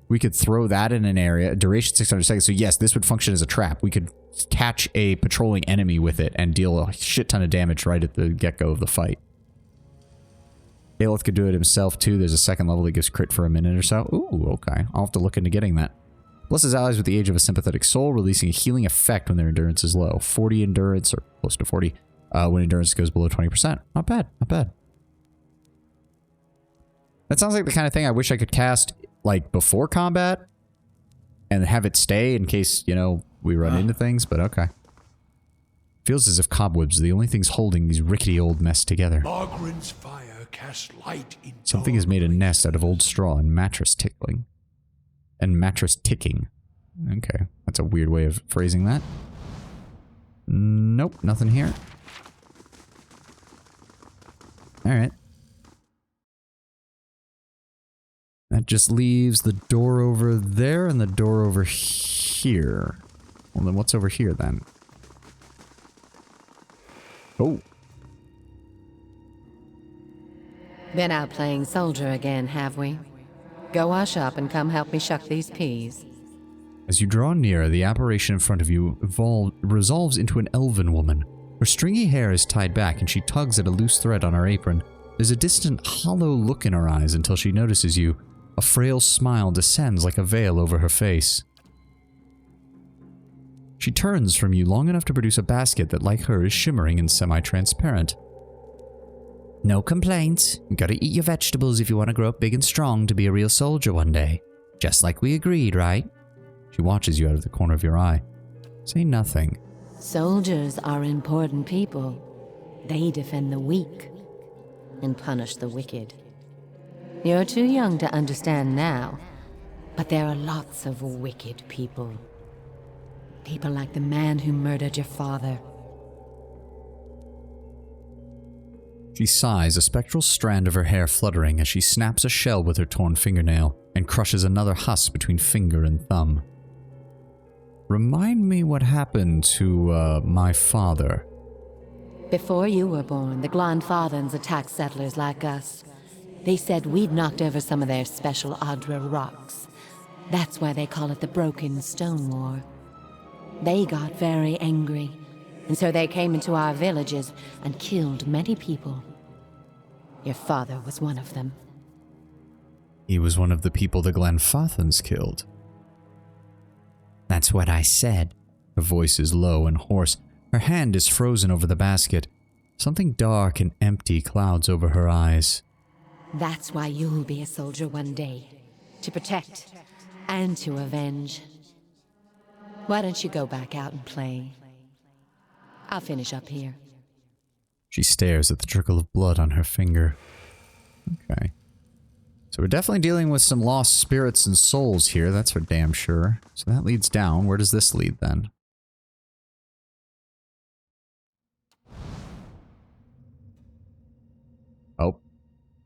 We could throw that in an area. Duration 600 seconds. So yes, this would function as a trap. We could catch a patrolling enemy with it and deal a shit ton of damage right at the get-go of the fight. Aloth could do it himself too. There's a second level that gives crit for a minute or so. Ooh, okay. I'll have to look into getting that. Blesses allies with the age of a sympathetic soul, releasing a healing effect when their endurance is low. 40 endurance, or close to 40, when endurance goes below 20%. Not bad, not bad. That sounds like the kind of thing I wish I could cast, like, before combat, and have it stay in case, you know, we run into things, but okay. Feels as if cobwebs are the only things holding these rickety old mess together. Margaret's fire casts light in Something has made a nest out of old straw and mattress tickling. And mattress ticking. Okay, that's a weird way of phrasing that. Nope, nothing here. Alright. That just leaves the door over there and the door over here. Well, then what's over here then? Oh. Been out playing soldier again, have we? Go wash up and come help me shuck these peas. As you draw near, the apparition in front of you resolves into an elven woman. Her stringy hair is tied back and she tugs at a loose thread on her apron. There's a distant, hollow look in her eyes until she notices you. A frail smile descends like a veil over her face. She turns from you long enough to produce a basket that, like her, is shimmering and semi-transparent. No complaints. You gotta eat your vegetables if you want to grow up big and strong to be a real soldier one day. Just like we agreed, right? She watches you out of the corner of your eye. Say nothing. Soldiers are important people. They defend the weak and punish the wicked. You're too young to understand now, but there are lots of wicked people. People like the man who murdered your father. She sighs, a spectral strand of her hair fluttering as she snaps a shell with her torn fingernail and crushes another husk between finger and thumb. Remind me what happened to, my father. Before you were born, the Glanfathans attacked settlers like us. They said we'd knocked over some of their special Adra rocks. That's why they call it the Broken Stone War. They got very angry, and so they came into our villages and killed many people. Your father was one of them. He was one of the people the Glanfathans killed. That's what I said. Her voice is low and hoarse. Her hand is frozen over the basket. Something dark and empty clouds over her eyes. That's why you'll be a soldier one day. To protect and to avenge. Why don't you go back out and play? I'll finish up here. She stares at the trickle of blood on her finger. Okay. So we're definitely dealing with some lost spirits and souls here, that's for damn sure. So that leads down. Where does this lead then? Oh.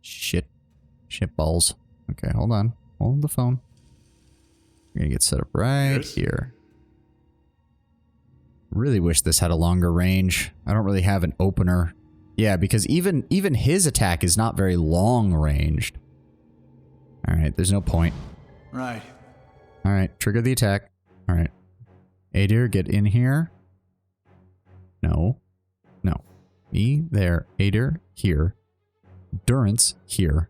Shit. Shit balls. Okay, hold on. Hold the phone. We're gonna get set up right here. Really wish this had a longer range. I don't really have an opener. Yeah, because even his attack is not very long ranged. Alright, there's no point. Right. Alright, trigger the attack. Alright. Adir, get in here. No. No. Me, there. Adir, here. Durance, here.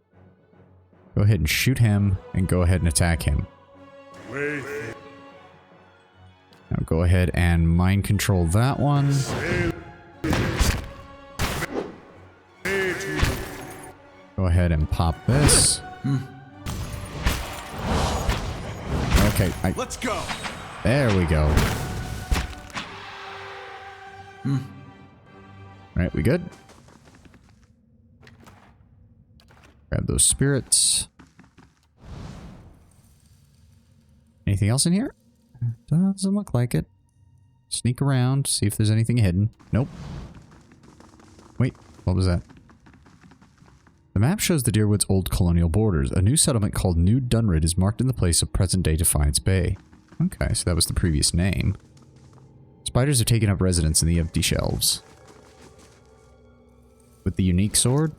Go ahead and shoot him, and go ahead and attack him. Wait. Now go ahead and mind control that one. Go ahead and pop this. Okay, Let's go. there we go. Alright, we good? Grab those spirits. Anything else in here? Doesn't look like it. Sneak around, see if there's anything hidden. Nope. Wait, what was that? The map shows the Deerwood's old colonial borders. A new settlement called New Dunrid is marked in the place of present-day Defiance Bay. Okay, so that was the previous name. Spiders have taken up residence in the empty shelves. With the unique sword?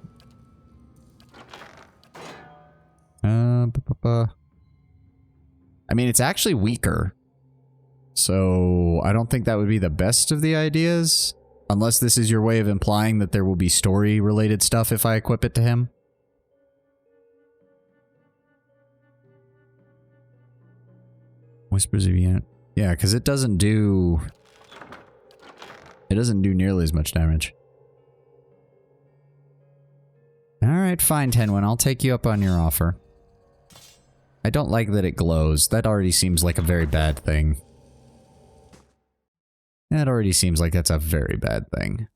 I mean, it's actually weaker. So, I don't think that would be the best of the ideas. Unless this is your way of implying that there will be story-related stuff if I equip it to him. Whispers of Unit. Yeah, because it doesn't do... It doesn't do nearly as much damage. Alright, fine, Tenwin. I'll take you up on your offer. I don't like that it glows. That already seems like a very bad thing. That already seems like that's a very bad thing.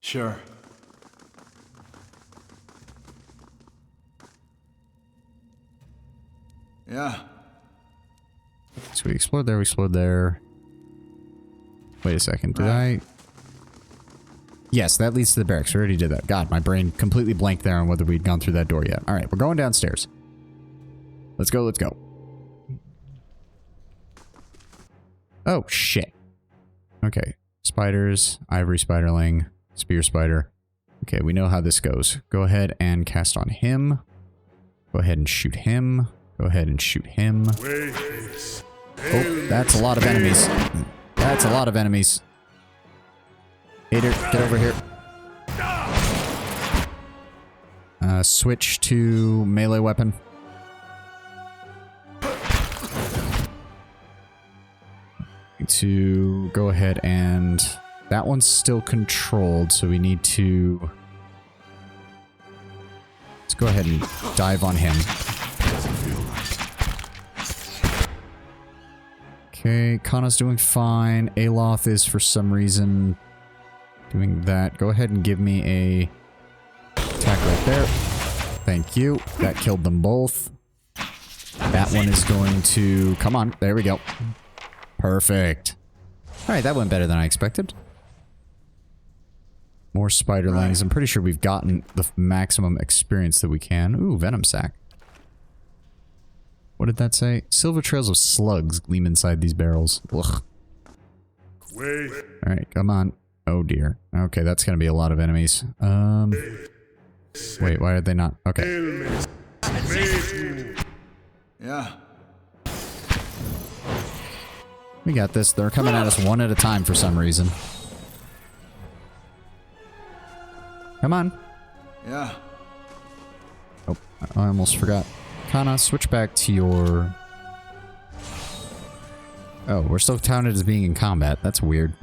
Sure. Yeah. So we explored there, we explored there. Wait a second, did I... Yes, that leads to the barracks. We already did that. God, my brain completely blanked there on whether we'd gone through that door yet. Alright, we're going downstairs. Let's go, let's go. Oh, shit. Okay. Spiders, ivory spiderling, spear spider. Okay, we know how this goes. Go ahead and cast on him. Go ahead and shoot him. Go ahead and shoot him. Oh, that's a lot of enemies. That's a lot of enemies. Hater, get over here. Switch to melee weapon. To go ahead and... That one's still controlled, so we need to... Let's go ahead and dive on him. Okay, Kana's doing fine. Aloth is, for some reason, doing that. Go ahead and give me a attack right there. Thank you. That killed them both. That one is going to... Come on. There we go. Perfect. Alright, that went better than I expected. More spiderlings. I'm pretty sure we've gotten the maximum experience that we can. Ooh, venom sac. What did that say? Silver trails of slugs gleam inside these barrels. Ugh. Alright, come on. Oh dear. Okay, that's gonna be a lot of enemies. Wait, why are they not? Okay. Yeah. We got this. They're coming at us one at a time for some reason. Come on. Yeah. Oh, I almost forgot. Kana, switch back to your... Oh, we're still counted as being in combat. That's weird.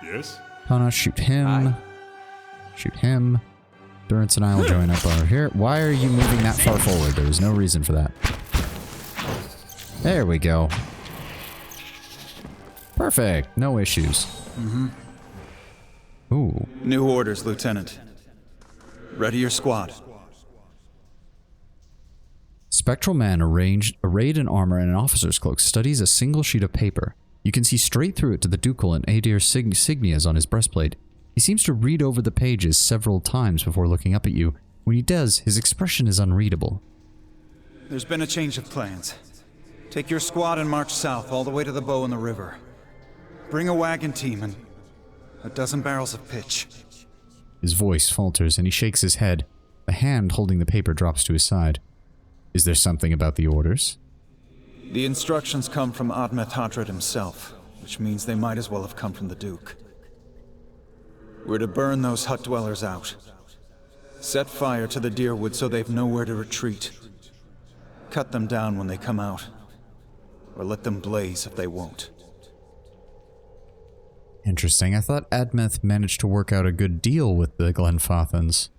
Yes? Kana, shoot him. Aye. Shoot him. Durance and I will join up over here. Why are you moving that far forward? There was no reason for that. There we go. Perfect. No issues. Mm-hmm. Ooh. New orders, Lieutenant. Ready your squad. Spectral man arrayed in armor and an officer's cloak studies a single sheet of paper. You can see straight through it to the ducal and Adir insignias on his breastplate. He seems to read over the pages several times before looking up at you. When he does, his expression is unreadable. There's been a change of plans. Take your squad and march south all the way to the bow in the river. Bring a wagon team and a dozen barrels of pitch. His voice falters and he shakes his head. The hand holding the paper drops to his side. Is there something about the orders? The instructions come from Admeth Hadred himself, which means they might as well have come from the Duke. We're to burn those hut dwellers out. Set fire to the deerwood so they've nowhere to retreat. Cut them down when they come out. Or let them blaze if they won't. Interesting. I thought Admeth managed to work out a good deal with the Glenfathans.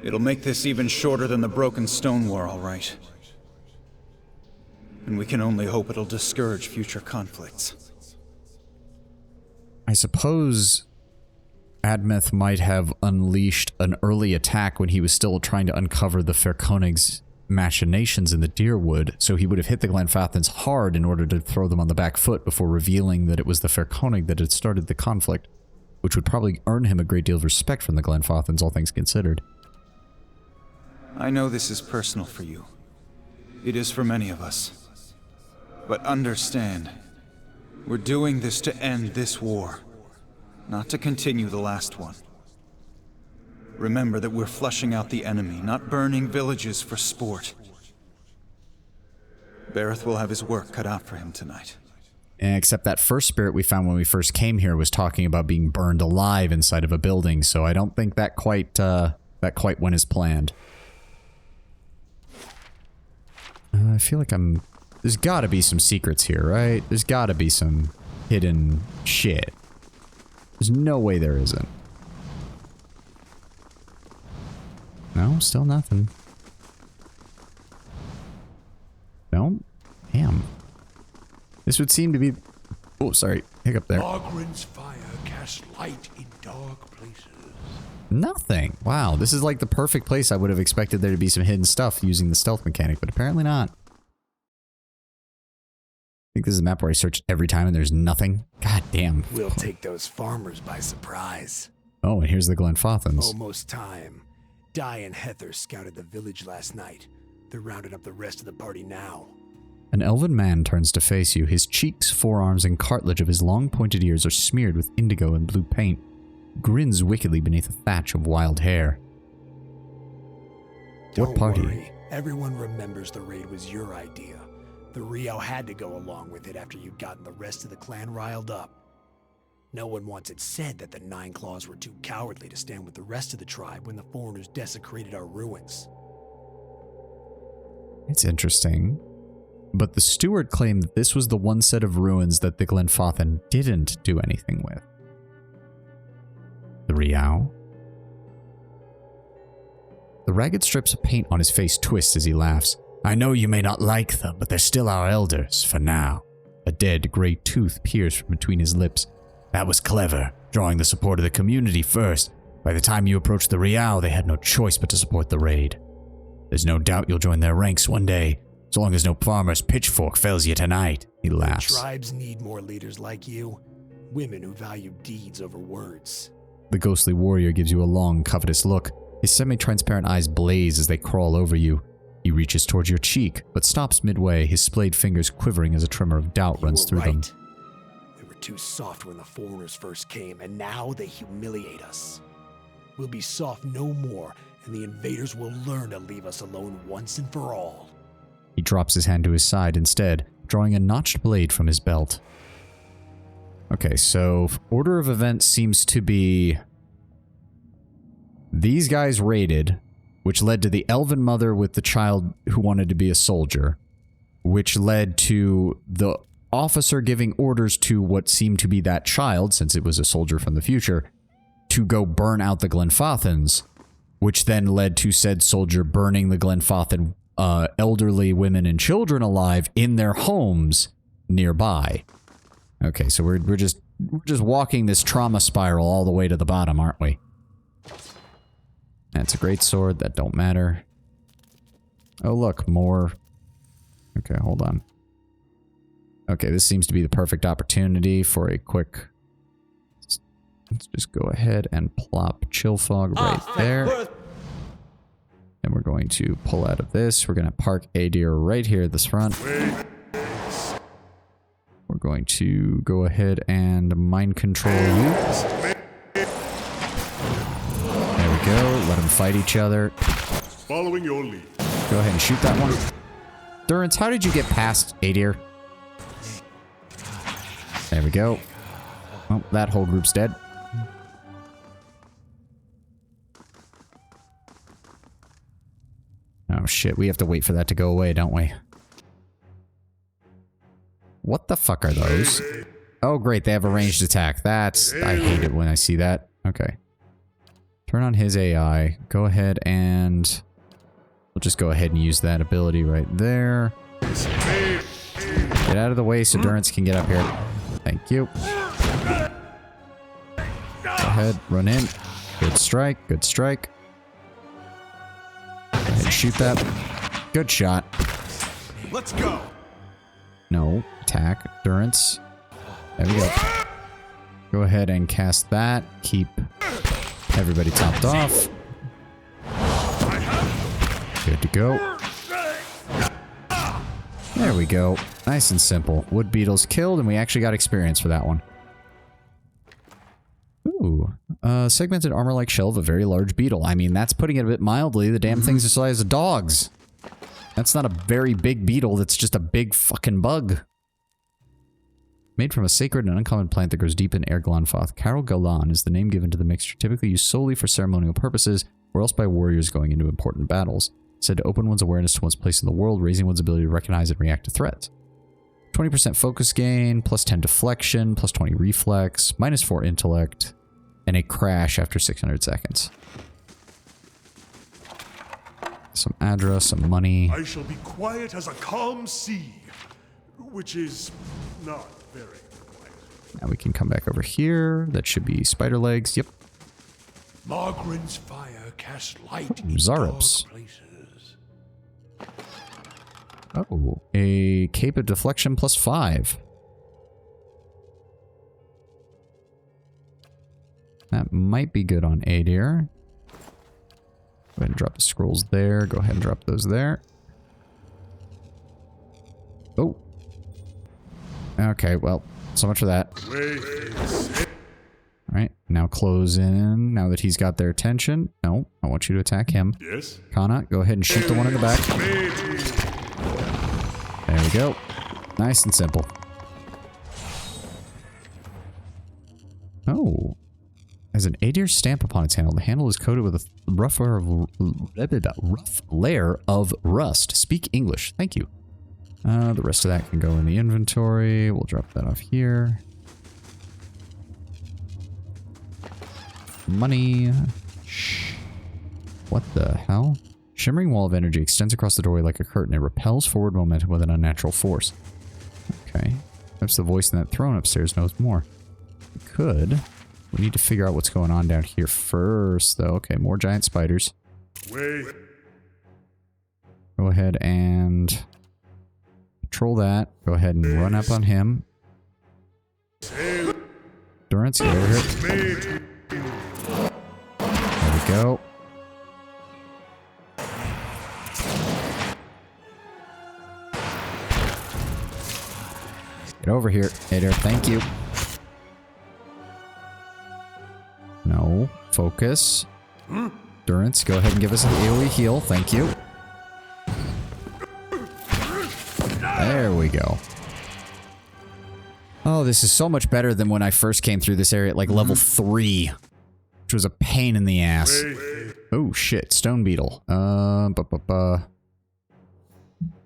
It'll make this even shorter than the broken stone war, all right. And we can only hope it'll discourage future conflicts. I suppose Admeth might have unleashed an early attack when he was still trying to uncover the Fairkonig's machinations in the Deerwood, so he would have hit the Glenfathans hard in order to throw them on the back foot before revealing that it was the Fairkonig that had started the conflict, which would probably earn him a great deal of respect from the Glenfathans, all things considered. I know this is personal for you. It is for many of us. But understand, we're doing this to end this war, not to continue the last one. Remember that we're flushing out the enemy, not burning villages for sport. Bareth will have his work cut out for him tonight. Except that first spirit we found when we first came here was talking about being burned alive inside of a building, so I don't think that quite went as planned. I feel like there's gotta be some secrets here, right? There's gotta be some hidden shit. There's no way there isn't. No, still nothing. No? Damn. This would seem to be... Oh, sorry. Hiccup there. Margaren's fire casts light in dark places. Nothing. Wow, this is like the perfect place I would have expected there to be some hidden stuff using the stealth mechanic, but apparently not. I think this is a map where I search every time and there's nothing. God damn. We'll take those farmers by surprise. Oh, and here's the Glenfathans. Almost time. Di and Hether scouted the village last night. They're rounding up the rest of the party now. An elven man turns to face you. His cheeks, forearms, and cartilage of his long pointed ears are smeared with indigo and blue paint. Grins wickedly beneath a thatch of wild hair. What party? Don't worry. Everyone remembers the raid was your idea. The Rio had to go along with it after you'd gotten the rest of the clan riled up. No one once had said that the Nine Claws were too cowardly to stand with the rest of the tribe when the foreigners desecrated our ruins. It's interesting. But the steward claimed that this was the one set of ruins that the Glenfathan didn't do anything with. The Riao? The ragged strips of paint on his face twist as he laughs. I know you may not like them, but they're still our elders, for now. A dead, grey tooth peers from between his lips. That was clever, drawing the support of the community first. By the time you approached the Riao, they had no choice but to support the raid. There's no doubt you'll join their ranks one day, as long as no farmer's pitchfork fells you tonight, he laughs. Tribes need more leaders like you. Women who value deeds over words. The ghostly warrior gives you a long, covetous look. His semi-transparent eyes blaze as they crawl over you. He reaches towards your cheek, but stops midway, his splayed fingers quivering as a tremor of doubt runs through them. We were too soft when the foreigners first came, and now they humiliate us. We'll be soft no more, and the invaders will learn to leave us alone once and for all. He drops his hand to his side instead, drawing a notched blade from his belt. Okay, so order of events seems to be... These guys raided, which led to the elven mother with the child who wanted to be a soldier, which led to the officer giving orders to what seemed to be that child, since it was a soldier from the future, to go burn out the Glenfathans, which then led to said soldier burning the Glenfathan elderly women and children alive in their homes nearby. Okay, so we're just walking this trauma spiral all the way to the bottom, aren't we? That's a great sword. That don't matter. Oh, look, more. Okay, hold on. Okay, this seems to be the perfect opportunity for a quick... Let's just go ahead and plop Chill Fog right there. And we're going to pull out of this. We're going to park Adir right here at this front. We're going to go ahead and mind control you. There we go. Let them fight each other. Following your lead. Go ahead and shoot that one. Durance, how did you get past Adir? There we go. Oh, that whole group's dead. Oh shit, we have to wait for that to go away, don't we? What the fuck are those? Oh great, they have a ranged attack. That's... I hate it when I see that. Okay. Turn on his AI. Go ahead and... We'll just go ahead and use that ability right there. Get out of the way so Durance can get up here. Thank you. Go ahead, run in. Good strike, good strike. Go ahead and shoot that. Good shot. Let's go. No, attack, Durance. There we go. Go ahead and cast that. Keep everybody topped off. Good to go. There we go. Nice and simple. Wood beetles killed, and we actually got experience for that one. Ooh. Segmented armor-like shell of a very large beetle. I mean, that's putting it a bit mildly. The damn thing's the size of dogs. That's not a very big beetle. That's just a big fucking bug. Made from a sacred and uncommon plant that grows deep in Erglanfoth, Carol Galan is the name given to the mixture, typically used solely for ceremonial purposes, or else by warriors going into important battles. Said to open one's awareness to one's place in the world, raising one's ability to recognize and react to threats. 20% focus gain, plus 10 deflection, plus 20 reflex, minus 4 intellect, and a crash after 600 seconds. Some Adra, some money. I shall be quiet as a calm sea, which is not very quiet. Now we can come back over here. That should be spider legs. Yep. Margaren's fire casts light in Zarops. dark places. Oh, a cape of deflection plus 5. That might be good on Adir. Go ahead and drop the scrolls there. Go ahead and drop those there. Oh. Okay, well, so much for that. Alright, now close in. Now that he's got their attention. No, I want you to attack him. Yes. Kana, go ahead and shoot the one in the back. There we go. Nice and simple. Oh. Has an Adir stamp upon its handle. The handle is coated with a rough layer of rust. Speak English. Thank you. The rest of that can go in the inventory. We'll drop that off here. Money. Shh. What the hell? Shimmering wall of energy extends across the doorway like a curtain. It repels forward momentum with an unnatural force. Okay. Perhaps the voice in that throne upstairs knows more. We could. We need to figure out what's going on down here first, though. Okay, more giant spiders. Wait. Go ahead and control that. Go ahead and run up on him. Durance, get over here. There we go. Get over here, Ader. Thank you. No. Focus. Durance, go ahead and give us an AoE heal. Thank you. There we go. Oh, this is so much better than when I first came through this area at like level 3. Which was a pain in the ass. Oh shit, stone beetle. How do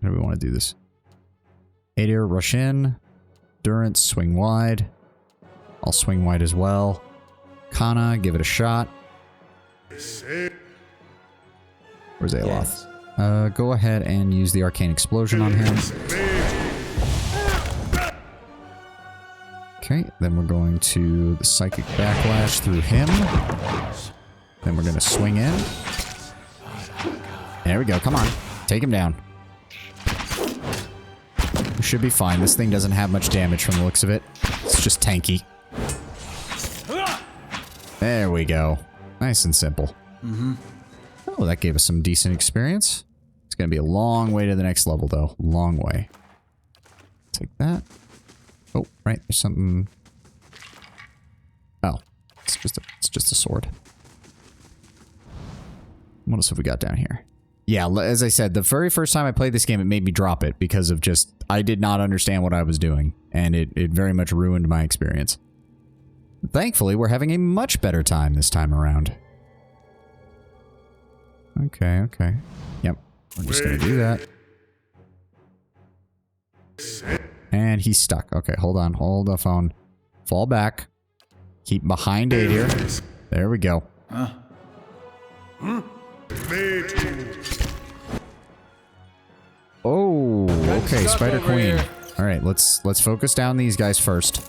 we want to do this? Adir, rush in. Durance, swing wide. I'll swing wide as well. Kana, give it a shot. Where's Aloth? Go ahead and use the arcane explosion on him. Okay, then we're going to the psychic backlash through him. Then we're going to swing in. There we go, come on. Take him down. We should be fine. This thing doesn't have much damage from the looks of it. It's just tanky. There we go. Nice and simple. Oh, that gave us some decent experience. It's going to be a long way to the next level, though. Long way. Take that. Oh, right. There's something. Oh, it's just a sword. What else have we got down here? Yeah, as I said, the very first time I played this game, it made me drop it because of just, I did not understand what I was doing, and it very much ruined my experience. Thankfully, we're having a much better time this time around. Okay, okay. Yep, we're just gonna do that. And he's stuck. Okay, hold on, hold the phone. Fall back. Keep behind Adir. There we go. Oh, okay, Spider Queen. All right, let's focus down these guys first.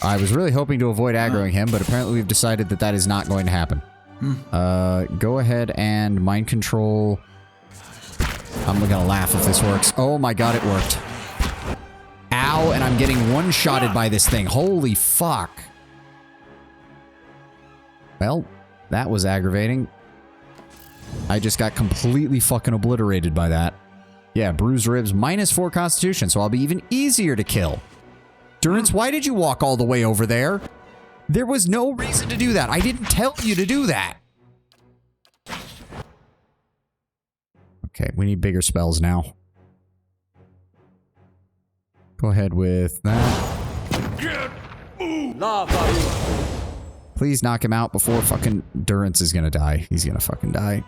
I was really hoping to avoid aggroing him, but apparently we've decided that that is not going to happen. Go ahead and mind control. I'm gonna laugh if this works. Oh my god, it worked. Ow, and I'm getting one-shotted by this thing. Holy fuck. Well, that was aggravating. I just got completely fucking obliterated by that. Yeah, bruised ribs, -4 constitution, so I'll be even easier to kill. Durance, why did you walk all the way over there? There was no reason to do that. I didn't tell you to do that. Okay, we need bigger spells now. Go ahead with that. Please knock him out before fucking Durance is gonna die. He's gonna fucking die.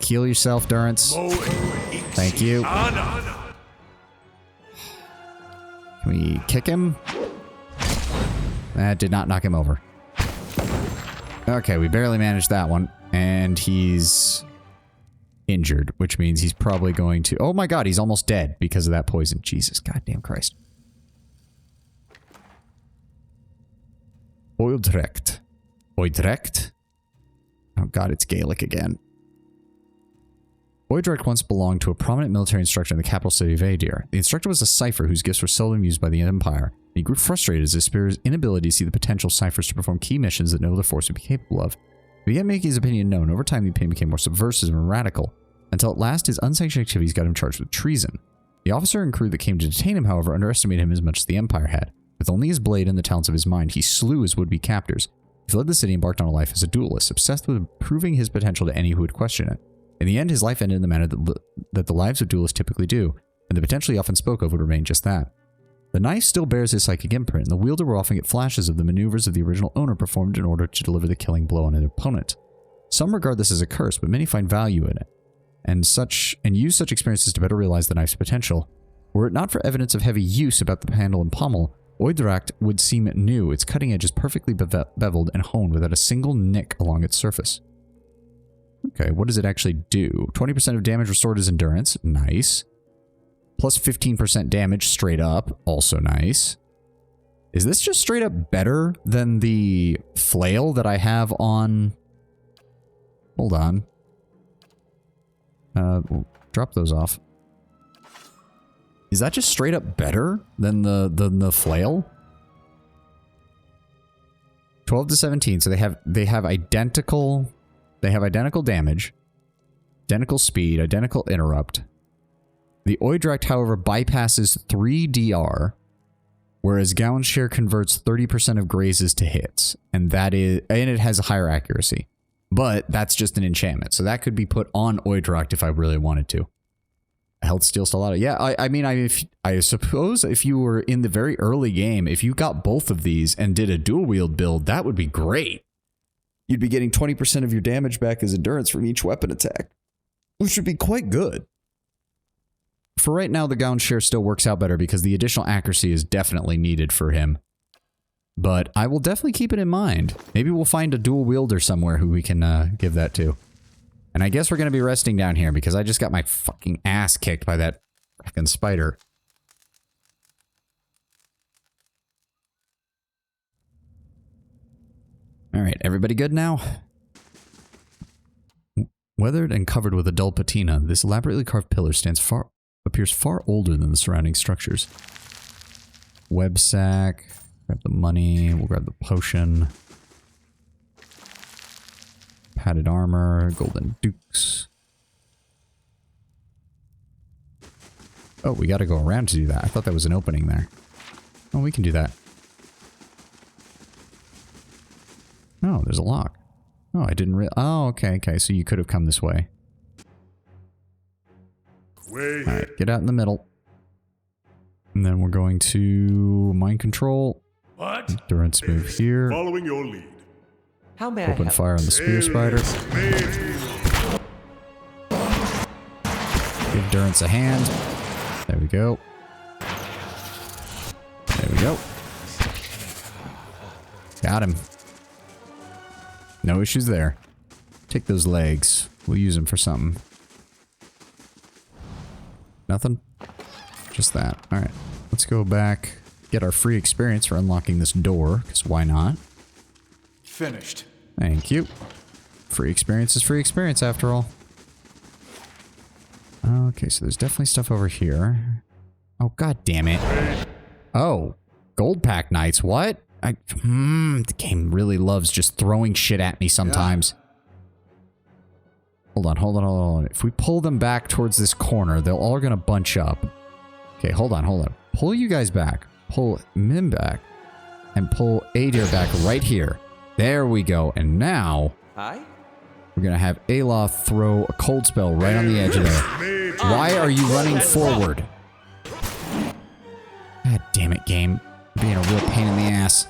Heal yourself, Durance. Thank you. Can we kick him? That did not knock him over. Okay, we barely managed that one. And he's injured, which means he's probably going to... Oh my god, he's almost dead because of that poison. Jesus, goddamn Christ. Oildrecht. Oildrecht? Oh god, it's Gaelic again. Oildrecht once belonged to a prominent military instructor in the capital city of Adir. The instructor was a cipher whose gifts were seldom used by the Empire. He grew frustrated as his superior's inability to see the potential ciphers to perform key missions that no other force would be capable of. He began making his opinion known. Over time, the opinion became more subversive and radical, until at last his unsanctioned activities got him charged with treason. The officer and crew that came to detain him, however, underestimated him as much as the Empire had. With only his blade and the talents of his mind, he slew his would-be captors. He fled the city and embarked on a life as a duelist, obsessed with proving his potential to any who would question it. In the end, his life ended in the manner that the lives of duelists typically do, and the potential he often spoke of would remain just that. The knife still bears his psychic imprint, and the wielder will often get flashes of the maneuvers of the original owner performed in order to deliver the killing blow on an opponent. Some regard this as a curse, but many find value in it, and use such experiences to better realize the knife's potential. Were it not for evidence of heavy use about the handle and pommel, Oidracht would seem new. Its cutting edge is perfectly beveled and honed without a single nick along its surface. Okay, what does it actually do? 20% of damage restored is endurance. Nice. Plus 15% damage straight up. Also nice. Is this just straight up better than the flail that I have on... Hold on. We'll drop those off. Is that just straight up better than the flail? 12 to 17, so they have identical damage, identical speed, identical interrupt. The Oidracht, however, bypasses 3 DR, whereas Gownshare converts 30% of grazes to hits, and it has a higher accuracy. But that's just an enchantment, so that could be put on Oidracht if I really wanted to. Health steal still out. Yeah, I suppose if you were in the very early game, if you got both of these and did a dual wield build, that would be great. You'd be getting 20% of your damage back as endurance from each weapon attack, which would be quite good. For right now, the Gownshare still works out better because the additional accuracy is definitely needed for him. But I will definitely keep it in mind. Maybe we'll find a dual wielder somewhere who we can give that to. And I guess we're going to be resting down here because I just got my fucking ass kicked by that fucking spider. Alright, everybody good now? Weathered and covered with a dull patina, this elaborately carved pillar appears far older than the surrounding structures. Web sack, grab the money, we'll grab the potion. Padded armor, golden dukes. Oh, we gotta go around to do that. I thought that was an opening there. Oh, we can do that. Oh, there's a lock. Oh, I didn't oh, okay, so you could have come this way. Alright, get out in the middle. And then we're going to mind control. What? Endurance move here. Following your lead. How may I Open help? fire on the spear spider. Give Durance a hand. There we go. There we go. Got him. No issues there. Take those legs. We'll use them for something. Nothing? Just that. Alright. Let's go back. Get our free experience for unlocking this door, because why not? Finished. Thank you. Free experience is free experience after all. Okay, so there's definitely stuff over here. Oh, god damn it. Oh, gold pack knights. What? The game really loves just throwing shit at me sometimes. Yeah. Hold on. If we pull them back towards this corner, they're all gonna bunch up. Okay, hold on. Pull you guys back. Pull Mim back. And pull Adir back right here. There we go. And now... Hi? We're gonna have Aloth throw a cold spell right on the edge of there. Why are you running forward? God damn it, game. You're being a real pain in the ass.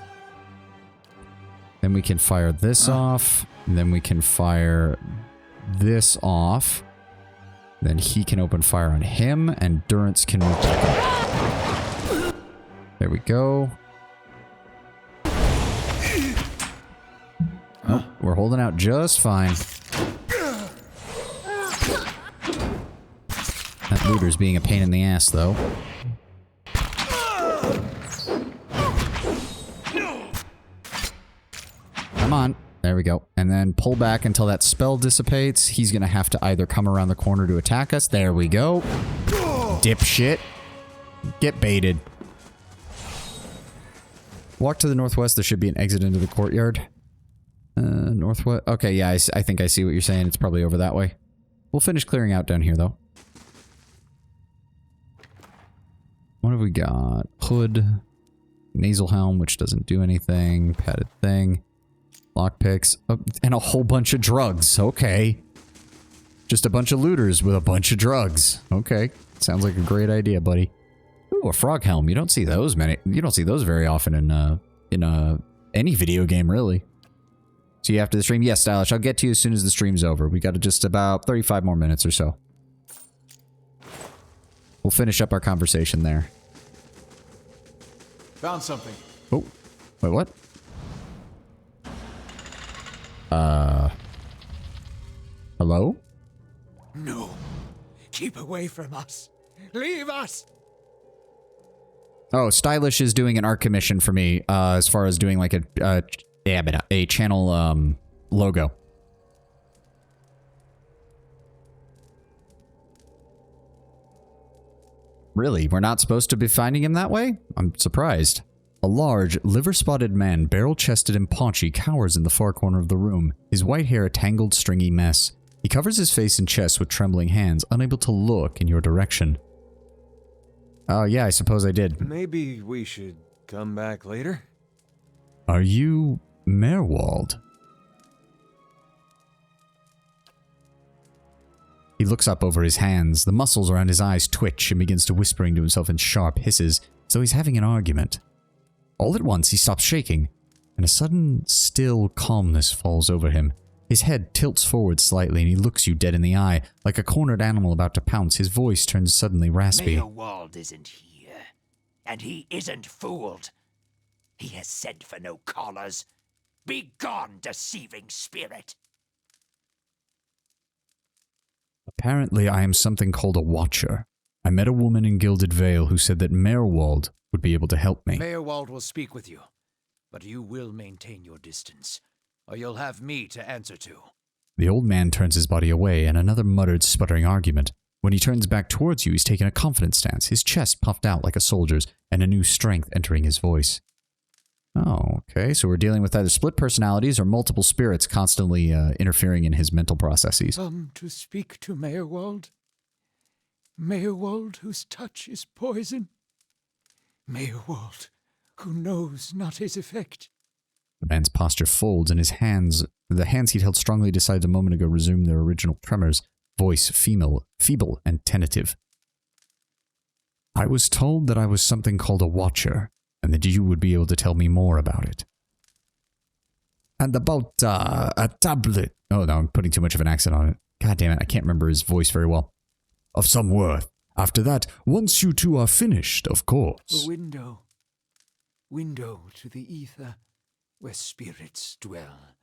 Then we can fire this off. And then we can fire this off. Then he can open fire on him. And Durance can move back up. There we go. Nope, we're holding out just fine. That looter's being a pain in the ass, though. Come on. There we go. And then pull back until that spell dissipates. He's going to have to either come around the corner to attack us. There we go. Dipshit. Get baited. Walk to the northwest. There should be an exit into the courtyard. Northwest. Okay, yeah, I think I see what you're saying. It's probably over that way. We'll finish clearing out down here, though. What have we got? Hood. Nasal helm, which doesn't do anything. Padded thing. Lockpicks. Oh, and a whole bunch of drugs. Okay. Just a bunch of looters with a bunch of drugs. Okay. Sounds like a great idea, buddy. Ooh, a frog helm. You don't see those many. You don't see those very often in any video game, really. See you after the stream? Yes, Stylish. I'll get to you as soon as the stream's over. We got just about 35 more minutes or so. We'll finish up our conversation there. Found something. Oh, wait, what? Hello? No. Keep away from us. Leave us. Oh, Stylish is doing an art commission for me, as far as doing like a channel logo. Really? We're not supposed to be finding him that way? I'm surprised. A large, liver-spotted man, barrel-chested and paunchy, cowers in the far corner of the room, his white hair a tangled, stringy mess. He covers his face and chest with trembling hands, unable to look in your direction. Oh, yeah, I suppose I did. Maybe we should come back later? Are you Merwald? He looks up over his hands. The muscles around his eyes twitch and begins to whispering to himself in sharp hisses, as though he's having an argument. All at once, he stops shaking, and a sudden, still calmness falls over him. His head tilts forward slightly, and he looks you dead in the eye, like a cornered animal about to pounce. His voice turns suddenly raspy. Merwald isn't here, and he isn't fooled. He has sent for no callers. Be gone, deceiving spirit. Apparently, I am something called a Watcher. I met a woman in Gilded Vale who said that Merwald would be able to help me. Merwald will speak with you, but you will maintain your distance, or you'll have me to answer to. The old man turns his body away, and another muttered, sputtering argument. When he turns back towards you, he's taken a confident stance, his chest puffed out like a soldier's, and a new strength entering his voice. Oh, okay, so we're dealing with either split personalities or multiple spirits constantly interfering in his mental processes. Come to speak to Merwald. Merwald, whose touch is poison. Merwald, who knows not his effect. The man's posture folds, and his hands, the hands he'd held strongly decided a moment ago, resume their original tremors, voice feeble and tentative. I was told that I was something called a Watcher, and that you would be able to tell me more about it. And about a tablet. Oh no, I'm putting too much of an accent on it. God damn it, I can't remember his voice very well. Of some worth. After that, once you two are finished, of course. A window. Window to the ether, where spirits dwell.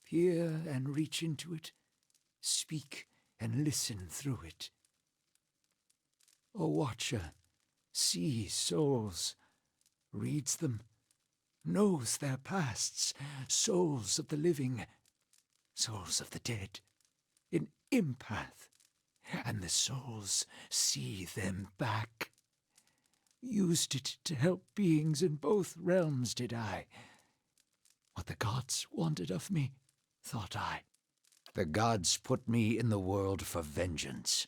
Peer and reach into it. Speak and listen through it. A watcher sees souls, reads them, knows their pasts, souls of the living, souls of the dead, an empath, and the souls see them back. Used it to help beings in both realms, did I. What the gods wanted of me, thought I. The gods put me in the world for vengeance,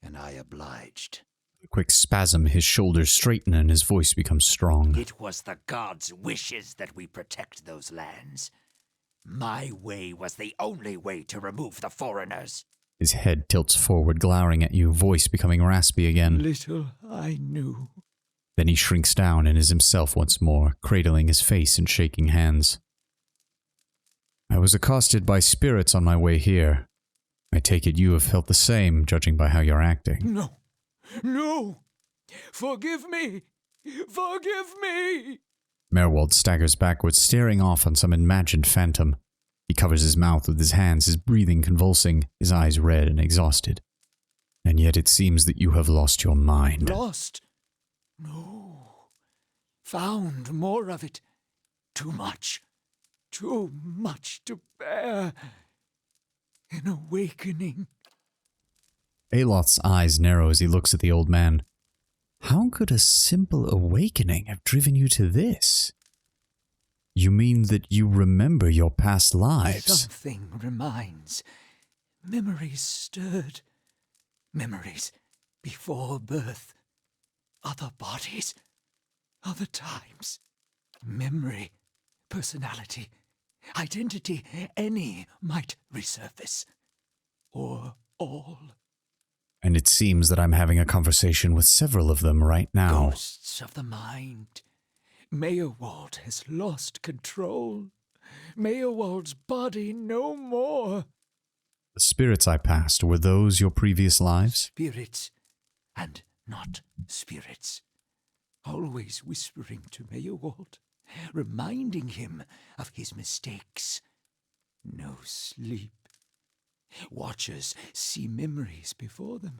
and I obliged. A quick spasm, his shoulders straighten and his voice becomes strong. It was the gods' wishes that we protect those lands. My way was the only way to remove the foreigners. His head tilts forward, glowering at you, voice becoming raspy again. Little I knew. Then he shrinks down and is himself once more, cradling his face and shaking hands. I was accosted by spirits on my way here. I take it you have felt the same, judging by how you're acting. No. No! Forgive me! Forgive me! Merwald staggers backwards, staring off on some imagined phantom. He covers his mouth with his hands, his breathing convulsing, his eyes red and exhausted. And yet it seems that you have lost your mind. Lost? No. Found more of it. Too much. Too much to bear. An awakening. Aloth's eyes narrow as he looks at the old man. How could a simple awakening have driven you to this? You mean that you remember your past lives? Something reminds. Memories stirred. Memories before birth. Other bodies. Other times. Memory. Personality. Identity. Any might resurface. Or all. And it seems that I'm having a conversation with several of them right now. Ghosts of the mind. Mayorwald has lost control. Mayorwald's body no more. The spirits I passed, were those your previous lives? Spirits and not spirits. Always whispering to Mayorwald, reminding him of his mistakes. No sleep. Watchers see memories before them,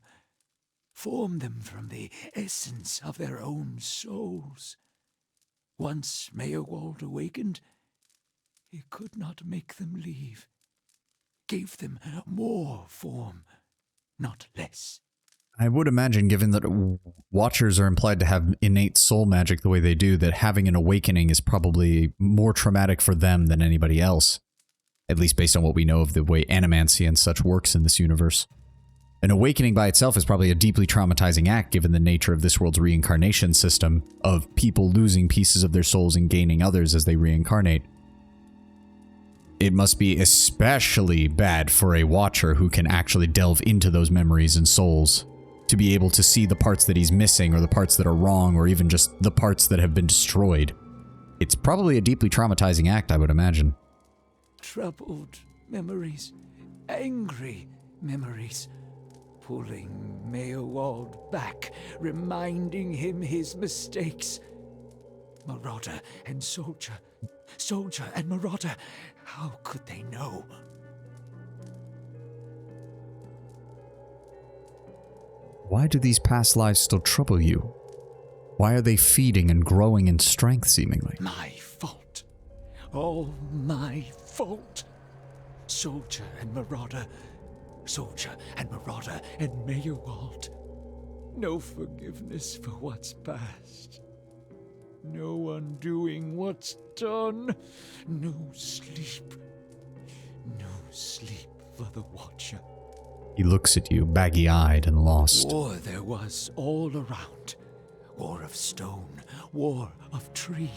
form them from the essence of their own souls. Once Mayorwald awakened, he could not make them leave. Gave them more form, not less. I would imagine, given that Watchers are implied to have innate soul magic the way they do, that having an awakening is probably more traumatic for them than anybody else. At least based on what we know of the way animancy and such works in this universe. An awakening by itself is probably a deeply traumatizing act given the nature of this world's reincarnation system of people losing pieces of their souls and gaining others as they reincarnate. It must be especially bad for a Watcher who can actually delve into those memories and souls to be able to see the parts that he's missing or the parts that are wrong or even just the parts that have been destroyed. It's probably a deeply traumatizing act, I would imagine. Troubled memories, angry memories, pulling Mayorwald back, reminding him his mistakes. Marauder and soldier, soldier and marauder, how could they know? Why do these past lives still trouble you? Why are they feeding and growing in strength, seemingly? My fault. All my fault. Soldier and marauder, soldier and marauder and Mayorwald. No forgiveness for what's past. No undoing what's done. No sleep. No sleep for the Watcher. He looks at you, baggy-eyed and lost. War there was all around. War of stone, war of tree.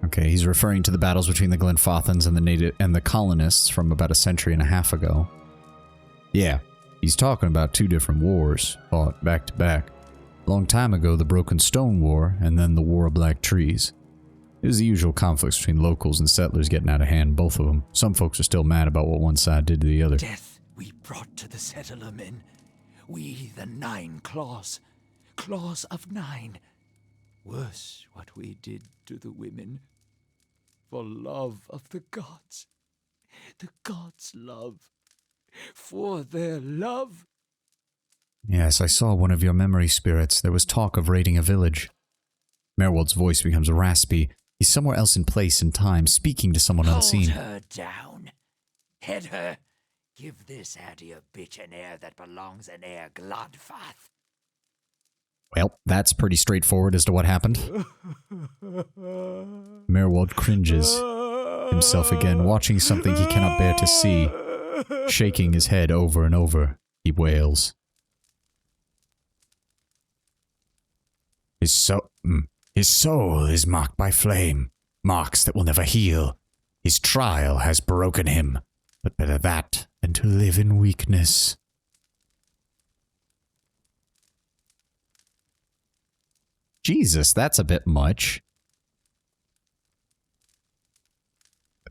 Okay, he's referring to the battles between the Glenfathans and the colonists from about a century and a half ago. Yeah, he's talking about two different wars, fought back to back. A long time ago, the Broken Stone War, and then the War of Black Trees. It was the usual conflicts between locals and settlers getting out of hand, both of them. Some folks are still mad about what one side did to the other. Death we brought to the settler men. We, the 9 claws. Claws of 9. Worse what we did to the women. For love of the gods. The gods' love. For their love. Yes, I saw one of your memory spirits. There was talk of raiding a village. Merwald's voice becomes raspy. He's somewhere else in place and time, speaking to someone unseen. Hold her down. Head her. Give this addy a bitch an heir that belongs in Air Glodfath. Well, that's pretty straightforward as to what happened. Merwald cringes himself again, watching something he cannot bear to see. Shaking his head over and over, he wails. His soul is marked by flame, marks that will never heal. His trial has broken him, but better that than to live in weakness. Jesus, that's a bit much.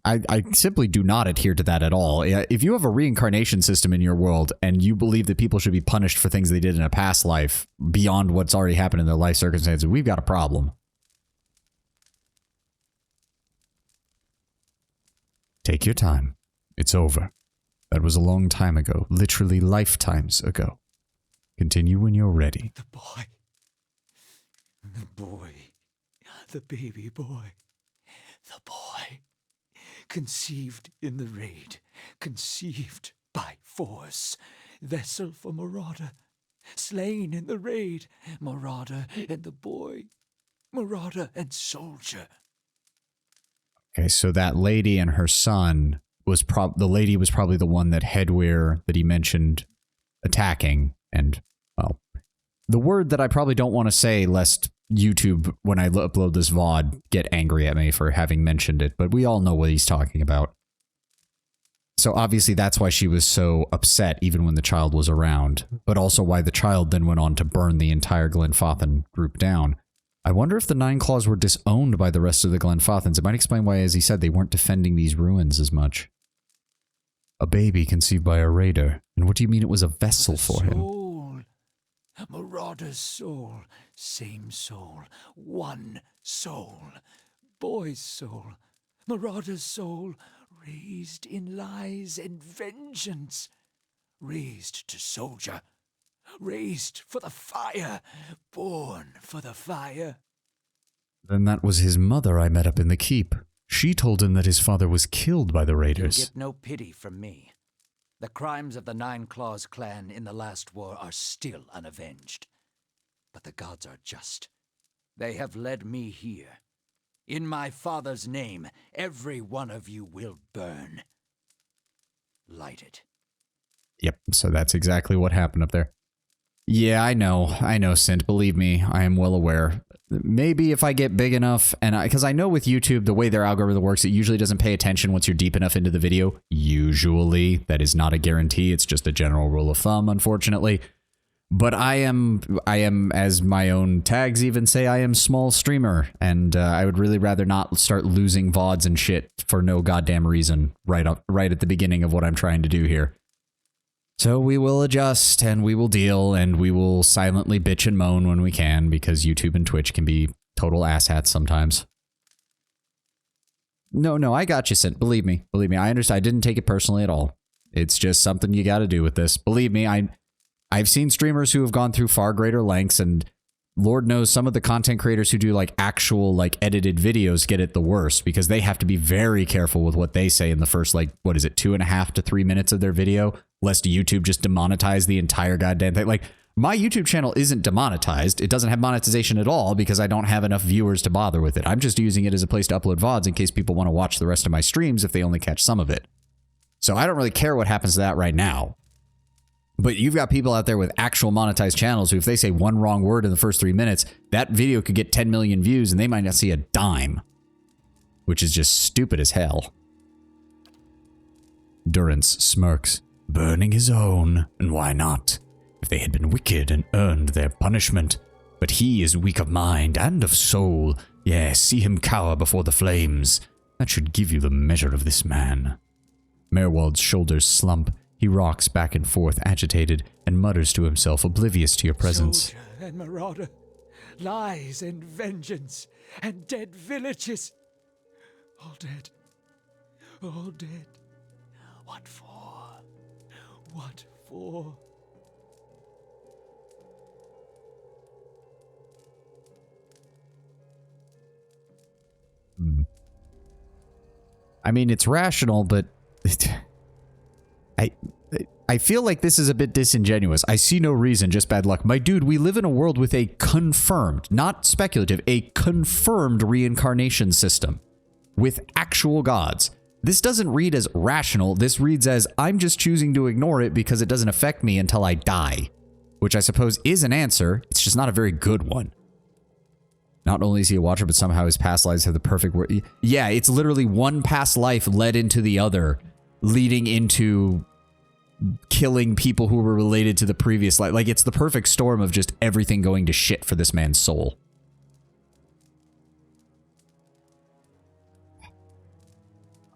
I simply do not adhere to that at all. If you have a reincarnation system in your world and you believe that people should be punished for things they did in a past life beyond what's already happened in their life circumstances, we've got a problem. Take your time. It's over. That was a long time ago, literally lifetimes ago. Continue when you're ready. The boy. The boy. The baby boy. The boy. Conceived in the raid. Conceived by force. Vessel for Marauder. Slain in the raid. Marauder and the boy. Marauder and soldier. Okay, so that lady and her son was the lady was probably the one that Headwear that he mentioned attacking, and well, the word that I probably don't want to say lest YouTube, when I upload this VOD, get angry at me for having mentioned it, but we all know what he's talking about. So obviously that's why she was so upset even when the child was around, but also why the child then went on to burn the entire Glenfathan group down. I wonder if the Nine Claws were disowned by the rest of the Glenfathans. It might explain why, as he said, they weren't defending these ruins as much. A baby conceived by a raider. And what do you mean it was a vessel for him? Soul. Marauder's soul. Same soul. One soul. Boy's soul. Marauder's soul. Raised in lies and vengeance. Raised to soldier. Raised for the fire. Born for the fire. Then that was his mother I met up in the keep. She told him that his father was killed by the raiders. You get no pity from me. The crimes of the Nine Claws clan in the last war are still unavenged. But the gods are just. They have led me here. In my father's name, every one of you will burn. Light it. Yep, so that's exactly what happened up there. Yeah, I know, Sint. Believe me, I am well aware. Maybe if I get big enough, and because I know with YouTube, the way their algorithm works, it usually doesn't pay attention once you're deep enough into the video. Usually, that is not a guarantee. It's just a general rule of thumb, unfortunately. But I am, as my own tags even say, I am small streamer, and I would really rather not start losing VODs and shit for no goddamn reason right at the beginning of what I'm trying to do here. So we will adjust, and we will deal, and we will silently bitch and moan when we can, because YouTube and Twitch can be total asshats sometimes. No, I got you, Sint. Believe me, I understand. I didn't take it personally at all. It's just something you got to do with this. Believe me, I've seen streamers who have gone through far greater lengths, and Lord knows some of the content creators who do like actual like edited videos get it the worst, because they have to be very careful with what they say in the first, like, what is it, 2.5 to 3 minutes of their video, lest YouTube just demonetize the entire goddamn thing. Like, my YouTube channel isn't demonetized. It doesn't have monetization at all because I don't have enough viewers to bother with it. I'm just using it as a place to upload VODs in case people want to watch the rest of my streams if they only catch some of it. So I don't really care what happens to that right now. But you've got people out there with actual monetized channels who, if they say one wrong word in the first 3 minutes, that video could get 10 million views and they might not see a dime. Which is just stupid as hell. Durance smirks, burning his own, and why not? If they had been wicked and earned their punishment. But he is weak of mind and of soul. Yes, see him cower before the flames. That should give you the measure of this man. Merwald's shoulders slump. He rocks back and forth, agitated, and mutters to himself, oblivious to your presence. Soldier and marauder, lies and vengeance, and dead villages. All dead. All dead. What for? What for? I mean, it's rational, but I feel like this is a bit disingenuous. I see no reason, just bad luck. My dude, we live in a world with a confirmed, not speculative, a confirmed reincarnation system with actual gods. This doesn't read as rational. This reads as, I'm just choosing to ignore it because it doesn't affect me until I die. Which I suppose is an answer. It's just not a very good one. Not only is he a watcher, but somehow his past lives have the perfect word. Yeah, it's literally one past life led into the other, leading into killing people who were related to the previous life. Like, it's the perfect storm of just everything going to shit for this man's soul.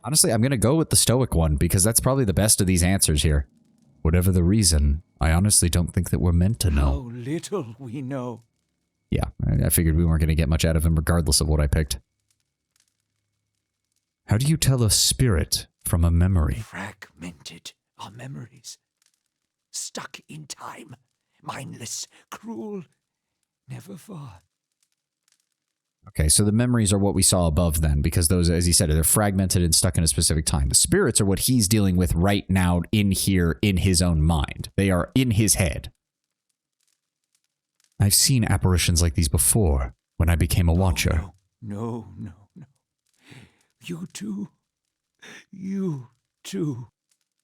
Honestly, I'm going to go with the stoic one because that's probably the best of these answers here. Whatever the reason, I honestly don't think that we're meant to know. How little we know. Yeah, I figured we weren't going to get much out of him regardless of what I picked. How do you tell a spirit from a memory? Fragmented our memories. Stuck in time. Mindless, cruel, never far. Okay, so the memories are what we saw above then, because those, as he said, they're fragmented and stuck in a specific time. The spirits are what he's dealing with right now in here in his own mind. They are in his head. I've seen apparitions like these before, when I became a watcher. No. You too. You too.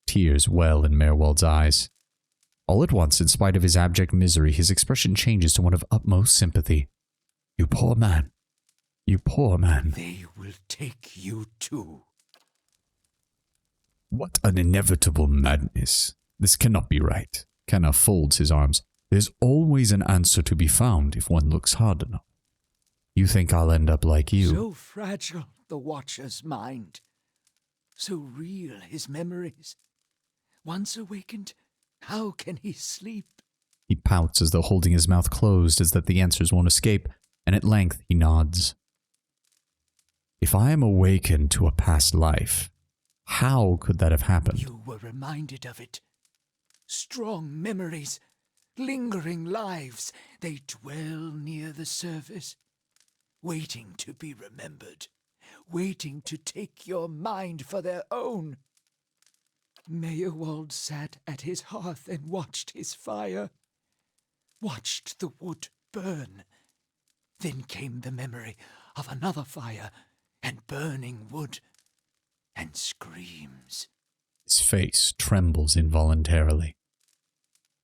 Tears well in Merwald's eyes. All at once, in spite of his abject misery, his expression changes to one of utmost sympathy. You poor man. You poor man. They will take you too. What an inevitable madness. This cannot be right. Kenna folds his arms. There's always an answer to be found if one looks hard enough. You think I'll end up like you? So fragile, the Watcher's mind. So real, his memories. Once awakened, how can he sleep? He pouts as though holding his mouth closed as that the answers won't escape, and at length he nods. If I am awakened to a past life, how could that have happened? You were reminded of it. Strong memories, lingering lives, they dwell near the surface, waiting to be remembered, waiting to take your mind for their own. Meyerwald sat at his hearth and watched his fire, watched the wood burn. Then came the memory of another fire and burning wood and screams. His face trembles involuntarily.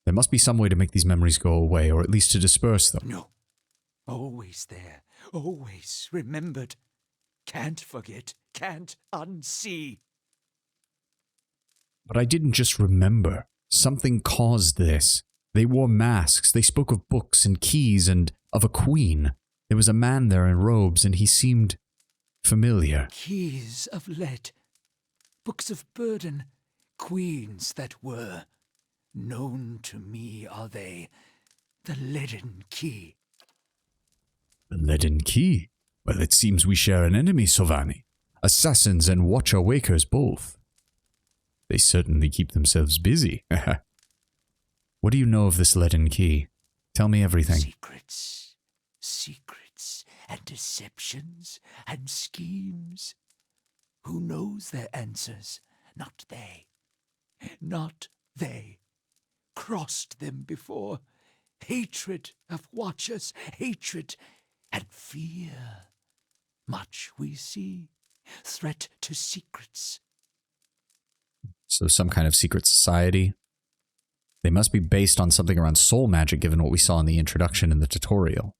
There must be some way to make these memories go away, or at least to disperse them. No. Always there, always remembered. Can't forget, can't unsee. But I didn't just remember. Something caused this. They wore masks, they spoke of books and keys and of a queen. There was a man there in robes, and he seemed familiar. Keys of lead, books of burden, queens that were. Known to me are they, the leaden key. The leaden key? Well, it seems we share an enemy, Sovani. Assassins and Watcher-Wakers both. They certainly keep themselves busy. What do you know of this leaden key? Tell me everything. Secrets, and deceptions, and schemes. Who knows their answers? Not they. Not they. Crossed them before. Hatred of Watchers, hatred and fear. Much we see. Threat to secrets. So some kind of secret society? They must be based on something around soul magic, given what we saw in the introduction in the tutorial.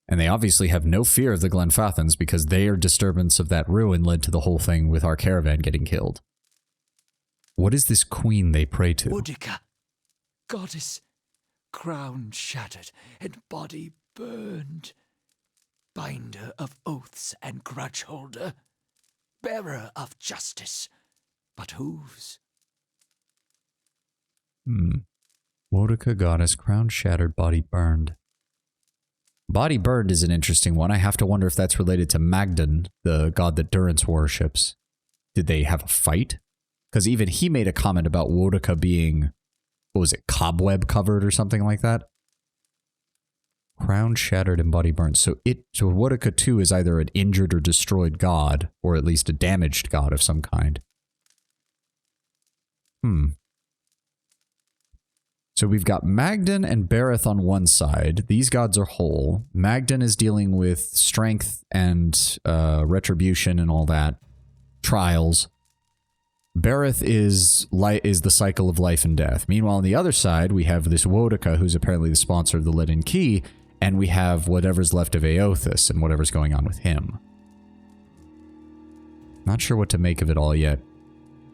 And they obviously have no fear of the Glenfathans because their disturbance of that ruin led to the whole thing with our caravan getting killed. What is this queen they pray to? Boudica, goddess, crown shattered and body burned. Binder of oaths and grudge holder. Bearer of justice. But whose? Boudica goddess, crown shattered, body burned. Body burned is an interesting one. I have to wonder if that's related to Magdan, the god that Durance worships. Did they have a fight? Because even he made a comment about Boudica being, what was it, cobweb covered or something like that? Crown shattered and body burned. So Boudica too is either an injured or destroyed god, or at least a damaged god of some kind. So we've got Magdan and Bareth on one side. These gods are whole. Magdan is dealing with strength and retribution and all that. Trials. Bareth is the cycle of life and death. Meanwhile, on the other side, we have this Boudica, who's apparently the sponsor of the Leaden Key, and we have whatever's left of Aothus and whatever's going on with him. Not sure what to make of it all yet.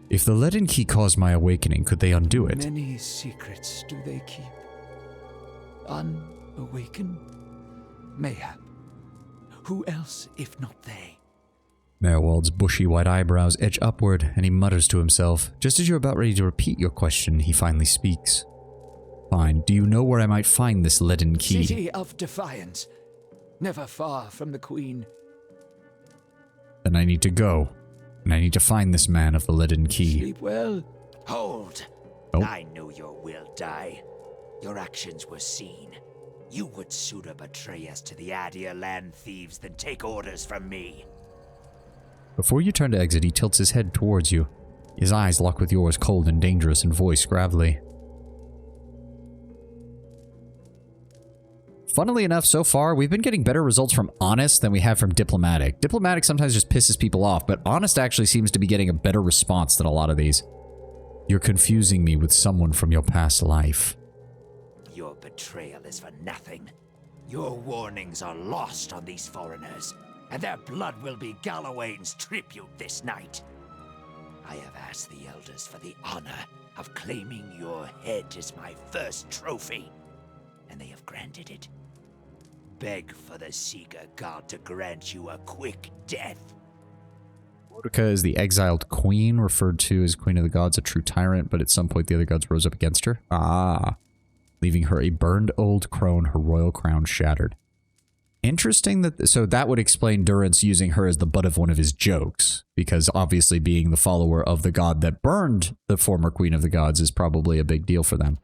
If the Leaden Key caused my awakening, could they undo it? Many secrets do they keep. Unawakened? Mayhap. Who else if not they? Merwald's bushy white eyebrows edge upward, and he mutters to himself. Just as you're about ready to repeat your question, he finally speaks. Fine. Do you know where I might find this Leaden Key? City of Defiance. Never far from the Queen. Then I need to go. And I need to find this man of the Leaden Key. Sleep well. Hold. Oh. I knew your will die. Your actions were seen. You would sooner betray us to the Adir land thieves than take orders from me. Before you turn to exit, he tilts his head towards you. His eyes lock with yours, cold and dangerous, and voice gravelly. Funnily enough, so far, we've been getting better results from Honest than we have from Diplomatic. Diplomatic sometimes just pisses people off, but Honest actually seems to be getting a better response than a lot of these. You're confusing me with someone from your past life. Your betrayal is for nothing. Your warnings are lost on these foreigners, and their blood will be Gallowayne's tribute this night. I have asked the elders for the honor of claiming your head as my first trophy, and they have granted it. Beg for the Seeker God to grant you a quick death. Boudica is the exiled queen, referred to as Queen of the Gods, a true tyrant, but at some point the other gods rose up against her. Ah. Leaving her a burned old crone, her royal crown shattered. Interesting that, so that would explain Durance using her as the butt of one of his jokes, because obviously being the follower of the god that burned the former Queen of the Gods is probably a big deal for them.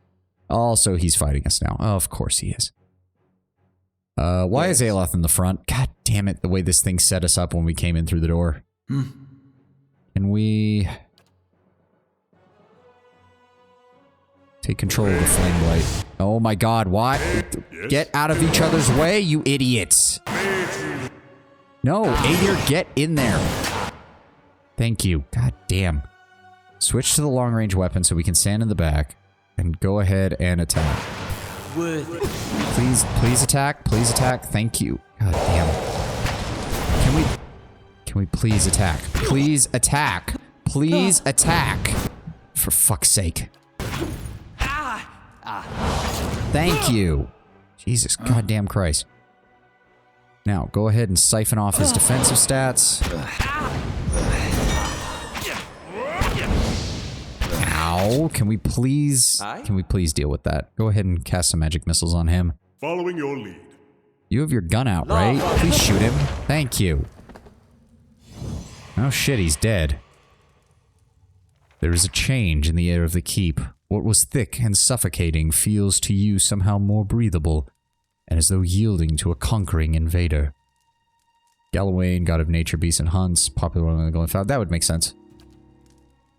Also, he's fighting us now. Oh, of course he is. Why is Aloth in the front? God damn it, the way this thing set us up when we came in through the door. Can we take control of the flame blight? Oh my god, what? Yes. Get out of each other's way, you idiots! No, Adir, get in there. Thank you. God damn. Switch to the long-range weapon so we can stand in the back and go ahead and attack. Please attack. Please attack. Thank you. God damn. Can we please attack? Please attack. Please attack. For fuck's sake. Thank you. Jesus goddamn Christ. Now, go ahead and siphon off his defensive stats. Ow. Can we please deal with that? Go ahead and cast some magic missiles on him. Following your lead. You have your gun out, right? Please shoot him. Thank you. Oh shit, he's dead. There is a change in the air of the keep. What was thick and suffocating feels to you somehow more breathable, and as though yielding to a conquering invader. Galawain, god of nature, beasts, and hunts, popular among the golden fowl. That would make sense.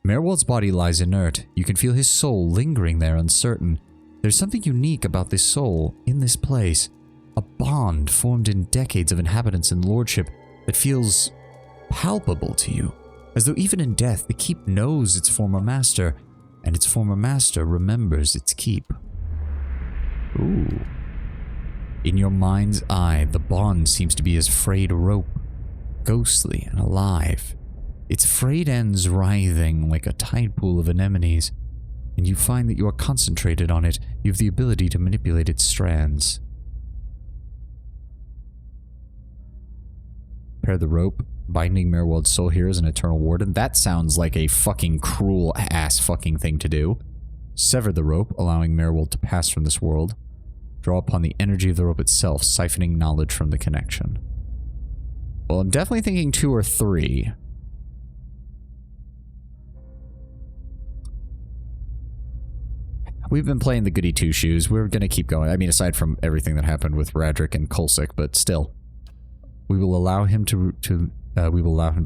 Merwald's body lies inert. You can feel his soul lingering there, uncertain. There's something unique about this soul, in this place. A bond formed in decades of inhabitants and lordship that feels palpable to you. As though even in death, the keep knows its former master, and its former master remembers its keep. Ooh. In your mind's eye, the bond seems to be as frayed rope, ghostly and alive. Its frayed ends writhing like a tide pool of anemones, and you find that you are concentrated on it. You have the ability to manipulate its strands. Pair the rope, binding Merwald's soul here as an eternal warden. That sounds like a fucking cruel ass fucking thing to do. Sever the rope, allowing Merwald to pass from this world. Draw upon the energy of the rope itself, siphoning knowledge from the connection. Well, I'm definitely thinking 2 or 3. We've been playing the goody two-shoes. We're going to keep going. I mean, aside from everything that happened with Radric and Kolsik, but still. We will allow him to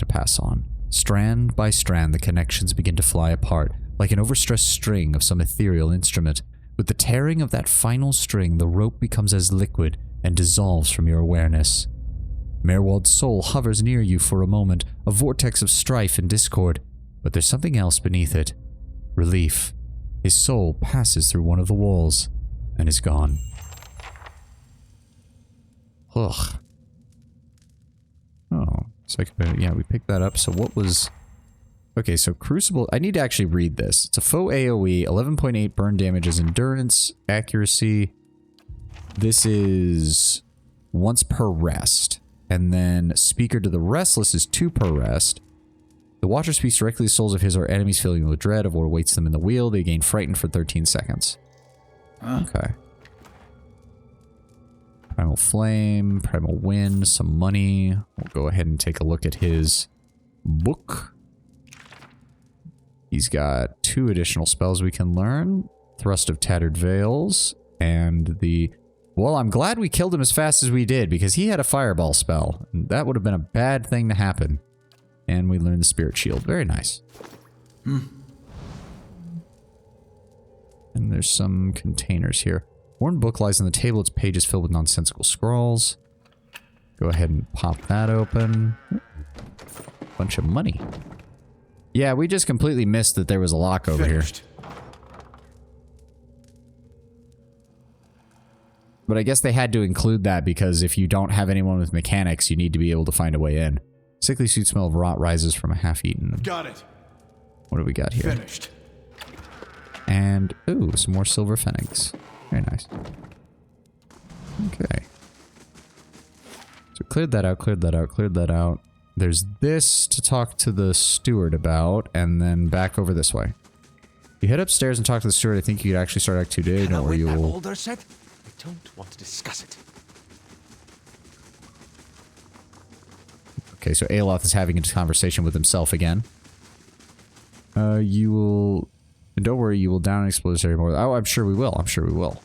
pass on. Strand by strand, the connections begin to fly apart, like an overstressed string of some ethereal instrument. With the tearing of that final string, the rope becomes as liquid and dissolves from your awareness. Merwald's soul hovers near you for a moment, a vortex of strife and discord, but there's something else beneath it. Relief. His soul passes through one of the walls and is gone. Ugh. Oh, yeah, we picked that up. So what was... Okay, so Crucible... I need to actually read this. It's a faux AoE, 11.8 burn damage is endurance, accuracy. This is once per rest. And then Speaker to the Restless is 2 per rest. The Watcher speaks directly to the souls of his or enemies, filling them with dread of what awaits them in the wheel. They gain frightened for 13 seconds. Okay. Primal Flame, Primal Wind, some money. We'll go ahead and take a look at his book. He's got 2 additional spells we can learn. Thrust of Tattered Veils, and the... Well, I'm glad we killed him as fast as we did, because he had a Fireball spell. And that would have been a bad thing to happen. And we learned the Spirit Shield. Very nice. And there's some containers here. Worn book lies on the table. Its page is filled with nonsensical scrawls. Go ahead and pop that open. Bunch of money. Yeah, we just completely missed that there was a lock over here. But I guess they had to include that because if you don't have anyone with mechanics, you need to be able to find a way in. Sickly sweet smell of rot rises from a half-eaten. Got it. What do we got here? Finished. And, ooh, some more silver pfennigs. Very nice. Okay. So cleared that out, cleared that out, cleared that out. There's this to talk to the steward about, and then back over this way. You head upstairs and talk to the steward. I think you could actually start Act 2 today. Don't worry, you will... older set? I don't want to discuss it. Okay, so Aeloth is having a conversation with himself again. You will... And don't worry, you will down and explode this area more. Oh, I'm sure we will. I'm sure we will.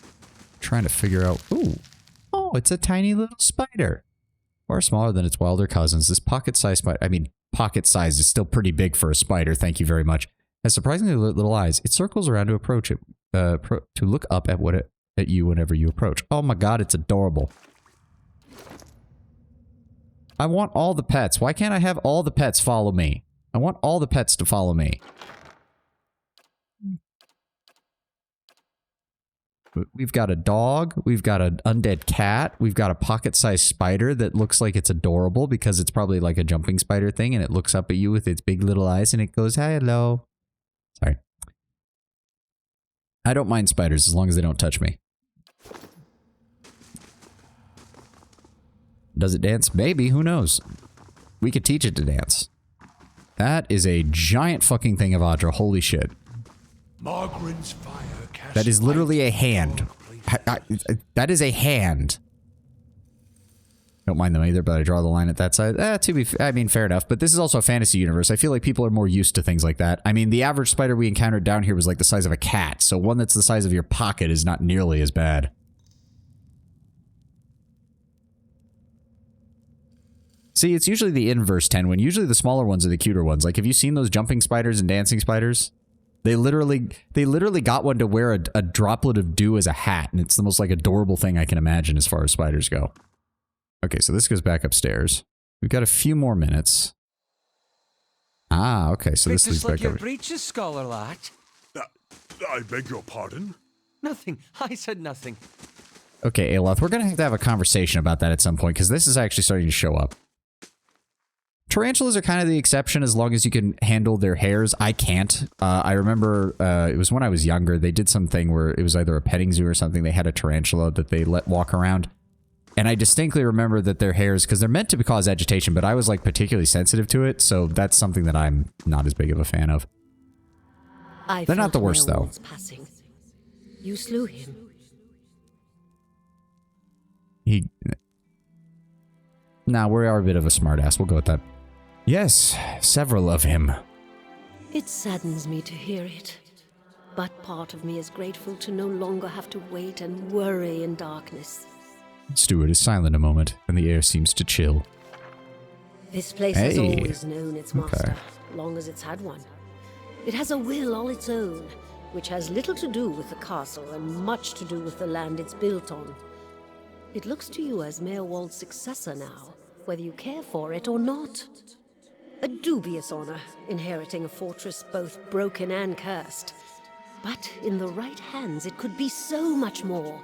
Trying to figure out... Ooh. Oh, it's a tiny little spider. Far smaller than its wilder cousins. This pocket-sized spider... I mean, pocket-sized is still pretty big for a spider. Thank you very much. Has surprisingly little eyes. It circles around to approach it... to look up at you whenever you approach. Oh my god, it's adorable. I want all the pets. Why can't I have all the pets follow me? I want all the pets to follow me. We've got a dog. We've got an undead cat. We've got a pocket-sized spider that looks like it's adorable because it's probably like a jumping spider thing and it looks up at you with its big little eyes and it goes, hello. Sorry. I don't mind spiders as long as they don't touch me. Does it dance? Maybe. Who knows? We could teach it to dance. That is a giant fucking thing of Audra. Holy shit. Margren's fire cast That is literally a hand. That is a hand. Don't mind them either, but I draw the line at that side. I mean, fair enough. But this is also a fantasy universe. I feel like people are more used to things like that. I mean, the average spider we encountered down here was like the size of a cat. So one that's the size of your pocket is not nearly as bad. See, it's usually the inverse, Tenwin. Usually the smaller ones are the cuter ones. Like, have you seen those jumping spiders and dancing spiders? They literally got one to wear a droplet of dew as a hat, and it's the most, like, adorable thing I can imagine as far as spiders go. Okay, so this goes back upstairs. We've got a few more minutes. Ah, okay, so this leads back your over. breeches, scholar lad. I beg your pardon? Nothing. I said nothing. Okay, Aeloth, we're gonna have to have a conversation about that at some point, because this is actually starting to show up. Tarantulas are kind of the exception as long as you can handle their hairs. I can't. I remember it was when I was younger. They did something where it was either a petting zoo or something. They had a tarantula that they let walk around. And I distinctly remember that their hairs, because they're meant to cause agitation, but I was like particularly sensitive to it. So that's something that I'm not as big of a fan of. They're not the worst though. Passing. You slew him. Nah, we are a bit of a smartass. We'll go with that. Yes, several of him. It saddens me to hear it. But part of me is grateful to no longer have to wait and worry in darkness. Steward is silent a moment, and the air seems to chill. This place has always known its master, long as it's had one. It has a will all its own, which has little to do with the castle and much to do with the land it's built on. It looks to you as Mayorwald's successor now, whether you care for it or not. A dubious honor, inheriting a fortress both broken and cursed. But in the right hands, it could be so much more.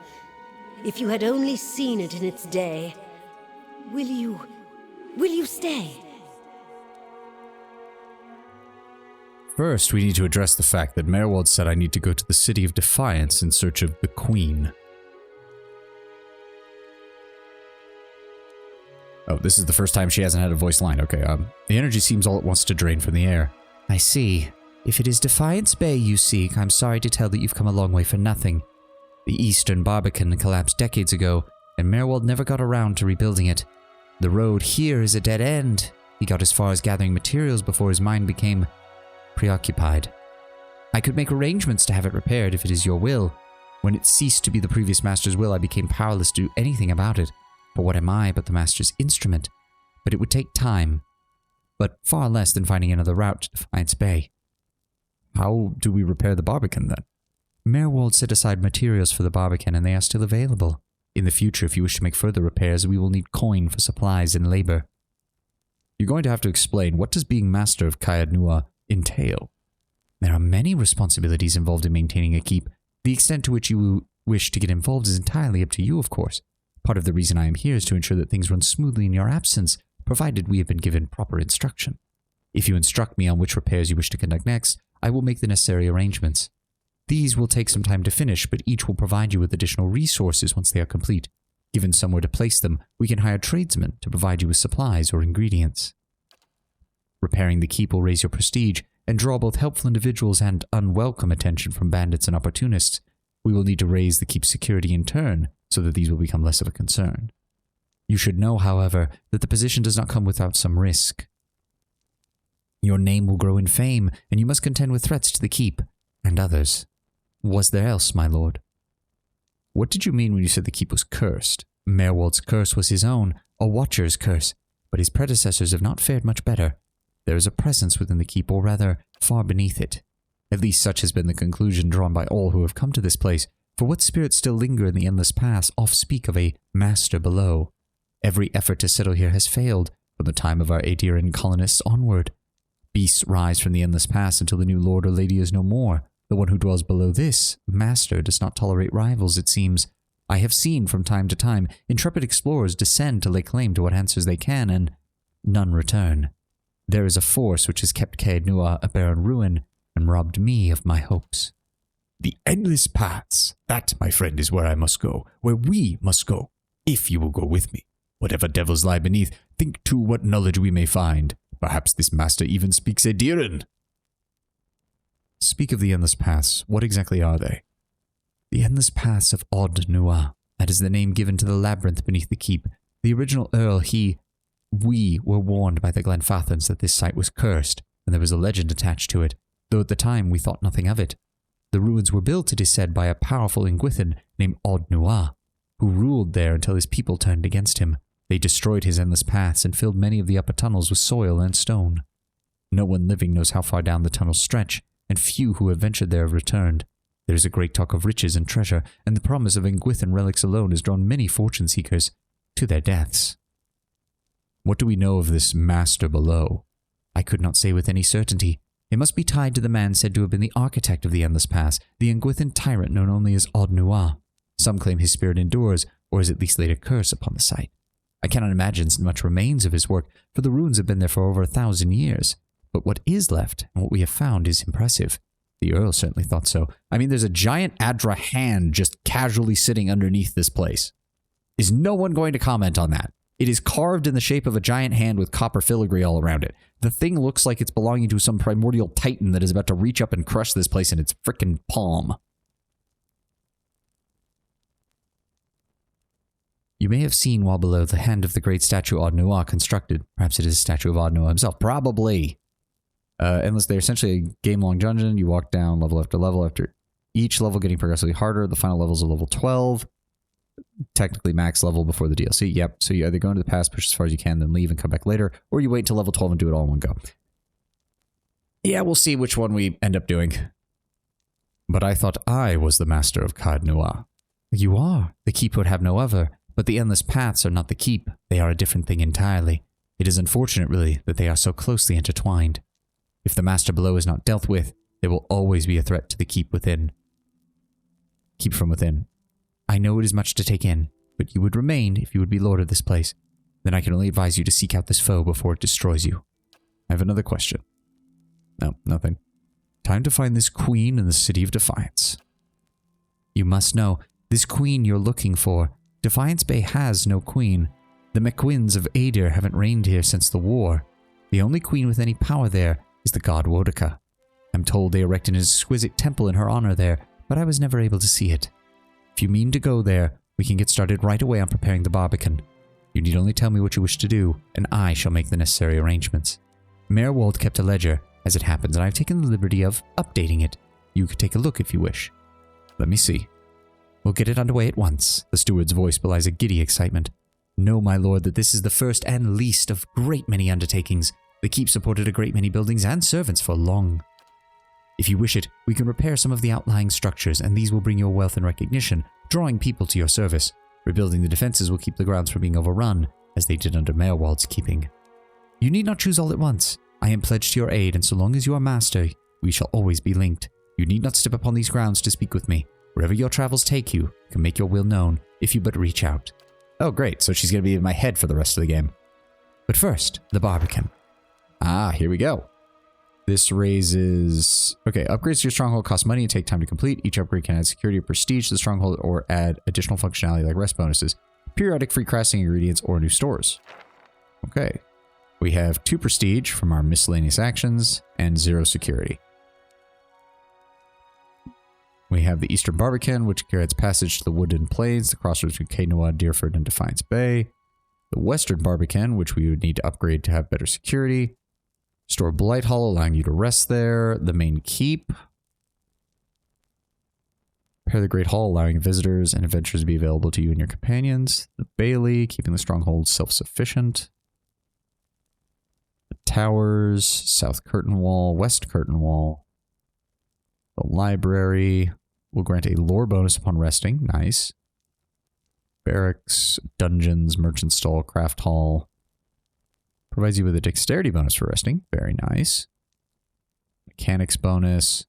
If you had only seen it in its day. Will you stay? First, we need to address the fact that Mayorwald said I need to go to the City of Defiance in search of the Queen. Oh, this is the first time she hasn't had a voice line. Okay, the energy seems all it wants to drain from the air. I see. If it is Defiance Bay you seek, I'm sorry to tell that you've come a long way for nothing. The Eastern Barbican collapsed decades ago, and Mayorwald never got around to rebuilding it. The road here is a dead end. He got as far as gathering materials before his mind became preoccupied. I could make arrangements to have it repaired if it is your will. When it ceased to be the previous master's will, I became powerless to do anything about it. For what am I but the master's instrument? But it would take time. But far less than finding another route to Defiance Bay. How do we repair the Barbican then? Mayorwald set aside materials for the Barbican and they are still available. In the future, if you wish to make further repairs, we will need coin for supplies and labor. You're going to have to explain, what does being master of Caed Nua entail? There are many responsibilities involved in maintaining a keep. The extent to which you wish to get involved is entirely up to you, of course. Part of the reason I am here is to ensure that things run smoothly in your absence, provided we have been given proper instruction. If you instruct me on which repairs you wish to conduct next, I will make the necessary arrangements. These will take some time to finish, but each will provide you with additional resources once they are complete. Given somewhere to place them, we can hire tradesmen to provide you with supplies or ingredients. Repairing the keep will raise your prestige and draw both helpful individuals and unwelcome attention from bandits and opportunists. We will need to raise the keep's security in turn, so that these will become less of a concern. You should know, however, that the position does not come without some risk. Your name will grow in fame, and you must contend with threats to the keep and others. Was there else, my lord? What did you mean when you said the keep was cursed? Merwald's curse was his own, a watcher's curse, but his predecessors have not fared much better. There is a presence within the keep, or rather, far beneath it. At least such has been the conclusion drawn by all who have come to this place, for what spirits still linger in the Endless Pass oft speak of a master below. Every effort to settle here has failed, from the time of our Aediran colonists onward. Beasts rise from the Endless Pass until the new lord or lady is no more. The one who dwells below this master does not tolerate rivals, it seems. I have seen from time to time intrepid explorers descend to lay claim to what answers they can, and none return. There is a force which has kept Caed Nua a barren ruin, and robbed me of my hopes. The Endless Paths. That, my friend, is where I must go, where we must go, if you will go with me. Whatever devils lie beneath, think too what knowledge we may find. Perhaps this master even speaks Aediran. Speak of the Endless Paths. What exactly are they? The Endless Paths of Od Nua. That is the name given to the labyrinth beneath the keep. The original Earl, we were warned by the Glenfathans that this site was cursed, and there was a legend attached to it, though at the time we thought nothing of it. The ruins were built, it is said, by a powerful Ingwithan named Od Nua, who ruled there until his people turned against him. They destroyed his endless paths and filled many of the upper tunnels with soil and stone. No one living knows how far down the tunnels stretch, and few who have ventured there have returned. There is a great talk of riches and treasure, and the promise of Ingwithan relics alone has drawn many fortune-seekers to their deaths. What do we know of this master below? I could not say with any certainty. It must be tied to the man said to have been the architect of the Endless Pass, the Ingwithan tyrant known only as Od Nua. Some claim his spirit endures, or has at least laid a curse upon the site. I cannot imagine much remains of his work, for the ruins have been there for over 1,000 years. But what is left, and what we have found, is impressive. The Earl certainly thought so. I mean, there's a giant Adra hand just casually sitting underneath this place. Is no one going to comment on that? It is carved in the shape of a giant hand with copper filigree all around it. The thing looks like it's belonging to some primordial titan that is about to reach up and crush this place in its frickin' palm. You may have seen while below the hand of the great statue Od Nua constructed. Perhaps it is a statue of Od Nua himself. Probably. Unless they're essentially a game-long dungeon. You walk down level after each level getting progressively harder. The final levels are level 12. Technically max level before the DLC. Yep, so you either go into the past, push as far as you can, then leave and come back later, or you wait until level 12 and do it all in one go. Yeah, we'll see which one we end up doing. But I thought I was the master of Caed Nua. You are. The keep would have no other, but the Endless Paths are not the keep. They are a different thing entirely. It is unfortunate, really, that they are so closely intertwined. If the master below is not dealt with, there will always be a threat to the keep within. Keep from within. I know it is much to take in, but you would remain if you would be lord of this place. Then I can only advise you to seek out this foe before it destroys you. I have another question. No, nothing. Time to find this queen in the city of Defiance. You must know, this queen you're looking for, Defiance Bay has no queen. The McQuins of Aedir haven't reigned here since the war. The only queen with any power there is the god Wodika. I'm told they erected an exquisite temple in her honor there, but I was never able to see it. If you mean to go there, we can get started right away on preparing the barbican. You need only tell me what you wish to do, and I shall make the necessary arrangements. Mayor Wald kept a ledger, as it happens, and I've taken the liberty of updating it. You could take a look if you wish. Let me see. We'll get it underway at once. The steward's voice belies a giddy excitement. Know, my lord, that this is the first and least of great many undertakings. The keep supported a great many buildings and servants for long. If you wish it, we can repair some of the outlying structures, and these will bring your wealth and recognition, drawing people to your service. Rebuilding the defenses will keep the grounds from being overrun, as they did under Merwald's keeping. You need not choose all at once. I am pledged to your aid, and so long as you are master, we shall always be linked. You need not step upon these grounds to speak with me. Wherever your travels take you, you can make your will known, if you but reach out. Oh great, so she's going to be in my head for the rest of the game. But first, the barbican. Ah, here we go. This raises... Okay, upgrades to your stronghold cost money and take time to complete. Each upgrade can add security or prestige to the stronghold or add additional functionality like rest bonuses, periodic free crafting ingredients, or new stores. Okay. We have 2 prestige from our miscellaneous actions and 0 security. We have the Eastern Barbican, which grants passage to the Woodland Plains, the crossroads between Caenoa, Deerford, and Defiance Bay. The Western Barbican, which we would need to upgrade to have better security. Store Blight Hollow, allowing you to rest there. The main keep. Repair the Great Hall, allowing visitors and adventurers to be available to you and your companions. The Bailey, keeping the stronghold self-sufficient. The Towers, South Curtain Wall, West Curtain Wall. The Library will grant a lore bonus upon resting. Nice. Barracks, Dungeons, Merchant Stall, Craft Hall. Provides you with a dexterity bonus for resting. Very nice. Mechanics bonus.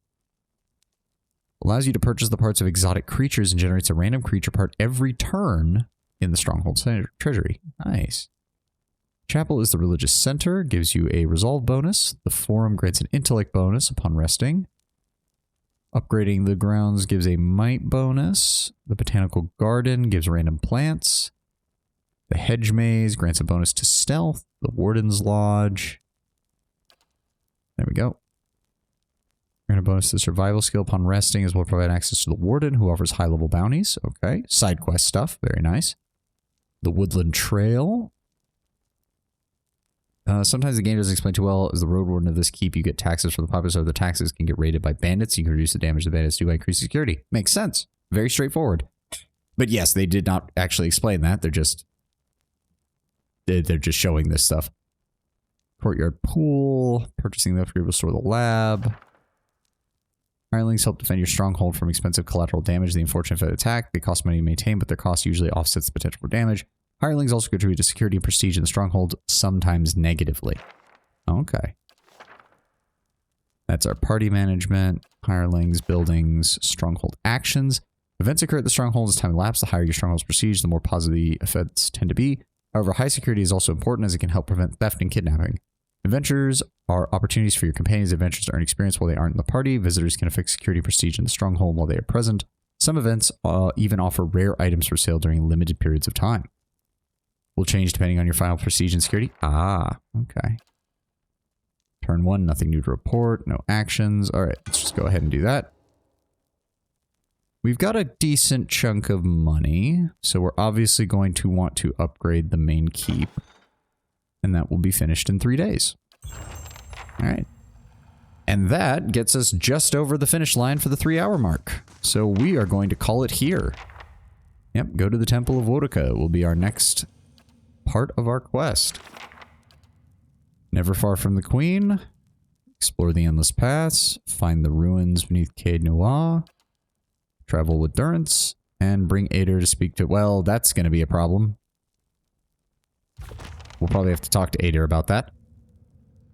Allows you to purchase the parts of exotic creatures and generates a random creature part every turn in the Stronghold Treasury. Nice. Chapel is the religious center. Gives you a resolve bonus. The Forum grants an intellect bonus upon resting. Upgrading the grounds gives a might bonus. The Botanical Garden gives random plants. The Hedge Maze grants a bonus to stealth. The Warden's Lodge. There we go. Grant a bonus to survival skill upon resting as well provide access to the Warden, who offers high-level bounties. Okay. Side quest stuff. Very nice. The Woodland Trail. Sometimes the game doesn't explain too well. As the road warden of this keep, you get taxes from the populace, so the taxes can get raided by bandits. You can reduce the damage the bandits do by increasing security. Makes sense. Very straightforward. But yes, they did not actually explain that. They're just showing this stuff. Courtyard Pool. Purchasing the upgrade will store the lab. Hirelings help defend your stronghold from expensive collateral damage. The unfortunate attack. They cost money to maintain, but their cost usually offsets the potential for damage. Hirelings also contribute to security and prestige in the stronghold, sometimes negatively. Okay. That's our party management, hirelings, buildings, stronghold actions. Events occur at the stronghold as time elapses. The higher your stronghold's prestige, the more positive the effects tend to be. However, high security is also important as it can help prevent theft and kidnapping. Adventures are opportunities for your companions' adventures to earn experience while they aren't in the party. Visitors can affect security prestige in the stronghold while they are present. Some events even offer rare items for sale during limited periods of time. Will change depending on your final prestige and security. Ah, okay. Turn 1, nothing new to report. No actions. All right, let's just go ahead and do that. We've got a decent chunk of money, so we're obviously going to want to upgrade the main keep. And that will be finished in 3 days. All right. And that gets us just over the finish line for the 3-hour mark. So we are going to call it here. Yep, go to the Temple of Wodaka. It will be our next part of our quest. Never far from the Queen. Explore the Endless Paths. Find the ruins beneath Caenoa. Travel with Durance. And bring Ader to speak to... Well, that's going to be a problem. We'll probably have to talk to Ader about that.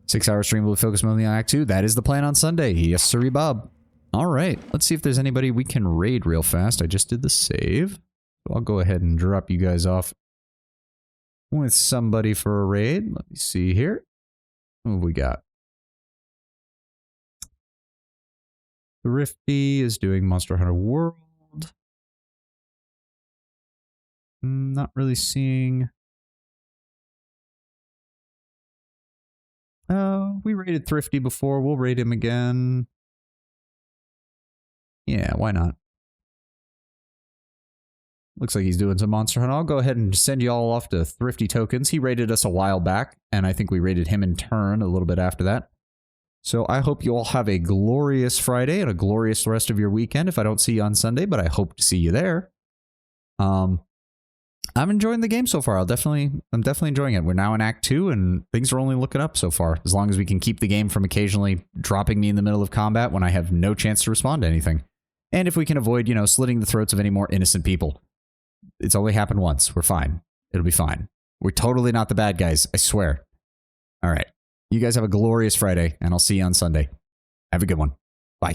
6-hour stream will focus mainly on Act 2. That is the plan on Sunday. Yes, sirree, Bob. Alright, let's see if there's anybody we can raid real fast. I just did the save. So I'll go ahead and drop you guys off with somebody for a raid. Let me see here. What have we got? Thrifty is doing Monster Hunter World. Not really seeing... we raided Thrifty before. We'll raid him again. Yeah, why not? Looks like he's doing some Monster Hunter. I'll go ahead and send you all off to Thrifty Tokens. He raided us a while back, and I think we raided him in turn a little bit after that. So I hope you all have a glorious Friday and a glorious rest of your weekend if I don't see you on Sunday, but I hope to see you there. I'm enjoying the game so far. I'm definitely enjoying it. We're now in Act 2, and things are only looking up so far. As long as we can keep the game from occasionally dropping me in the middle of combat when I have no chance to respond to anything. And if we can avoid, you know, slitting the throats of any more innocent people. It's only happened once. We're fine. It'll be fine. We're totally not the bad guys. I swear. All right. You guys have a glorious Friday, and I'll see you on Sunday. Have a good one. Bye.